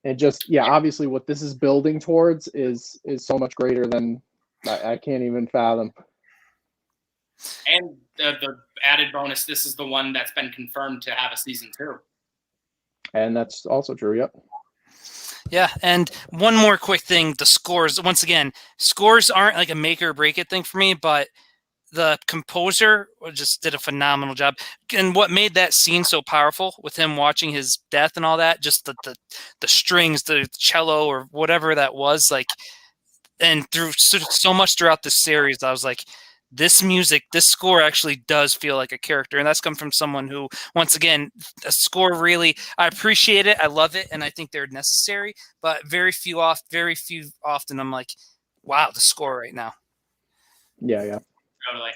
And just obviously what this is building towards is so much greater than I can't even fathom. And the added bonus, this is the one that's been confirmed to have a season 2. And that's also true. Yep. Yeah, and one more quick thing: the scores. Once again, scores aren't like a make or break it thing for me, but the composer just did a phenomenal job. And what made that scene so powerful with him watching his death and all that, just the strings, the cello or whatever that was, like, and through so much throughout the series, I was like, this music, this score actually does feel like a character. And that's come from someone who, once again, a score really, I appreciate it. I love it. And I think they're necessary, but very few often I'm like, wow, the score right now. Yeah. Totally.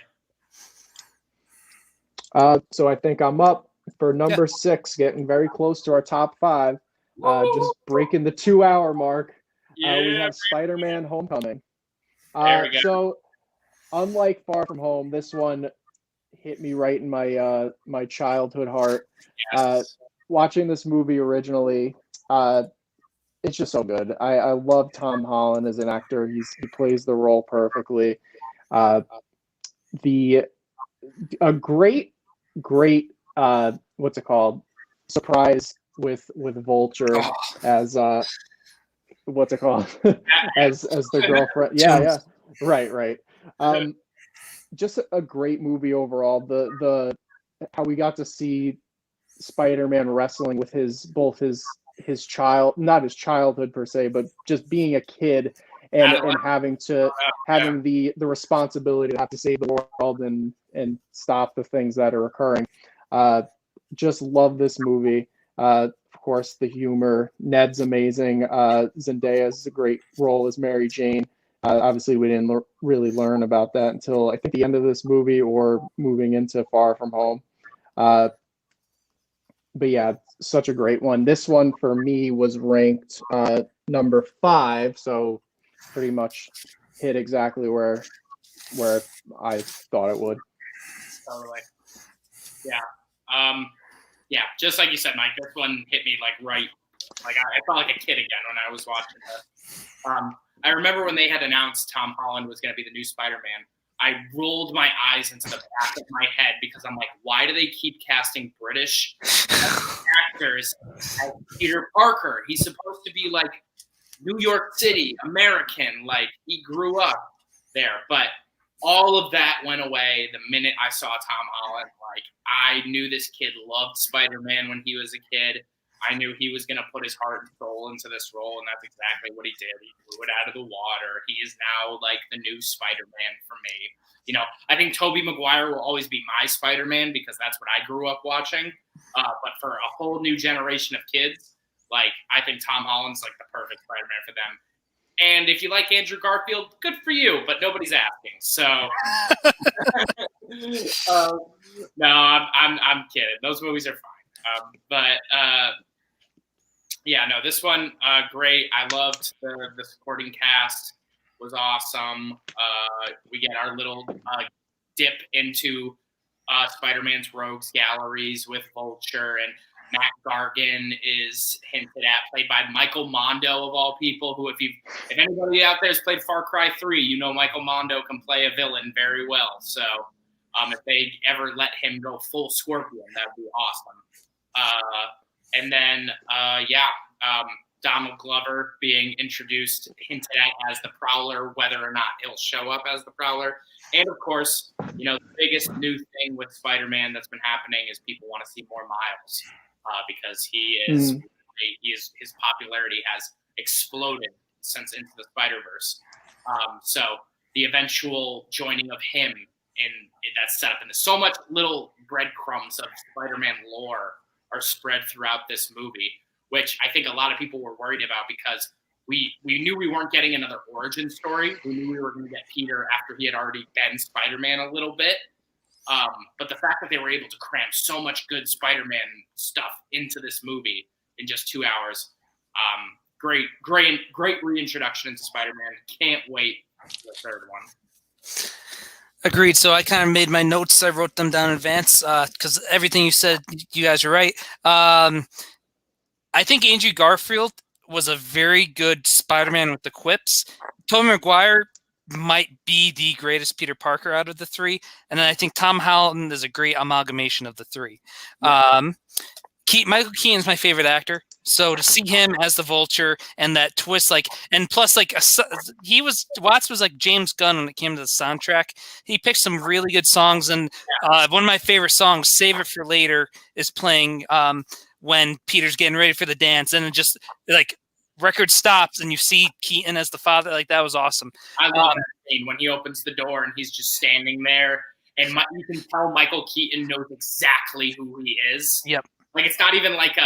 So I think I'm up for number 6, getting very close to our top 5. Just breaking the 2-hour mark. We have Spider-Man: Homecoming. There we go. So unlike Far From Home, this one hit me right in my childhood heart. Yes. Watching this movie originally, it's just so good. I love Tom Holland as an actor. He plays the role perfectly. A great what's it called, surprise with Vulture as what's it called as the girlfriend. Yeah, right. Just a great movie overall. The how we got to see Spider-Man wrestling with both his child, not his childhood per se, but just being a kid and having the responsibility to have to save the world and stop the things that are occurring. Just love this movie. Of course, the humor. Ned's amazing. Zendaya is a great role as Mary Jane. Obviously, we didn't really learn about that until I think the end of this movie or moving into Far From Home. But yeah, such a great one. This one for me was ranked number 5, so pretty much hit exactly where I thought it would. Totally. Yeah. Just like you said, Mike, this one hit me like right. Like I felt like a kid again when I was watching this. I remember when they had announced Tom Holland was going to be the new Spider-Man. I rolled my eyes into the back of my head because I'm like, why do they keep casting British actors as Peter Parker? He's supposed to be like New York City, American, like he grew up there. But all of that went away the minute I saw Tom Holland. Like I knew this kid loved Spider-Man when he was a kid. I knew he was going to put his heart and soul into this role, and that's exactly what he did. He blew it out of the water. He is now like the new Spider-Man for me. You know, I think Tobey Maguire will always be my Spider-Man because that's what I grew up watching. But for a whole new generation of kids, like I think Tom Holland's like the perfect Spider-Man for them. And if you like Andrew Garfield, good for you, but nobody's asking. So no, I'm kidding. Those movies are fine. Yeah, no, this one, great. I loved the supporting cast. Was awesome. We get our little dip into Spider-Man's rogues galleries with Vulture, and Matt Gargan is hinted at, played by Michael Mondo of all people. Who, if anybody out there has played Far Cry 3, you know Michael Mondo can play a villain very well. So if they ever let him go full Scorpion, that'd be awesome. And then, Donald Glover being introduced, hinted at as the Prowler, whether or not he'll show up as the Prowler. And of course, the biggest new thing with Spider-Man that's been happening is people want to see more Miles because his popularity has exploded since Into the Spider-Verse. So the eventual joining of him that's set up into so much little breadcrumbs of Spider-Man lore are spread throughout this movie, which I think a lot of people were worried about because we knew we weren't getting another origin story. We knew we were going to get Peter after he had already been Spider-Man a little bit. But the fact that they were able to cram so much good Spider-Man stuff into this movie in just 2 hours, great reintroduction into Spider-Man. Can't wait for the third one. Agreed. So I kind of made my notes. I wrote them down in advance because everything you said, you guys are right. I think Andrew Garfield was a very good Spider-Man with the quips. Tobey Maguire might be the greatest Peter Parker out of the three. And then I think Tom Holland is a great amalgamation of the three. Yeah. Michael Keaton's my favorite actor. So to see him as the Vulture and that twist, and plus, Watts was like James Gunn when it came to the soundtrack. He picked some really good songs, and one of my favorite songs, "Save It for Later," is playing when Peter's getting ready for the dance, and it just record stops, and you see Keaton as the father. That was awesome. I love that scene when he opens the door and he's just standing there, and you can tell Michael Keaton knows exactly who he is. Yep. It's not even like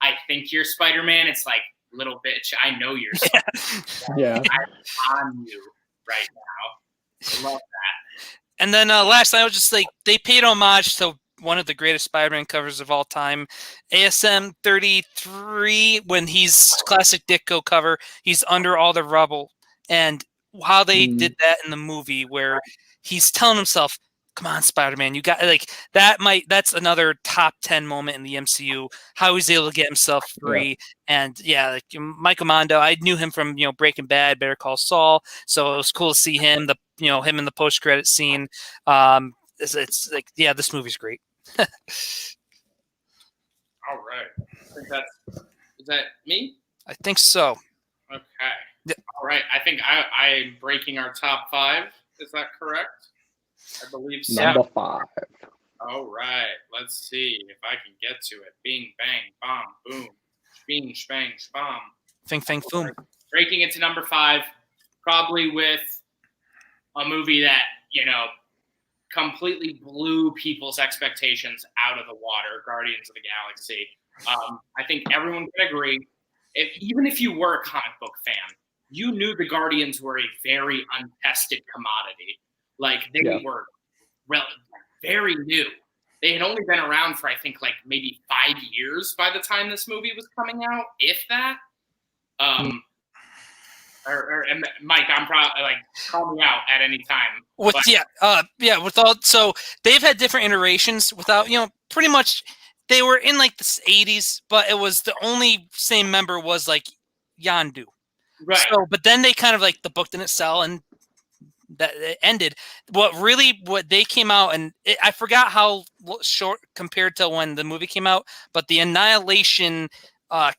I think you're Spider-Man. It's like, little bitch, I know you're Spider-Man. Yeah. I'm on you right now. I love that. And then last night, I was just they paid homage to one of the greatest Spider-Man covers of all time, ASM 33, when he's classic Ditko cover. He's under all the rubble. And how they did that in the movie where he's telling himself, come on, Spider-Man, you got that's another top 10 moment in the MCU, how he's able to get himself free. Yeah. And Michael Mondo, I knew him from, Breaking Bad, Better Call Saul. So it was cool to see him, him in the post-credit scene. It's this movie's great. All right. I think is that me? I think so. Okay. Yeah. All right. I think I'm breaking our top 5. Is that correct? I believe so. Number 5. All right. Let's see if I can get to it. Bing, bang, bomb, boom. Bing, spang, spam. Fing, fang, foom. Breaking into number 5, probably with a movie that, completely blew people's expectations out of the water, Guardians of the Galaxy. I think everyone can agree, even if you were a comic book fan, you knew the Guardians were a very untested commodity. They were very new. They had only been around for, I think, maybe 5 years by the time this movie was coming out, if that. And Mike, I'm probably call me out at any time. So they've had different iterations without, pretty much they were in the 80s, but it was the only same member was Yondu. Right. So, but then they kind of the book didn't sell and that it ended. What they came out and I forgot how short compared to when the movie came out, but the Annihilation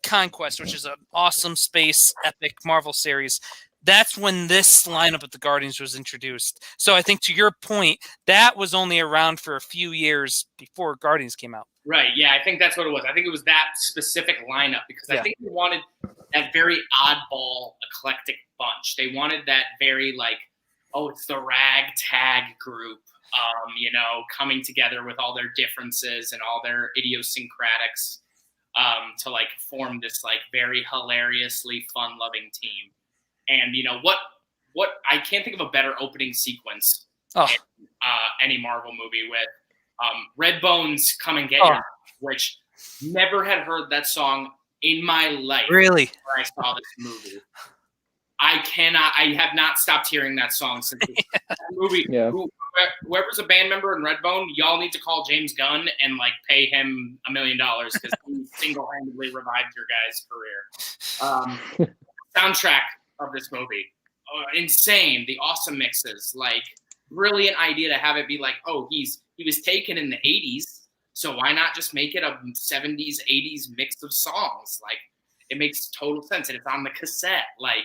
Conquest, which is an awesome space epic Marvel series, that's when this lineup of the Guardians was introduced. So I think to your point, that was only around for a few years before Guardians came out. Right. Yeah, I think that's what it was. I think it was that specific lineup because I think they wanted that very oddball, eclectic bunch. They wanted that very it's the ragtag group, coming together with all their differences and all their idiosyncratics. To form this very hilariously fun-loving team, and what I can't think of a better opening sequence in any Marvel movie with Red Bones Come and Get You, which never had heard that song in my life. Really? Before I saw this movie. I have not stopped hearing that song since that movie. Yeah. Whoever's a band member in Redbone, y'all need to call James Gunn and pay him $1 million because he single-handedly revived your guys' career. Soundtrack of this movie, insane. The awesome mixes, brilliant idea to have it be he was taken in the 80s, so why not just make it a 70s, 80s mix of songs? it makes total sense, and it's on the cassette. Like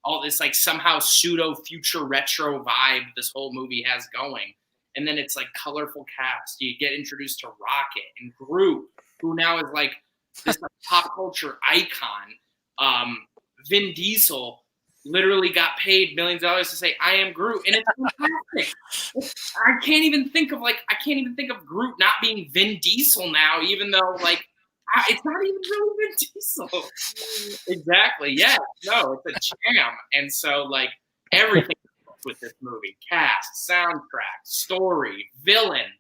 all this like somehow pseudo future retro vibe this whole movie has going. And then it's like colorful cast. You get introduced to Rocket and Groot, who now is like this like, pop culture icon. Vin Diesel literally got paid millions of dollars to say "I am Groot," and it's fantastic. I can't even think of Groot not being Vin Diesel now, even though like it's not even really Vin Diesel. Exactly. Yeah. No, it's a jam, and so like everything with this movie: cast, soundtrack, story, villain,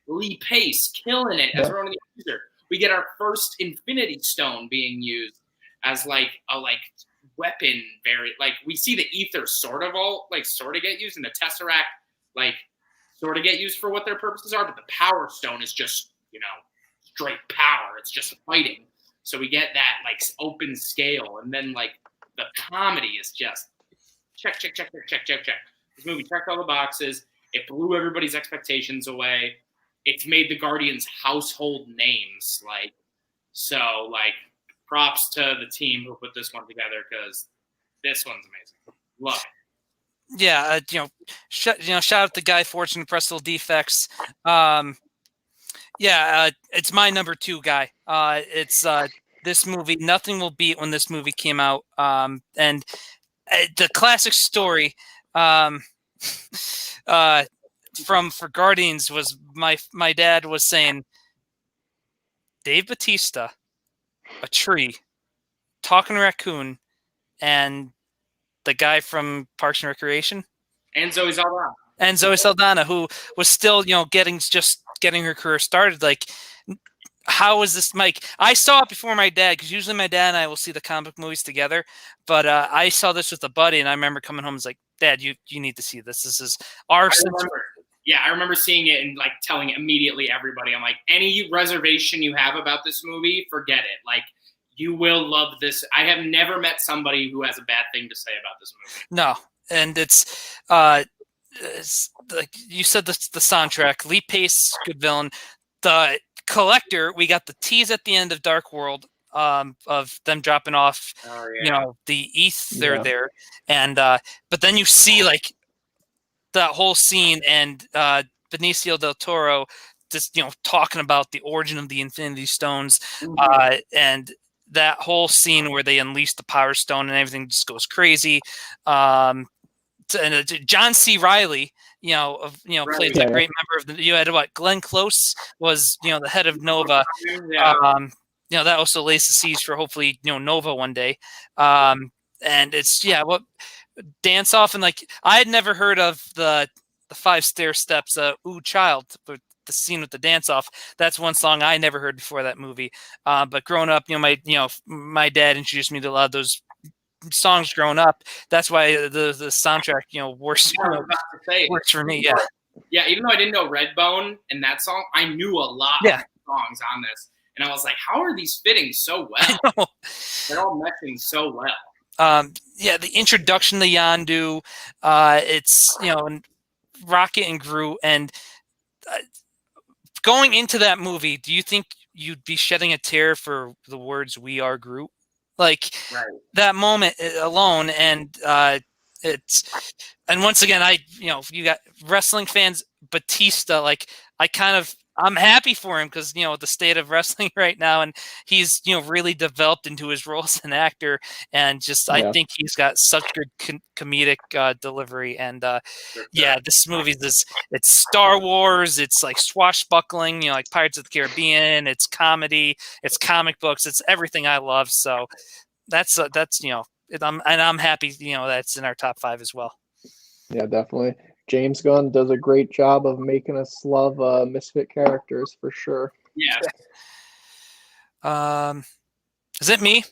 Lee Pace killing it as Ronan the Accuser. We get our first Infinity Stone being used as like a weapon. Very like we see the ether sort of get used, and the Tesseract like sort of get used for what their purposes are, but the Power Stone is just straight power. It's just fighting. So we get that like open scale, and then like the comedy is just check. This movie checked all the boxes. It blew everybody's expectations away. It's made the Guardians household names. Like props to the team who put this one together, because this one's amazing. Love it. Yeah, shout out to Guy Fortune and Press Little Defects. It's my number 2 guy. It's this movie. Nothing will beat when this movie came out. And the classic story for Guardians was my dad was saying, Dave Bautista, a tree, talking raccoon, and the guy from Parks and Recreation, and Zoe Saldana. And Zoe Saldana, who was still, getting her career started. Like, how is this, Mike? I saw it before my dad, because usually my dad and I will see the comic movies together. But I saw this with a buddy, and I remember coming home and was like, Dad, you need to see this. This is our. I remember seeing it and like telling immediately everybody. I'm like, any reservation you have about this movie, forget it. Like, you will love this. I have never met somebody who has a bad thing to say about this movie. No, and it's like you said, the soundtrack, Lee Pace, good villain. The Collector, we got the tease at the end of Dark World of them dropping off, the ether there, and but then you see like that whole scene, and Benicio del Toro just talking about the origin of the Infinity Stones, and that whole scene where they unleash the Power Stone and everything just goes crazy. And John C. Reilly, played that great member of the. You had Glenn Close was the head of Nova. That also lays the seeds for hopefully Nova one day. And it's dance off, and like I had never heard of the 5 stair steps. Ooh Child, but the scene with the dance off. That's one song I never heard before that movie. But growing up, my dad introduced me to a lot of those songs growing up. That's why the soundtrack works for me. Even though I didn't know Redbone and that song, I knew a lot of songs on this, and I was like, how are these fitting so well? They're all meshing so well. The introduction to Yondu, it's Rocket and Groot, and going into that movie, do you think you'd be shedding a tear for the words "We are Groot"? Like that moment alone, and and once again, you got wrestling fans, Batista. Like I'm happy for him, because the state of wrestling right now, and he's really developed into his role as an actor, and I think he's got such good comedic delivery, and this movie it's Star Wars, it's like swashbuckling, like Pirates of the Caribbean, it's comedy, it's comic books, it's everything I love. So that's I'm happy that's in our top 5 as well. Yeah, definitely. James Gunn does a great job of making us love misfit characters, for sure. Yeah. Is it me?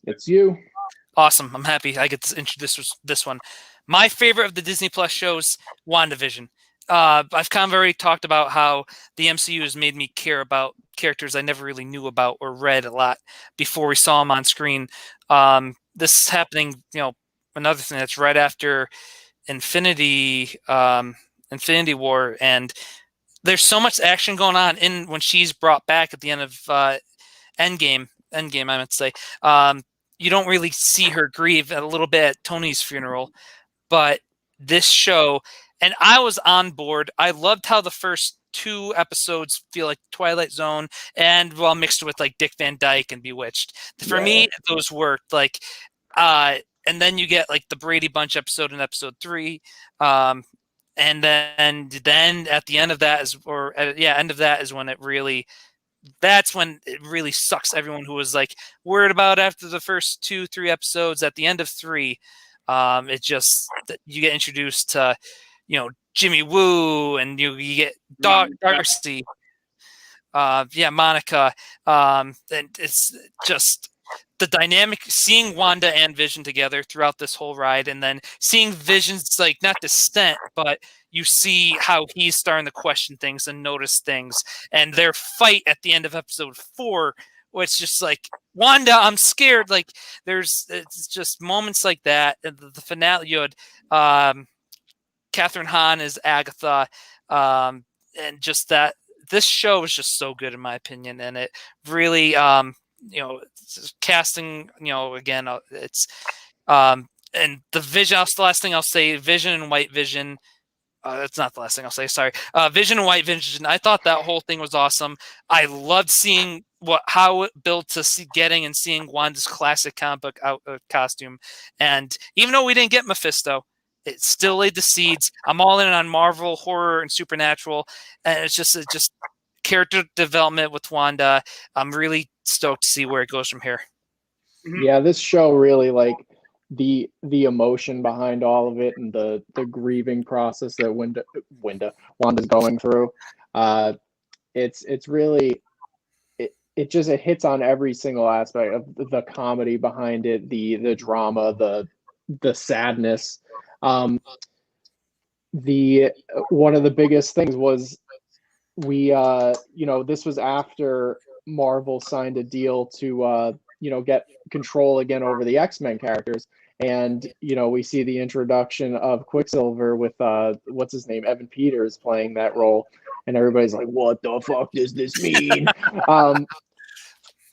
It's you. Awesome. I'm happy I get to introduce this one. My favorite of the Disney Plus shows, WandaVision. I've kind of already talked about how the MCU has made me care about characters I never really knew about or read a lot before we saw them on screen. This is happening, another thing that's right after Infinity War, and there's so much action going on when she's brought back at the end of Endgame, Endgame, I meant to say, you don't really see her grieve a little bit at Tony's funeral, but this show, and I was on board. I loved how the first 2 episodes feel like Twilight Zone, and well, mixed with like Dick Van Dyke and Bewitched. For me, those worked. Like, and then you get like the Brady Bunch episode in episode 3, and then at the end of that is when it really. That's when it really sucks everyone who was like worried about after the first 2-3 episodes. At the end of 3, it just, you get introduced to, Jimmy Woo, and you get Darcy, Monica, and it's just the dynamic, seeing Wanda and Vision together throughout this whole ride, and then seeing Vision's like not distant, but you see how he's starting to question things and notice things, and their fight at the end of episode 4, which just like, Wanda, I'm scared. Like, it's just moments like that. The finale, you had Catherine Hahn as Agatha, and just that. This show is just so good in my opinion, and it really, casting, again, it's and the Vision. That's the last thing I'll say. Vision and White Vision. That's not the last thing I'll say. Sorry. Vision and White Vision. I thought that whole thing was awesome. I loved seeing how it built to getting and seeing Wanda's classic comic book costume. And even though we didn't get Mephisto, it still laid the seeds. I'm all in on Marvel, horror, and supernatural. And it's just character development with Wanda. I'm really stoked to see where it goes from here. Yeah, this show really, like, the emotion behind all of it, and the grieving process that Wanda's going through. It's really, it hits on every single aspect of the comedy behind it, the drama, the sadness. One of the biggest things was this was after Marvel signed a deal to get control again over the X-Men characters. And, we see the introduction of Quicksilver with, what's his name? Evan Peters playing that role. And everybody's like, what the fuck does this mean?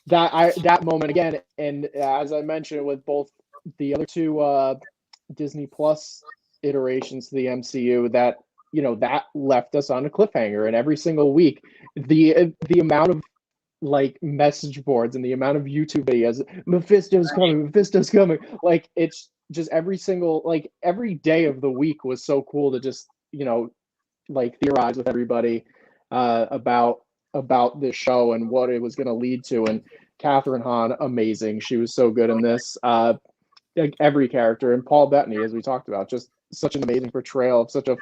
That moment again. And as I mentioned, with both the other 2 Disney Plus iterations to the MCU, that left us on a cliffhanger. And every single week, the amount of like message boards and the amount of YouTube videos, Mephisto's coming. Like, it's just every day of the week was so cool to just, like, theorize with everybody about this show and what it was going to lead to. And Catherine Hahn, amazing. She was so good in this. Like every character, and Paul Bettany, as we talked about, just such an amazing portrayal of such a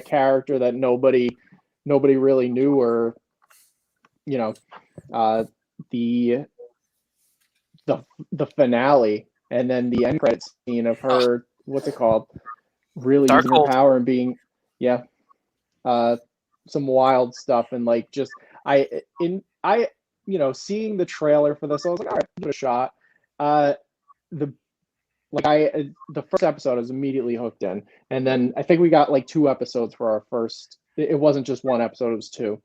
character that nobody really knew, or the finale, and then the end credit scene of her, what's it called, really using her power and being some wild stuff. And like, just seeing the trailer for this, I was like, all right, give it a shot. The first episode I was immediately hooked in, and then I think we got like 2 episodes for our first. It wasn't just 1 episode; it was 2.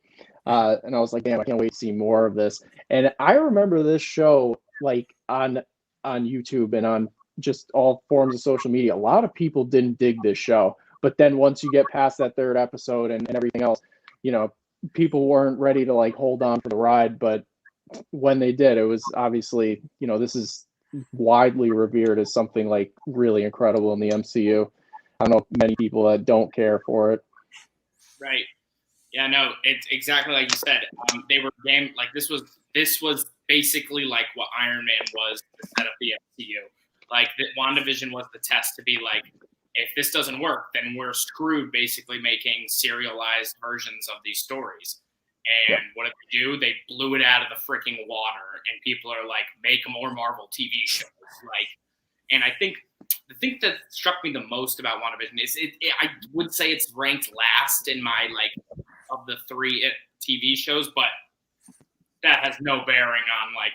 And I was like, damn, I can't wait to see more of this. And I remember this show like on YouTube and on just all forms of social media. A lot of people didn't dig this show, but then once you get past that 3rd episode and everything else, people weren't ready to like hold on for the ride. But when they did, it was obviously, this is widely revered as something like really incredible in the MCU. I don't know many people that don't care for it. Right. Yeah, no, it's exactly like you said. They were like this was basically like what Iron Man was to set up the MCU. Like, WandaVision was the test to be like, if this doesn't work, then we're screwed, basically making serialized versions of these stories. And what did they do? They blew it out of the freaking water, and people are like, make more Marvel TV shows. Like, and I think the thing that struck me the most about WandaVision is I would say it's ranked last in my of the 3 TV shows, but that has no bearing on like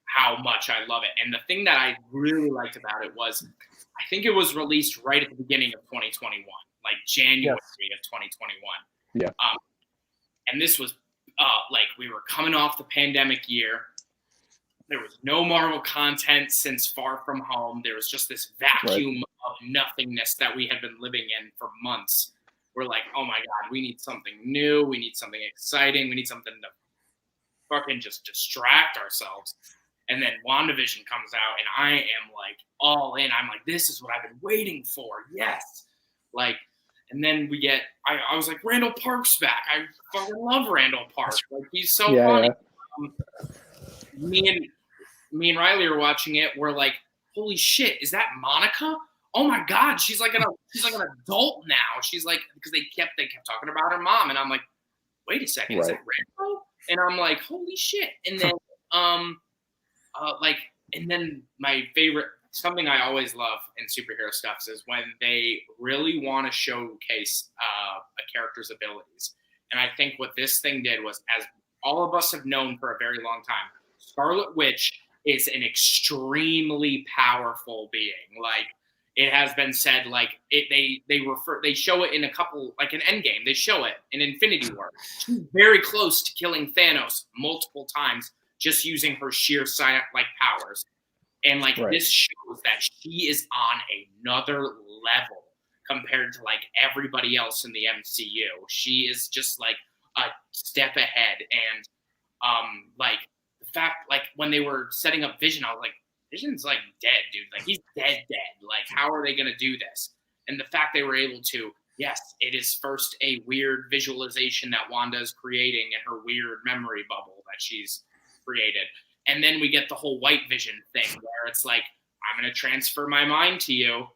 how much I love it. And the thing that I really liked about it was, I think it was released right at the beginning of 2021, like January of 2021. Yeah. And this was like, we were coming off the pandemic year. there was no Marvel content since Far From Home. There was just this vacuum of nothingness that we had been living in for months. We're like, oh my God, we need something new. We need something exciting. We need something to fucking just distract ourselves. And then WandaVision comes out, and I am like all in. I'm like, this is what I've been waiting for. Yes. Like, and then we get, I was like, Randall Park's back. I fucking love Randall Park. Like, he's so funny. Me and Riley are watching it. We're like, holy shit, is that Monica? Oh my God, she's like an adult now. She's like, because they kept talking about her mom, and I'm like, wait a second, is that Randall? And I'm like, holy shit. And then and then my favorite, something I always love in superhero stuff is when they really want to showcase a character's abilities. And I think what this thing did was, as all of us have known for a very long time, Scarlet Witch is an extremely powerful being. Like, it has been said, like, they show it in a couple, like in Endgame, they show it in Infinity War. She's very close to killing Thanos multiple times just using her sheer like powers. And like this shows that she is on another level compared to like everybody else in the MCU. She is just like a step ahead. And like the fact, like when they were setting up Vision, I was like, Vision's like dead, dude. Like, he's dead. Like, how are they gonna do this? And the fact they were able to, yes, it is first a weird visualization that Wanda is creating in her weird memory bubble that she's created. And then we get the whole White Vision thing where it's like, I'm going to transfer my mind to you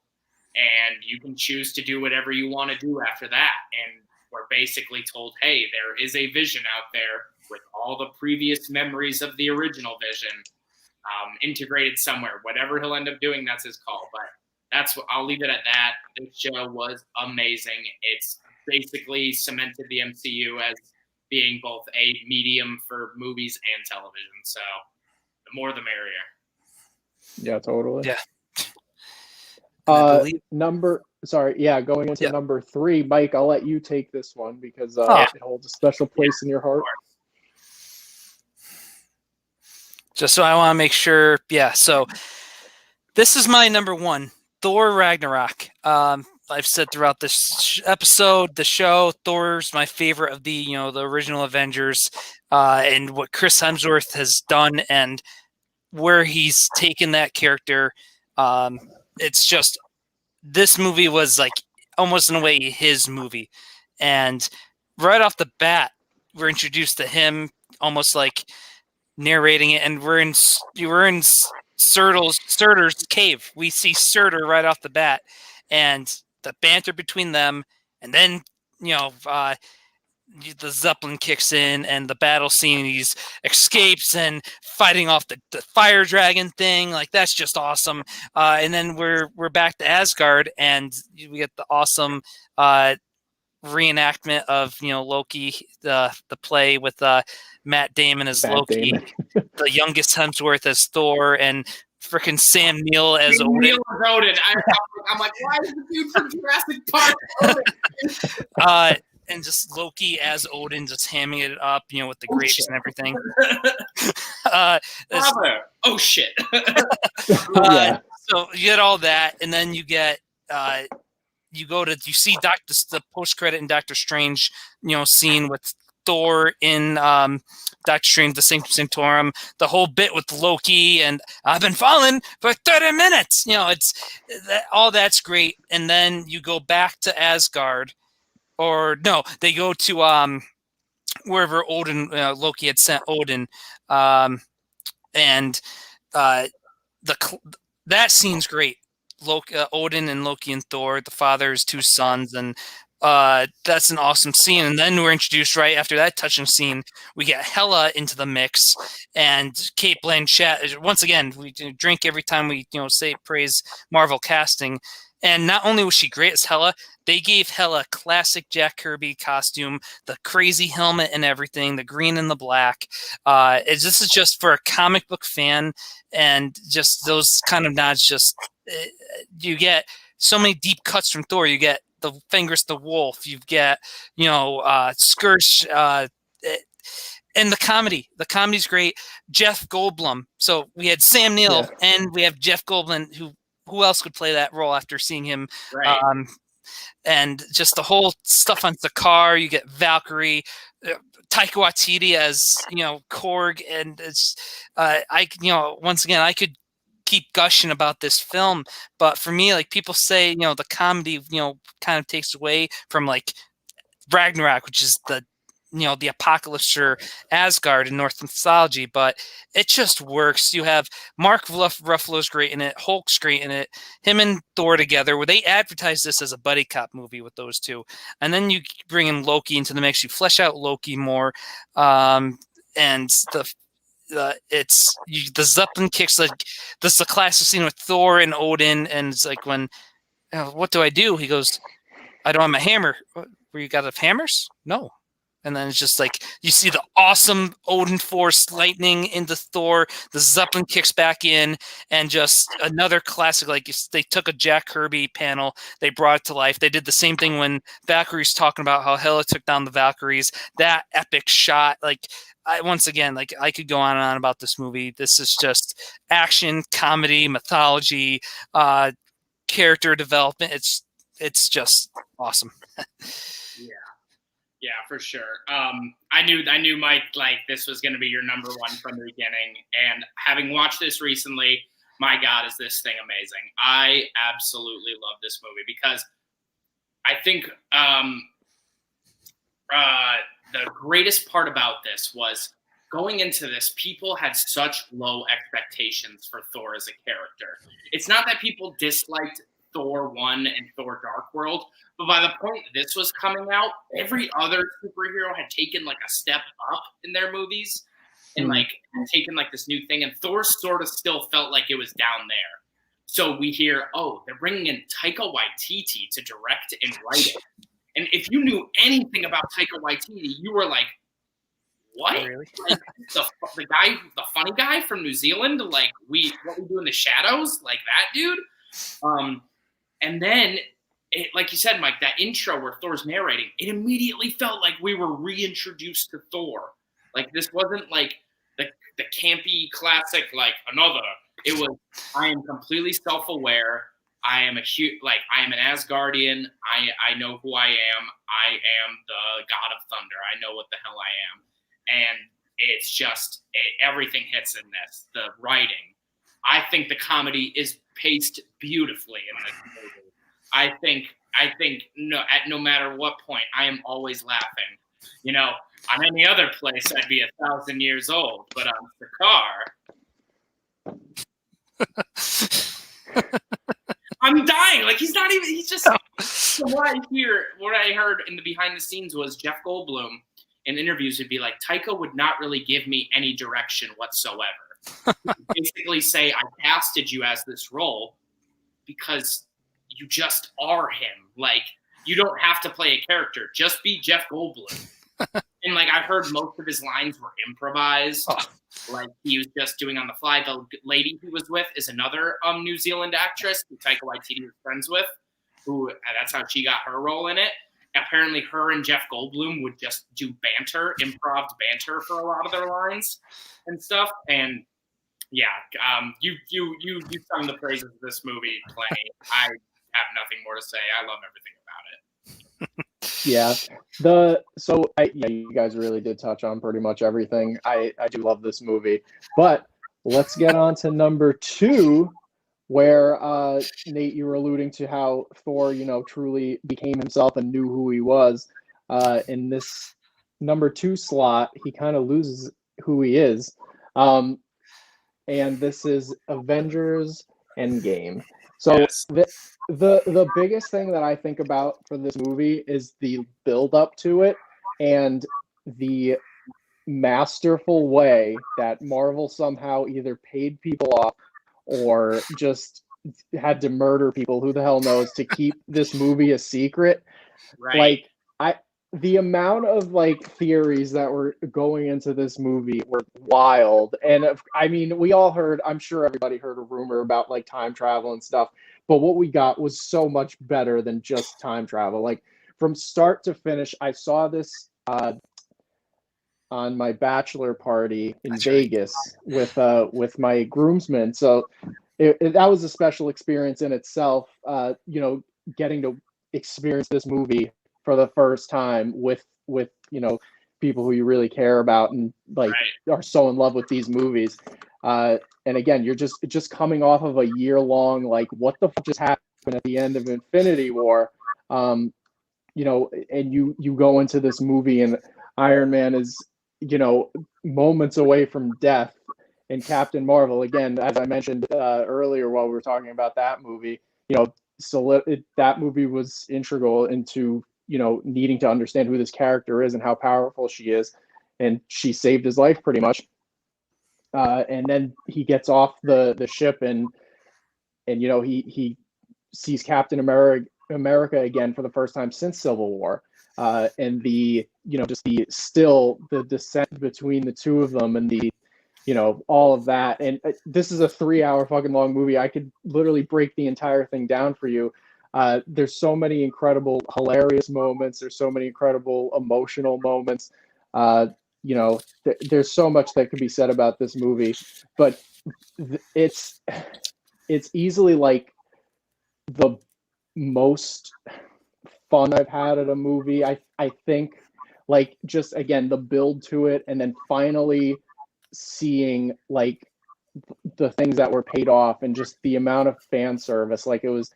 and you can choose to do whatever you want to do after that. And we're basically told, hey, there is a Vision out there with all the previous memories of the original Vision integrated somewhere. Whatever he'll end up doing, that's his call. But that's what I'll leave it at that. This show was amazing. It's basically cemented the MCU as being both a medium for movies and television. So the more the merrier. Yeah, totally. Yeah. Going into number 3, Mike, I'll let you take this one because it holds a special place in your heart. Just so I want to make sure. Yeah. So this is my number 1, Thor Ragnarok. I've said throughout this episode, the show, Thor's my favorite of the original Avengers, and what Chris Hemsworth has done and where he's taken that character. It's just, this movie was like almost in a way his movie. And right off the bat, we're introduced to him almost like narrating it, and we're in Surtur's cave. We see Surtur right off the bat, and the banter between them, and then the Zeppelin kicks in, and the battle scene. He escapes and fighting off the fire dragon thing. Like, that's just awesome. And then we're back to Asgard, and we get the awesome reenactment of Loki, the play with Matt Damon as Loki, the youngest Hemsworth as Thor, and freaking Sam Neill as Odin. I'm like, why is the dude from Jurassic Park? And just Loki as Odin, just hamming it up, with the grapes and everything. Oh shit! So you get all that, and then you get you see the post credit in Doctor Strange, scene with Thor in Doctor Strange, the Sanctorum, the whole bit with Loki, and I've been falling for 30 minutes. All that's great. And then you go back to Asgard, or no, they go to wherever Odin, Loki had sent Odin, and that scene's great. Odin and Loki and Thor, the father's 2 sons, and that's an awesome scene. And then we're introduced right after that touching scene. We get Hela into the mix, and Cate Blanchett. Once again, we drink every time we praise Marvel casting. And not only was she great as Hela, they gave Hela classic Jack Kirby costume, the crazy helmet and everything, the green and the black. This is just for a comic book fan, and just those kind of nods. Just you get so many deep cuts from Thor. You get the Fenris the Wolf. You get Scourge. And the comedy's great. Jeff Goldblum. So we had Sam Neill and we have Jeff Goldblum. Who else could play that role after seeing him? Right. And just the whole stuff on the car. You get Valkyrie, Taika Waititi as Korg, and it's once again I could keep gushing about this film, but for me, like people say, the comedy kind of takes away from like Ragnarok, which is the apocalypse for Asgard in Norse mythology, but it just works. You have Mark Ruffalo's great in it, Hulk's great in it, him and Thor together, where they advertise this as a buddy cop movie with those two, and then you bring in Loki into the mix. You flesh out Loki more, and the Zeppelin kicks. Like this is a classic scene with Thor and Odin, and it's like when, what do I do? He goes, I don't have my hammer. Where you got enough hammers? No. And then it's just like you see the awesome Odin Force lightning into Thor. The Zeppelin kicks back in, and just another classic. Like they took a Jack Kirby panel, they brought it to life. They did the same thing when Valkyrie's talking about how Hela took down the Valkyries. That epic shot, like once again, like I could go on and on about this movie. This is just action, comedy, mythology, character development. It's just awesome. Yeah, for sure. I knew Mike, like this was going to be your number one from the beginning, and having watched this recently, my God, is this thing amazing! I absolutely love this movie because I think the greatest part about this was going into this, people had such low expectations for Thor as a character. It's not that people disliked Thor 1 and Thor Dark World, but by the point this was coming out, every other superhero had taken like a step up in their movies and like taken like this new thing, and Thor sort of still felt like it was down there. So we hear, oh, they're bringing in Taika Waititi to direct and write it. And if you knew anything about Taika Waititi, you were like, what? Really? Like the guy, the funny guy from New Zealand, like what we do in the shadows, like that dude. And then, like you said, Mike, that intro where Thor's narrating, it immediately felt like we were reintroduced to Thor. Like this wasn't like the campy classic, like another. It was, I am completely self-aware. I am an Asgardian. I know who I am. I am the god of thunder. I know what the hell I am. And it's just, everything hits in this. The writing. I think the comedy is paced beautifully in this movie. I think no matter what point, I am always laughing. On any other place, I'd be 1,000 years old, but on the car, I'm dying. Like he's just. So what I heard in the behind the scenes was Jeff Goldblum in interviews would be like, Taika would not really give me any direction whatsoever. Basically say, I casted you as this role because you just are him. Like, you don't have to play a character. Just be Jeff Goldblum. And, like, I heard most of his lines were improvised. Oh. Like, he was just doing on the fly. The lady he was with is another New Zealand actress who Taika Waititi was friends with, who that's how she got her role in it. Apparently, her and Jeff Goldblum would just do improv banter for a lot of their lines and stuff. And yeah, you sung the praises of this movie plenty. I have nothing more to say. I love everything about it. Yeah, you guys really did touch on pretty much everything. I do love this movie, but let's get on to number 2, where Nate, you were alluding to how Thor, truly became himself and knew who he was. In this number 2 slot, he kind of loses who he is. And this is Avengers Endgame. So yes. The biggest thing that I think about for this movie is the build up to it and the masterful way that Marvel somehow either paid people off or just had to murder people, who the hell knows, to keep this movie a secret. Right. The amount of theories that were going into this movie were wild. And we all heard, I'm sure everybody heard a rumor about time travel and stuff, but what we got was so much better than just time travel. From start to finish, I saw this on my bachelor party in Vegas with my groomsmen. So that was a special experience in itself. You know, getting to experience this movie for the first time with you know, people who you really care about and like are so in love with these movies. And again, you're just coming off of a year-long, like, what the fuck just happened at the end of Infinity War. You know, and you go into this movie and Iron Man is, you know, moments away from death, and Captain Marvel, again, as I mentioned earlier while we were talking about that movie, you know, so that movie was integral into, you know, needing to understand who this character is and how powerful she is, and she saved his life pretty much. And then he gets off the ship, and you know, he sees Captain America again for the first time since Civil War, and the, you know, just the descent between the two of them, and the, you know, all of that. And this is a 3-hour fucking long movie. I could literally break the entire thing down for you. There's so many incredible, hilarious moments. There's so many incredible emotional moments. You know, there's so much that could be said about this movie, but it's easily like the most fun I've had at a movie. I think, like, just again, the build to it, and then finally seeing like the things that were paid off, and just the amount of fan service. Like, it was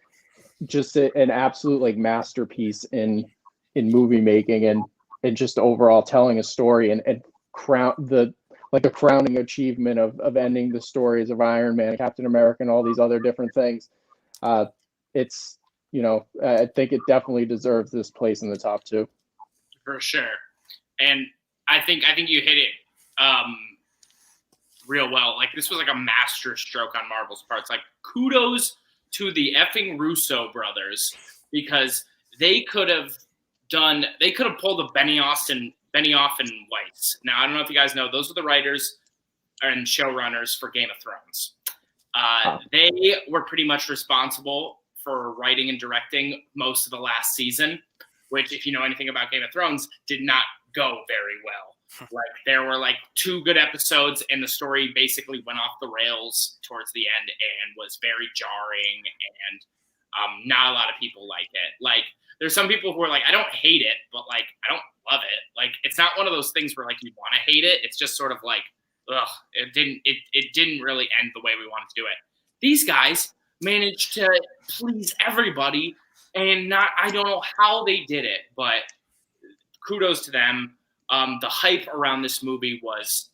just an absolute like masterpiece in movie making, and just overall telling a story, and crown the crowning achievement of ending the stories of Iron Man, Captain America, and all these other different things. It's, you know, I think it definitely deserves this place in the top 2. For sure. And I think you hit it real well. Like, this was like a master stroke on Marvel's parts. Like, kudos to the effing Russo brothers, because they could have pulled a Benioff and Weiss. Now, I don't know if you guys know, those are the writers and showrunners for Game of Thrones. They were pretty much responsible for writing and directing most of the last season, which, if you know anything about Game of Thrones, did not go very well. Like, there were like 2 good episodes, and the story basically went off the rails towards the end and was very jarring, and not a lot of people like it. Like, there's some people who are like, I don't hate it, but like, I don't love it. Like, it's not one of those things where like you want to hate it. It's just sort of like, ugh, it didn't really end the way we wanted to do it. These guys managed to please everybody, and I don't know how they did it, but kudos to them. The hype around this movie was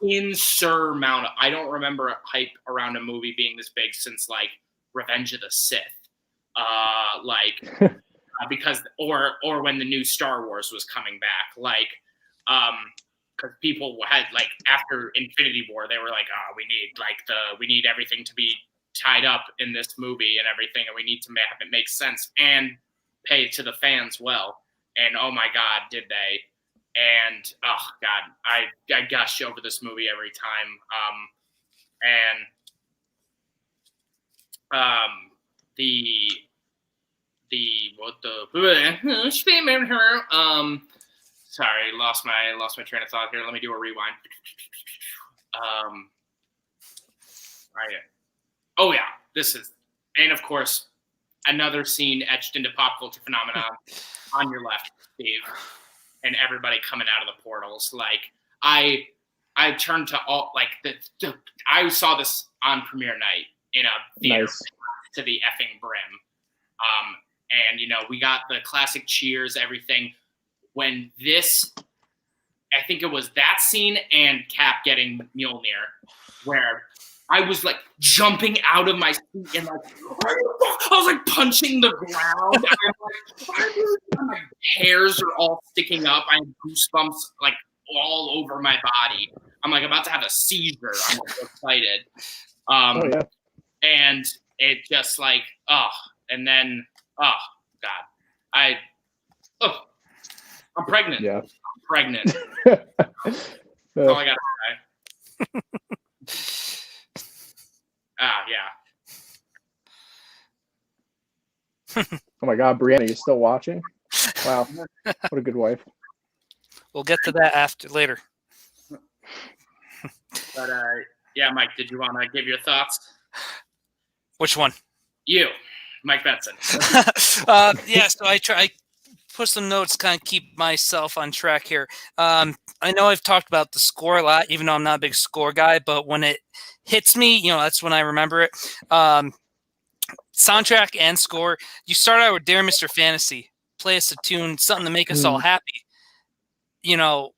insurmountable. I don't remember hype around a movie being this big since like Revenge of the Sith. Because or when the new Star Wars was coming back, like, because people had, like, after Infinity War, they were like, oh, we need everything to be tied up in this movie and everything, and we need to have it make sense and pay it to the fans well. And oh my God, did they? And oh God, I gush over this movie every time. Sorry, lost my train of thought here. Let me do a rewind. Oh yeah, this is, and of course, another scene etched into pop culture phenomenon on your left, Steve, and everybody coming out of the portals. Like, I turned to all, like, I saw this on premiere night in a theater to the effing brim. And you know, we got the classic cheers, everything. When this, I think it was that scene and Cap getting Mjolnir, where I was like jumping out of my seat and like, I was like punching the ground. My hairs are all sticking up. I have goosebumps like all over my body. I'm like about to have a seizure. I'm so excited. And it just like, and then, oh God, I'm pregnant. Yeah. I'm pregnant. That's all I got to say. Yeah. Oh my God, Brianna, you're still watching? Wow, what a good wife. we'll get to that after later. But yeah, Mike, did you want to give your thoughts? Which one? You, Mike Benson. Yeah, so I put some notes, kind of keep myself on track here. I know I've talked about the score a lot, even though I'm not a big score guy, but when it hits me, that's when I remember it. Soundtrack and score. You start out with Dear Mr. Fantasy, play us a tune, something to make us all happy.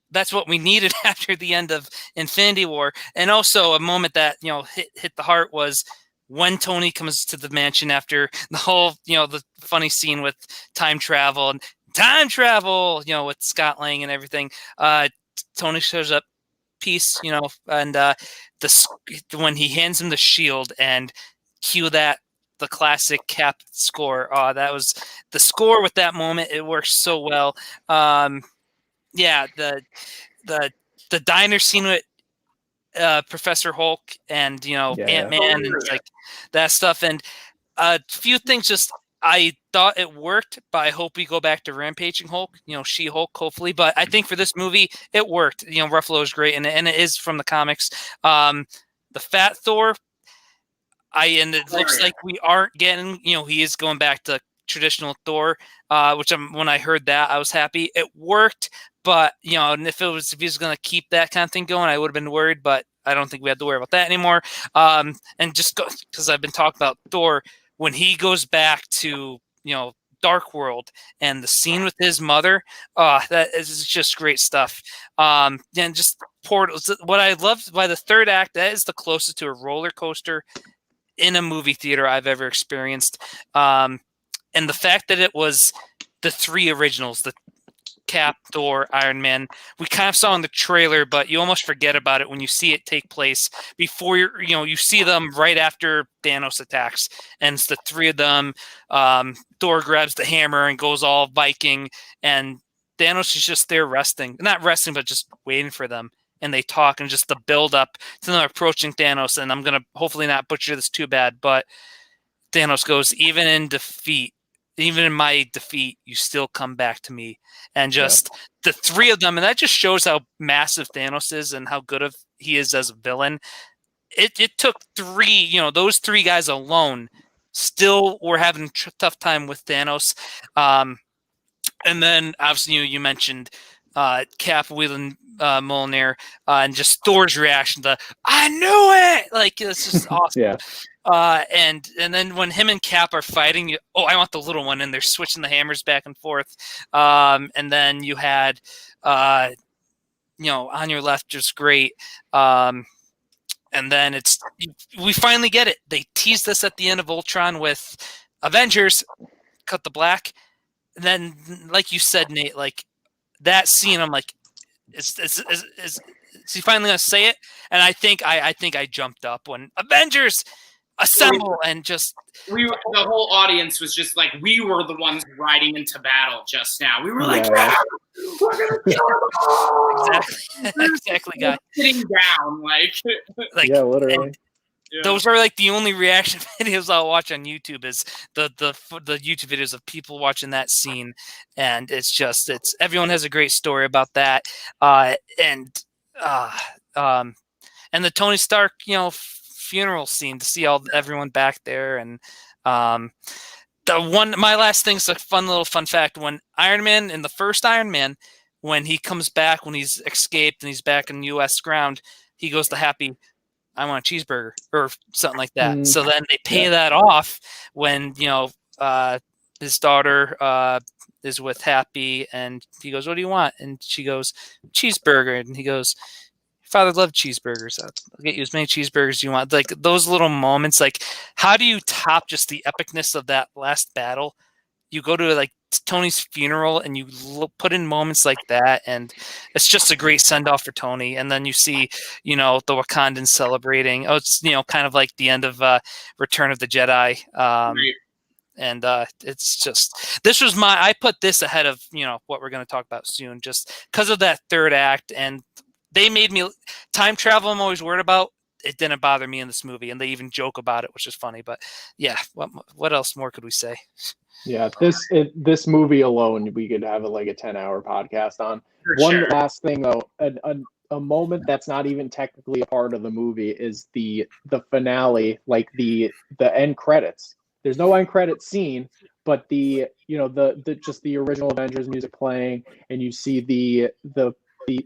That's what we needed after the end of Infinity War. And also a moment that, hit the heart was when Tony comes to the mansion after the whole, the funny scene with time travel, with Scott Lang and everything. Tony shows up, peace, and when he hands him the shield and cue that, the classic Cap score. That was the score with that moment. It works so well. Yeah, the diner scene with Professor Hulk and Ant-Man and like that stuff, and a few things. Just I thought it worked, but I hope we go back to Rampaging Hulk. She-Hulk, hopefully. But I think for this movie, it worked. Ruffalo is great, and it is from the comics. The Fat Thor. And it looks like we aren't getting, he is going back to traditional Thor, when I heard that, I was happy. It worked, but, and if he was going to keep that kind of thing going, I would have been worried, but I don't think we have to worry about that anymore. And just because I've been talking about Thor, when he goes back to, Dark World and the scene with his mother, that is just great stuff. And just portals. What I loved by the third act, that is the closest to a roller coaster in a movie theater I've ever experienced. And the fact that it was the three originals, the Cap, Thor, Iron Man, we kind of saw in the trailer, but you almost forget about it when you see it take place before you see them right after Thanos attacks. And it's the three of them. Thor grabs the hammer and goes all Viking, and Thanos is just there resting. Not resting, but just waiting for them. And they talk, and just the build up to them approaching Thanos. And I'm going to hopefully not butcher this too bad, but Thanos goes, even in my defeat, you still come back to me. And just the three of them, and that just shows how massive Thanos is and how good he is as a villain. It took three, those three guys alone still were having a tough time with Thanos. And then obviously you mentioned Cap wheeling Mjolnir, and just Thor's reaction to "I knew it!" Like it's just awesome. Yeah. And then when him and Cap are fighting, I want the little one, and they're switching the hammers back and forth. And then you had, on your left, just great. And then we finally get it. They teased us at the end of Ultron with Avengers, cut the black. And then, like you said, Nate, like that scene, I'm like, is he finally gonna say it? And I think I jumped up when Avengers assemble, and just the whole audience was just like, we were the ones riding into battle just now. We were like, we're gonna kill them all. Exactly, guy. Sitting down, like yeah, literally. Yeah. Those are like the only reaction videos I'll watch on YouTube is the YouTube videos of people watching that scene, and it's everyone has a great story about that, and the Tony Stark funeral scene, to see everyone back there, and my last thing's a fun fact. When Iron Man, in the first Iron Man, when he comes back, when he's escaped and he's back in U.S. ground, he goes to Happy, I want a cheeseburger or something like that. So then they pay that off when, his daughter is with Happy, and he goes, what do you want? And she goes, cheeseburger. And he goes, Father loved cheeseburgers. I'll get you as many cheeseburgers as you want. Like those little moments, like how do you top just the epicness of that last battle? You go to like Tony's funeral and you put in moments like that, and it's just a great send off for Tony. And then you see, the Wakandans celebrating. It's kind of like the end of Return of the Jedi. And it's just, I put this ahead of what we're going to talk about soon, just because of that third act. And they made me time travel. I'm always worried about. It didn't bother me in this movie, and they even joke about it, which is funny. But yeah, what else more could we say? Yeah, this movie alone, we could have like a 10-hour podcast on. For One sure. last thing though, a moment that's not even technically a part of the movie is the finale, like the end credits. There's no end credit scene, but the just the original Avengers music playing, and you see the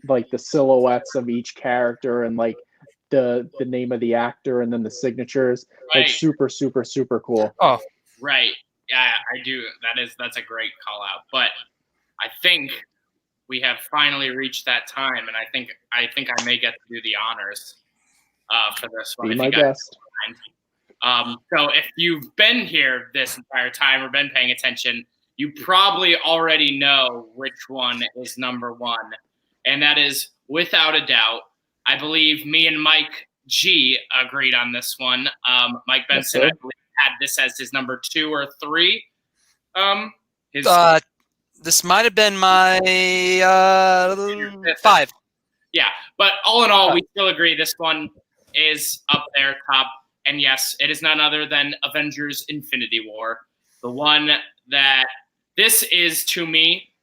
like the silhouettes of each character and like the name of the actor and then the signatures. Like Right. super, super, super cool. Oh, Right. Yeah, I do. That's a great call out. But I think we have finally reached that time, and I think I may get to do the honors for this one. Be if my you guys guest. don't mind. So if you've been here this entire time or been paying attention, you probably already know which one is number one, and that is without a doubt. I believe me and Mike G agreed on this one. Mike Benson, I believe, had this as his number 2 or 3. This might have been my 5. Yeah, but all in all, we still agree this one is up there top. And yes, it is none other than Avengers Infinity War. The one that this is, to me,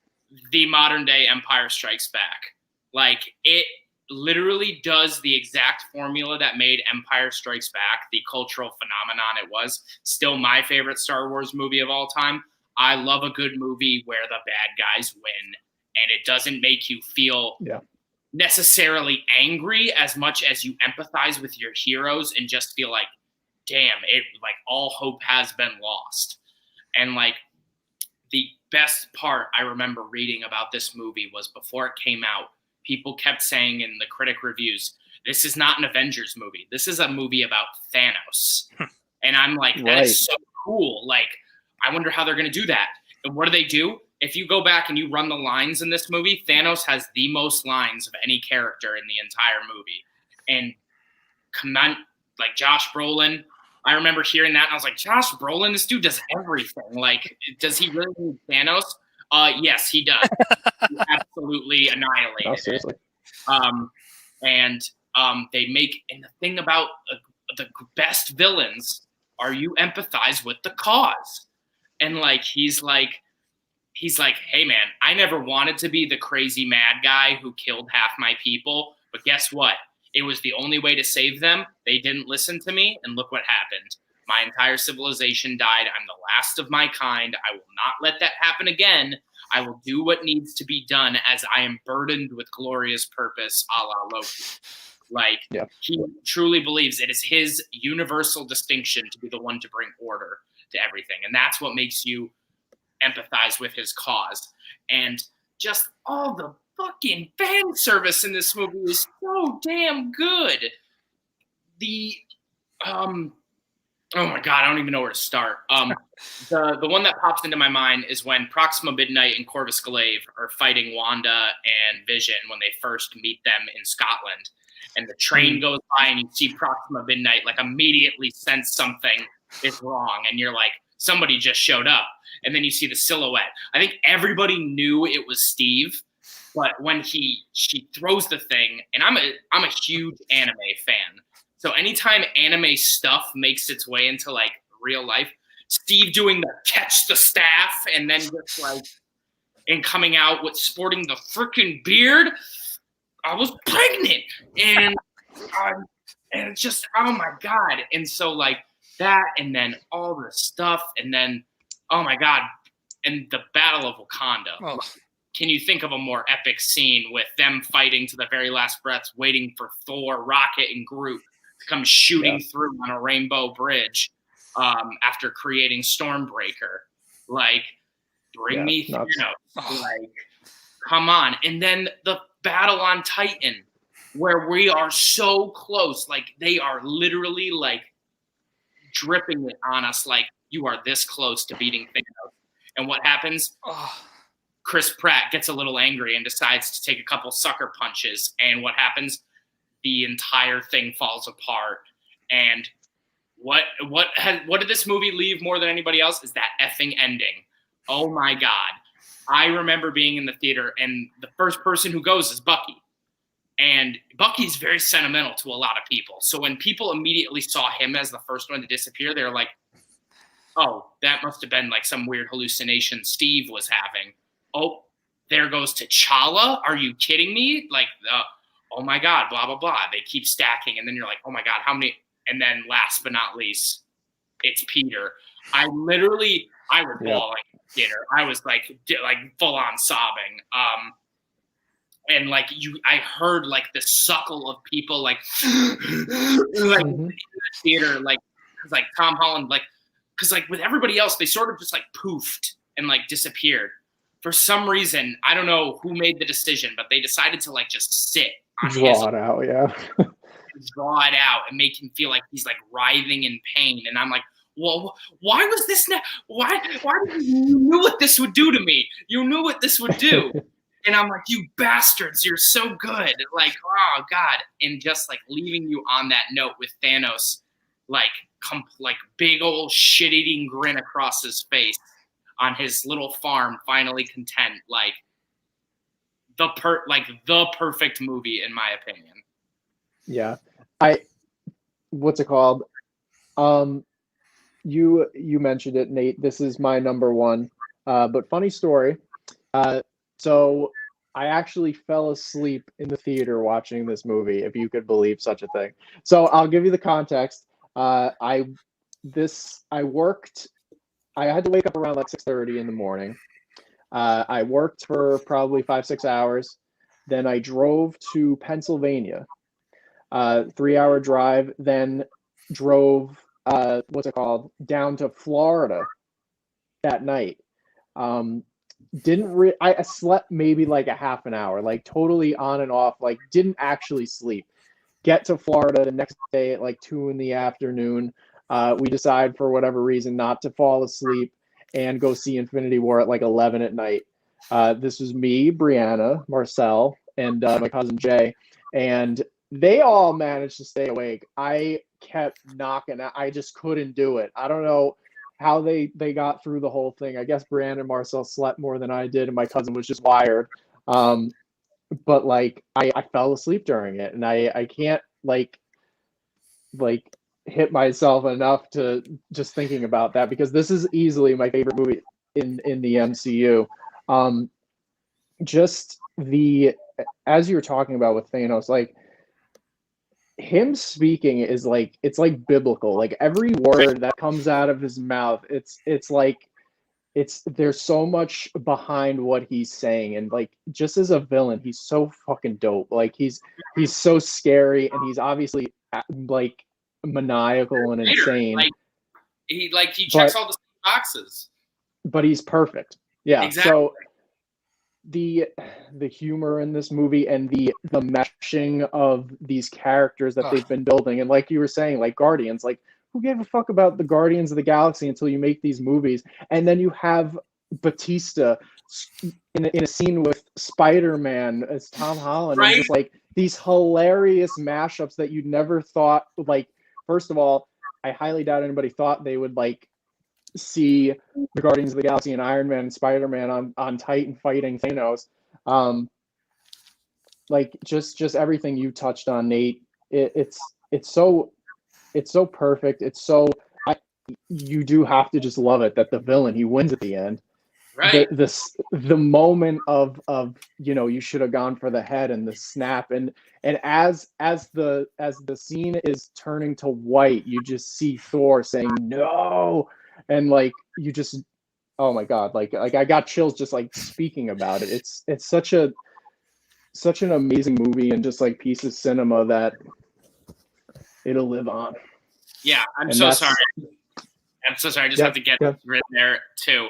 the modern day Empire Strikes Back. Like, it literally does the exact formula that made Empire Strikes Back the cultural phenomenon it was. Still my favorite Star Wars movie of all time. I love a good movie where the bad guys win, and it doesn't make you feel necessarily angry as much as you empathize with your heroes and just feel like, damn, it like all hope has been lost. And like the best part I remember reading about this movie was before it came out, people kept saying in the critic reviews, this is not an Avengers movie. This is a movie about Thanos. And I'm like, that is so cool. Like, I wonder how they're going to do that. And what do? If you go back and you run the lines in this movie, Thanos has the most lines of any character in the entire movie. And like Josh Brolin, I remember hearing that and I was like, Josh Brolin, this dude does everything. Like, does he really need Thanos? Yes, he does. He absolutely annihilated it. They make, and the thing about the best villains are you empathize with the cause. And like, he's like, hey man, I never wanted to be the crazy mad guy who killed half my people, but guess what? It was the only way to save them. They didn't listen to me, and look what happened. My entire civilization died. I'm the last of my kind. I will not let that happen again. I will do what needs to be done as I am burdened with glorious purpose, a la Loki. Like, he truly believes it is his universal distinction to be the one to bring order to everything. And that's what makes you empathize with his cause. And just all the fucking fan service in this movie is so damn good. Oh my God, I don't even know where to start. The one that pops into my mind is when Proxima Midnight and Corvus Glaive are fighting Wanda and Vision when they first meet them in Scotland. And the train goes by and you see Proxima Midnight like immediately sense something is wrong. And you're like, somebody just showed up. And then you see the silhouette. I think everybody knew it was Steve. But when she throws the thing, and I'm a huge anime fan. So anytime anime stuff makes its way into like real life, Steve doing the catch the staff and then just like, and coming out with sporting the freaking beard, I was pregnant. And it's just, oh my God. And so like that, and then all the stuff, and then, oh my God. And the Battle of Wakanda. Oh. Can you think of a more epic scene with them fighting to the very last breaths, waiting for Thor, Rocket, and Groot to come shooting through on a rainbow bridge after creating Stormbreaker? Like, bring me Thanos. Like, come on. And then the battle on Titan, where we are so close. Like, they are literally, like, dripping it on us. Like, you are this close to beating Thanos. And what happens? Chris Pratt gets a little angry and decides to take a couple sucker punches. And what happens? The entire thing falls apart. And what did this movie leave more than anybody else is that effing ending. Oh my God. I remember being in the theater and the first person who goes is Bucky. And Bucky's very sentimental to a lot of people. So when people immediately saw him as the first one to disappear, they're like, oh, that must have been like some weird hallucination Steve was having. Oh, there goes T'Challa. Are you kidding me? Like, oh my God, blah, blah, blah. They keep stacking. And then you're like, oh my God, how many? And then last but not least, it's Peter. I was bawling in theater. I was like full on sobbing. And like I heard like the suckle of people like in the theater, like, cause like Tom Holland, like, cause like with everybody else, they sort of just like poofed and like disappeared. For some reason, I don't know who made the decision, but they decided to like just sit on draw it out, draw it out and make him feel like he's like writhing in pain. And I'm like, well, why was this? Why you knew what this would do to me? You knew what this would do. And I'm like, you bastards, you're so good. Like, oh God. And just like leaving you on that note with Thanos, like big old shit-eating grin across his face on his little farm, finally content. Like the perfect movie, in my opinion. Yeah. What's it called? You mentioned it, Nate. This is my number one. But funny story. So I actually fell asleep in the theater watching this movie, if you could believe such a thing. So I'll give you the context. I had to wake up around like 6:30 in the morning. I worked for probably 5-6 hours. Then I drove to Pennsylvania, 3-hour drive, then drove, down to Florida that night. I slept maybe like a half an hour, like totally on and off, like didn't actually sleep. Get to Florida the next day at like 2 p.m. We decide for whatever reason not to fall asleep and go see Infinity War at like 11 at night. This was me, Brianna, Marcel, and my cousin Jay, and they all managed to stay awake. I kept knocking. I just couldn't do it. I don't know how they got through the whole thing. I guess Brianna and Marcel slept more than I did, and my cousin was just wired. But like I fell asleep during it, and I can't like hit myself enough to just thinking about that, because this is easily my favorite movie in the MCU. Just as you were talking about with Thanos, like him speaking is like, it's like biblical. Like every word that comes out of his mouth, it's like there's so much behind what he's saying. And like, just as a villain, he's so fucking dope. Like he's so scary, and he's obviously like maniacal and insane. Like he checks all the boxes. But he's perfect. Yeah. Exactly. So the humor in this movie and the meshing of these characters that they've been building, and like you were saying, like Guardians, like who gave a fuck about the Guardians of the Galaxy until you make these movies? And then you have Batista in a scene with Spider-Man as Tom Holland, right? And just like these hilarious mashups that you'd never thought. Like, first of all, I highly doubt anybody thought they would like see the Guardians of the Galaxy and Iron Man and Spider-Man on Titan fighting Thanos. Like just everything you touched on, Nate. It's so perfect. You do have to just love it that the villain, he wins at the end. Right. The moment of you should have gone for the head, and the snap, and as the scene is turning to white, you just see Thor saying no, and like you just, oh my God, like I got chills just like speaking about it. It's such an amazing movie, and just like piece of cinema that it'll live on. Yeah, I'm so sorry. I just have to get this written there too.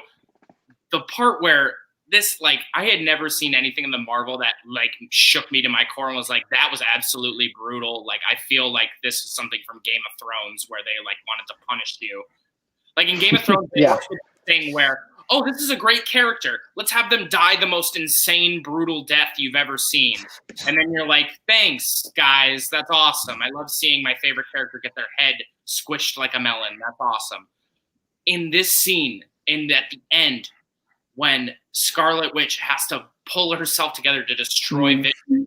The part where this, like, I had never seen anything in the Marvel that like shook me to my core and was like, that was absolutely brutal. Like, I feel like this is something from Game of Thrones where they like wanted to punish you. Like in Game of Thrones, they did this thing where, oh, this is a great character. Let's have them die the most insane, brutal death you've ever seen. And then you're like, thanks, guys. That's awesome. I love seeing my favorite character get their head squished like a melon. That's awesome. In this scene, at the end, when Scarlet Witch has to pull herself together to destroy Vision,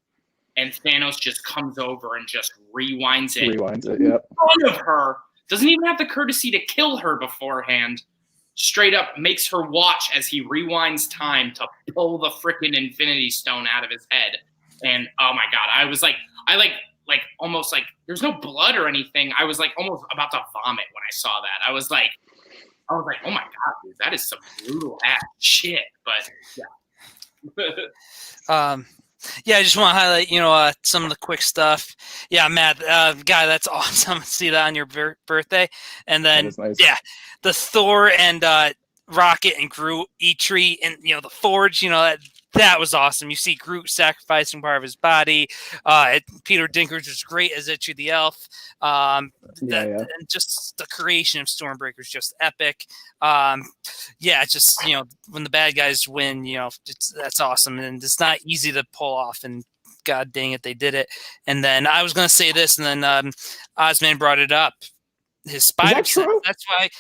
and Thanos just comes over and just rewinds it. Yep. In front of her, doesn't even have the courtesy to kill her beforehand. Straight up makes her watch as he rewinds time to pull the freaking Infinity Stone out of his head. And oh my God, I was like, almost like there's no blood or anything. I was like almost about to vomit when I saw that. I was like, oh my God, dude, that is some brutal ass shit. But yeah. Yeah, I just want to highlight, some of the quick stuff. Yeah, Matt, guy, that's awesome to see that on your birthday. And then, nice. Yeah, the Thor and Rocket and Groot, E-Tree, and, the Forge, that was awesome. You see Groot sacrificing part of his body. Peter Dinklage was great as Itchy the Elf. And just the creation of Stormbreaker is just epic. Just when the bad guys win, that's awesome, and it's not easy to pull off. And God dang it, they did it. And then I was gonna say this, and then Ozman brought it up. His spider sense. That's why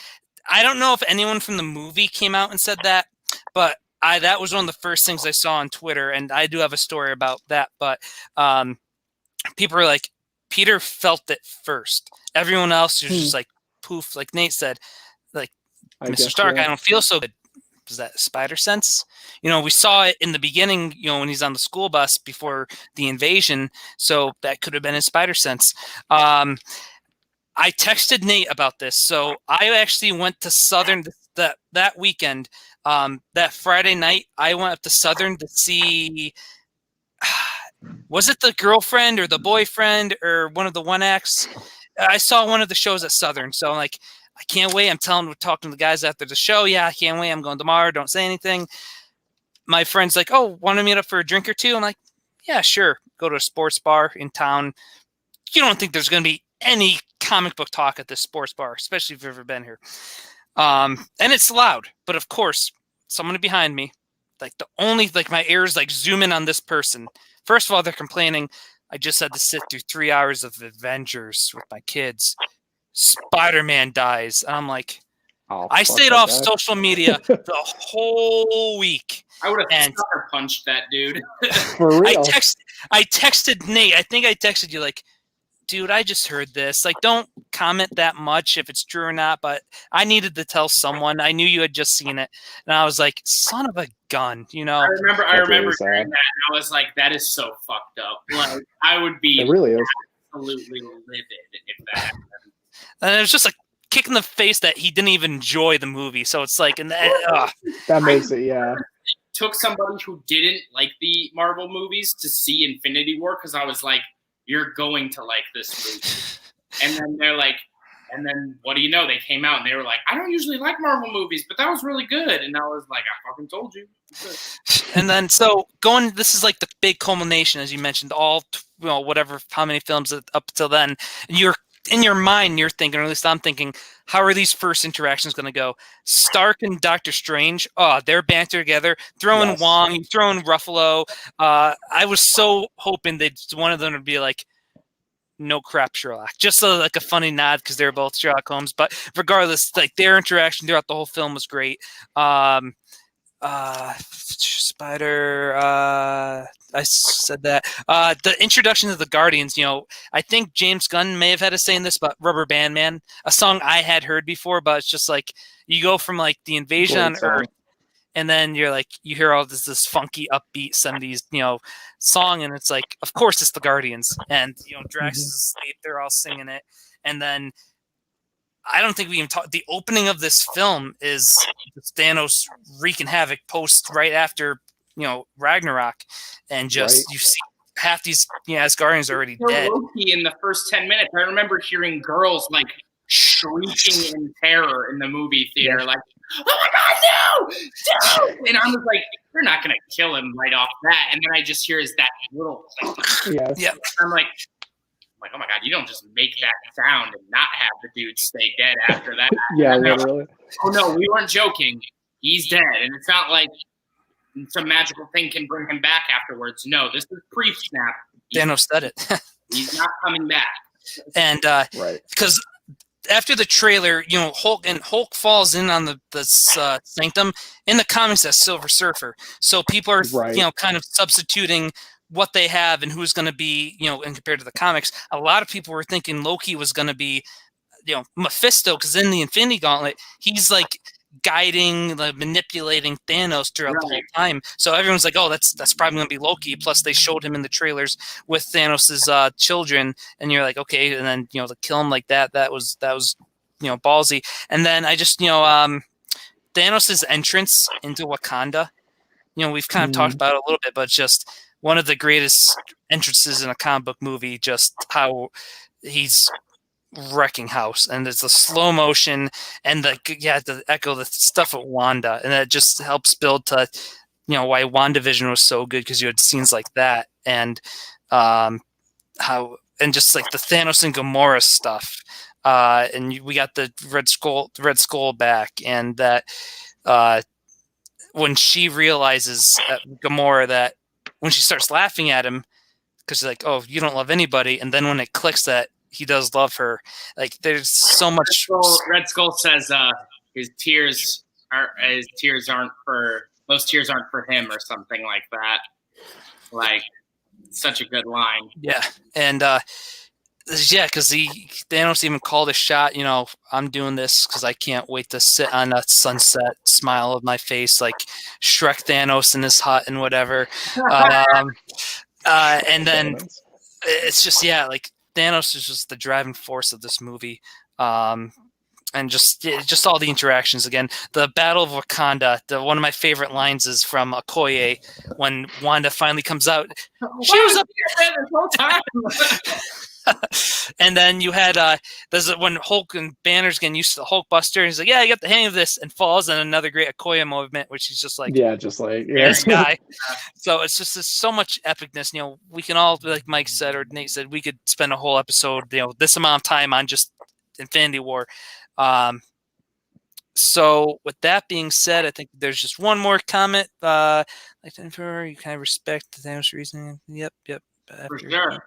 I don't know if anyone from the movie came out and said that, but that was one of the first things I saw on Twitter, and I do have a story about that. But people were like, Peter felt it first. Everyone else was just like, poof, like Nate said, like, Mr. Stark, I don't feel so good. Was that spider sense? We saw it in the beginning, when he's on the school bus before the invasion, so that could have been his spider sense. I texted Nate about this, so I actually went to Southern that weekend. That Friday night, I went up to Southern to see, was it the girlfriend or the boyfriend or one of the one acts? I saw one of the shows at Southern, so I'm like, I can't wait. I'm talking to the guys after the show. Yeah, I can't wait. I'm going tomorrow. Don't say anything. My friend's like, oh, want to meet up for a drink or two? I'm like, yeah, sure. Go to a sports bar in town. You don't think there's going to be any comic book talk at this sports bar, especially if you've ever been here. And it's loud, but of course, someone behind me, my ears zoom in on this person. First of all, they're complaining. I just had to sit through 3 hours of Avengers with my kids. Spider-Man dies. And I'm like, I stayed off social media the whole week. I would have sucker punched that dude. For real. I texted Nate. I think I texted you like, dude, I just heard this. Like, don't comment that much if it's true or not, but I needed to tell someone. I knew you had just seen it. And I was like, son of a gun, I remember hearing that, and I was like, that is so fucked up. Like, I would be really absolutely livid if that happened. And it was just like kick in the face that he didn't even enjoy the movie. So it's like, that makes it, yeah. Took somebody who didn't like the Marvel movies to see Infinity War because I was like, you're going to like this movie. And then they're like, and then what do you know? They came out and they were like, I don't usually like Marvel movies, but that was really good. And I was like, I fucking told you. And then this is like the big culmination, as you mentioned, all how many films up till then. And you're in your mind, you're thinking, or at least I'm thinking, how are these first interactions going to go? Stark and Doctor Strange, they're banter together. Throwing Wong, throwing Ruffalo. I was so hoping that one of them would be like, no crap, Sherlock. Just like a funny nod because they're both Sherlock Holmes. But regardless, like their interaction throughout the whole film was great. Spider, I said that. The introduction of the Guardians, I think James Gunn may have had a say in this, but Rubber Band Man, a song I had heard before, but it's just like you go from like the invasion on Earth, and then you're like, you hear all this funky upbeat 70s, song, and it's like, of course it's the Guardians, and Drax is asleep, they're all singing it, and then I don't think we even talk. The opening of this film is Thanos wreaking havoc right after Ragnarok, and just you see half these Asgardians already dead. Loki in the first 10 minutes, I remember hearing girls like shrieking in terror in the movie theater, like, "Oh my God, no!" And I was like, "They're not gonna kill him right off that." And then I just hear that little click. Yeah. I'm like, oh my God, you don't just make that sound and not have the dude stay dead after that. Yeah, literally. Oh no, we weren't joking. He's dead. And it's not like some magical thing can bring him back afterwards. No, this is pre-snap. Thanos said it. He's not coming back. And because after the trailer, Hulk falls in on this sanctum. In the comics, that's Silver Surfer. So people are kind of substituting what they have and who's going to be, and compared to the comics. A lot of people were thinking Loki was going to be Mephisto, because in the Infinity Gauntlet, he's like guiding, like manipulating Thanos throughout the whole time. So everyone's like, oh, that's probably gonna be Loki. Plus they showed him in the trailers with Thanos's children, and you're like, okay, and then to kill him like that was ballsy. And then I just Thanos's entrance into Wakanda, we've kind of talked about it a little bit, but just one of the greatest entrances in a comic book movie, just how he's wrecking house, and it's the slow motion and the echo the stuff at Wanda, and that just helps build to why WandaVision was so good, because you had scenes like that, and how, and just like the Thanos and Gamora stuff, and we got the Red Skull back, and that when she realizes Gamora, that when she starts laughing at him because she's like, oh, you don't love anybody, and then when it clicks that he does love her, like there's so much. Red Skull says most tears aren't for him, or something like that. Like, such a good line. Yeah, and because Thanos even called a shot. I'm doing this because I can't wait to sit on a sunset, smile of my face like Shrek Thanos in his hut and whatever. And then it's just like Thanos is just the driving force of this movie. And just all the interactions. Again, the Battle of Wakanda, one of my favorite lines is from Okoye when Wanda finally comes out. She was up here this whole time. And then you had when Hulk and Banner's getting used to the Hulkbuster, he's like, yeah, I got the hang of this, and falls, and another great Okoye movement, which is just like this guy. So it's just so much epicness. We can all, like Mike said or Nate said, we could spend a whole episode, this amount of time on just Infinity War. So with that being said, I think there's just one more comment. Like you kind of respect the Thanos reasoning. Yep. For sure.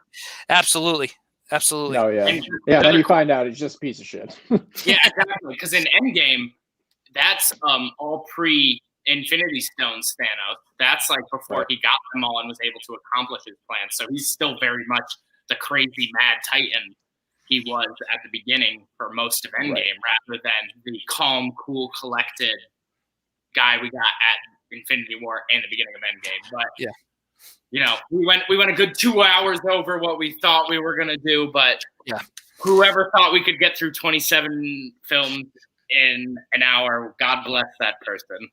Absolutely. Oh yeah. Then you find out it's just a piece of shit. Yeah, exactly. Because in Endgame, that's all pre-Infinity Stones Thanos. That's like before he got them all and was able to accomplish his plan. So he's still very much the crazy mad Titan he was at the beginning for most of Endgame, rather than the calm, cool, collected guy we got at Infinity War and the beginning of Endgame. But we went a good 2 hours over what we thought we were gonna do, but whoever thought we could get through 27 films in an hour, God bless that person.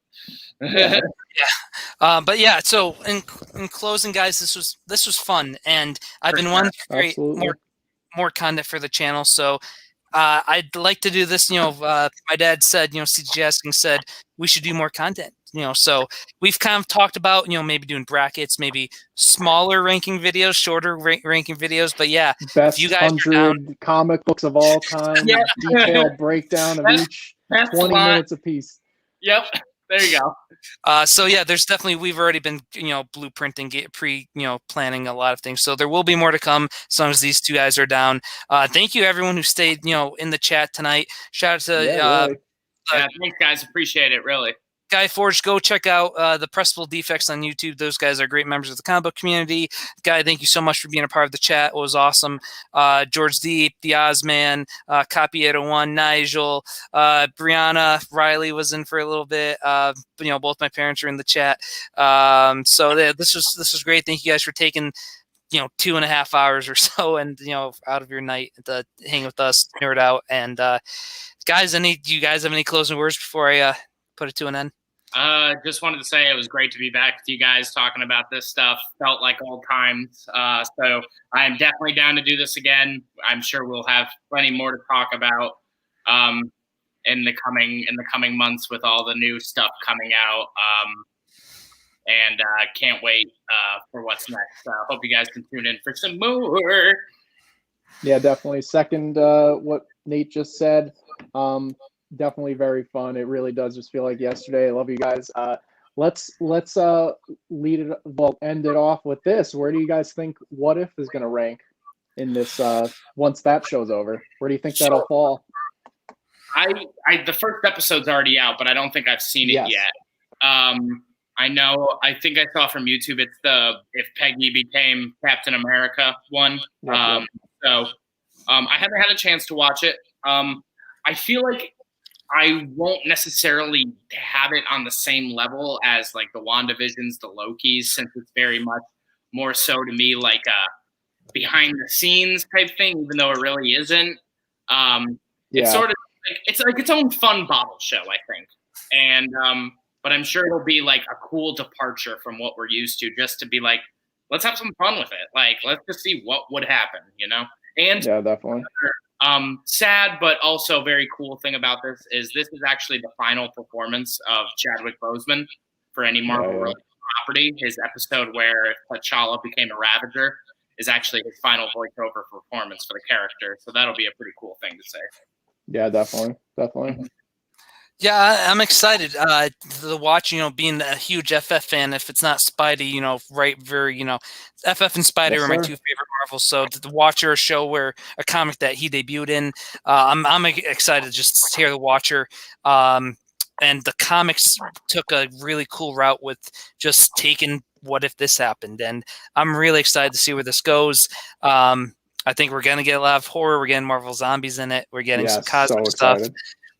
So in closing, guys, this was fun, and I've been wanting to create more content for the channel, so I'd like to do this. My dad said, CG Asking said we should do more content. So we've kind of talked about, maybe doing brackets, maybe smaller ranking videos, shorter ranking videos. But best if you guys 100 comic books of all time, detailed breakdown of each, 20 minutes apiece. Yep. There you go. There's definitely, we've already been, blueprinting, planning a lot of things. So there will be more to come as long as these two guys are down. Thank you everyone who stayed, in the chat tonight. Shout out to thanks guys. Appreciate it. Really. Guy Forge, go check out the Pressable Defects on YouTube. Those guys are great members of the comic book community. Guy, thank you so much for being a part of the chat. It was awesome. George Deep, the Ozman, Copy801, Nigel, Brianna, Riley was in for a little bit. Both my parents are in the chat. This was great. Thank you guys for taking 2.5 hours or so and out of your night to hang with us, nerd out. And guys, do you guys have any closing words before I put it to an end? Just wanted to say it was great to be back with you guys talking about this stuff. Felt like old times. So I am definitely down to do this again. I'm sure we'll have plenty more to talk about in the coming months with all the new stuff coming out. And can't wait for what's next. Hope you guys can tune in for some more. Yeah, definitely. Second, what Nate just said. Definitely very fun. It really does just feel like yesterday. I love you guys. Let's end it off with this. Where do you guys think What If is going to rank in this once that show's over? Where do you think that'll fall? The first episode's already out, but I don't think I've seen it yet. I think I saw from YouTube it's the If Peggy Became Captain America one. I haven't had a chance to watch it. I feel like I won't necessarily have it on the same level as like the WandaVisions, the Lokis, since it's very much more so to me like a behind the scenes type thing, even though it really isn't. It's sort of like it's like its own fun bottle show, I think. And but I'm sure it'll be like a cool departure from what we're used to, just to be like, let's have some fun with it. Like, let's just see what would happen, you know? And yeah, definitely. Sad, but also very cool thing about this is actually the final performance of Chadwick Boseman for any Marvel property. His episode where T'Challa became a Ravager is actually his final voiceover performance for the character. So that'll be a pretty cool thing to say. Yeah, definitely. Definitely. Yeah, I'm excited to watch, being a huge FF fan. If it's not Spidey, FF and Spidey are my two favorite Marvels. So to watch a show where a comic that he debuted in, I'm excited just to hear the Watcher. And the comics took a really cool route with just taking what if this happened. And I'm really excited to see where this goes. I think we're going to get a lot of horror. We're getting Marvel Zombies in it. We're getting some cosmic stuff.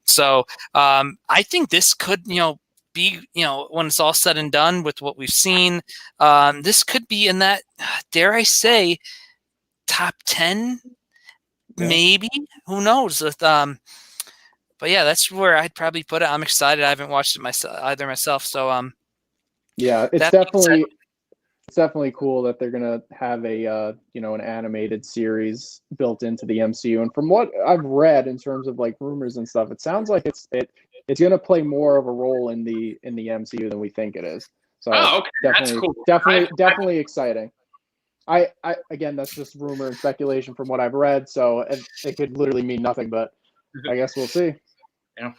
So I think this could, be, when it's all said and done with what we've seen, this could be in that, dare I say, top 10, maybe. Who knows? But yeah, that's where I'd probably put it. I'm excited. I haven't watched it myself. So yeah, it's definitely cool that they're gonna have a an animated series built into the MCU. And from what I've read in terms of like rumors and stuff, it sounds like it's gonna play more of a role in the MCU than we think it is. So that's cool. Definitely exciting. I again, that's just rumor and speculation from what I've read, so it could literally mean nothing, but I guess we'll see. Yeah.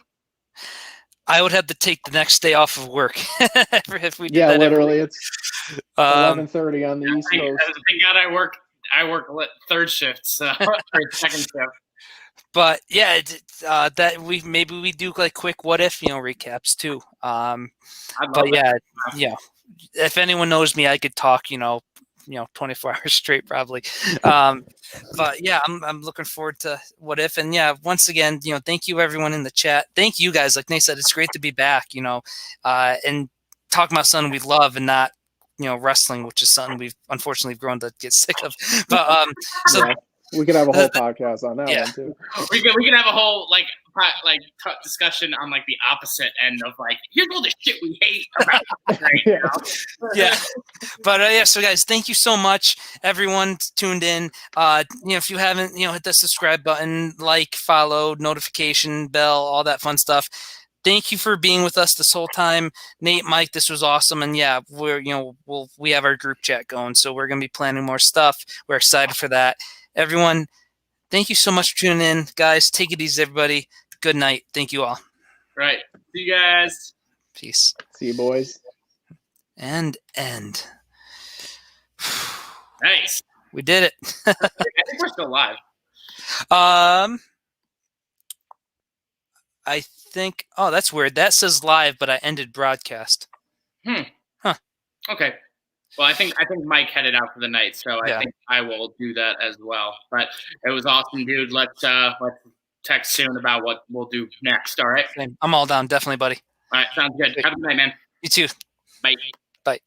I would have to take the next day off of work if we did that. Yeah, literally, it's 11:30 on the East Coast. Thank God I work third shift, so or second shift. But yeah, that maybe we do like quick what if recaps too. But yeah. If anyone knows me, I could talk 24 hours straight probably. But yeah, I'm looking forward to what if. And yeah, once again, thank you everyone in the chat. Thank you guys. Like Nate said, it's great to be back, and talking about something we love and not, wrestling, which is something we've unfortunately grown to get sick of. But we could have a whole podcast on that one too. We could have a whole discussion on like the opposite end of like, here's all the shit we hate about right now. Yeah. But so guys, thank you so much, everyone tuned in. If you haven't, hit the subscribe button, follow, notification bell, all that fun stuff. Thank you for being with us this whole time, Nate, Mike. This was awesome, and yeah, we have our group chat going, so we're gonna be planning more stuff. We're excited for that. Everyone, thank you so much for tuning in. Guys, take it easy, everybody. Good night. Thank you all. Right. See you guys. Peace. See you, boys. And end. Nice. We did it. I think we're still live. I think, that's weird. That says live, but I ended broadcast. Huh. Okay. Well, I think Mike headed out for the night, so I think I will do that as well. But it was awesome, dude. Let's text soon about what we'll do next. All right. I'm all down, definitely, buddy. All right, sounds good. Have a good night, man. You too. Bye. Bye.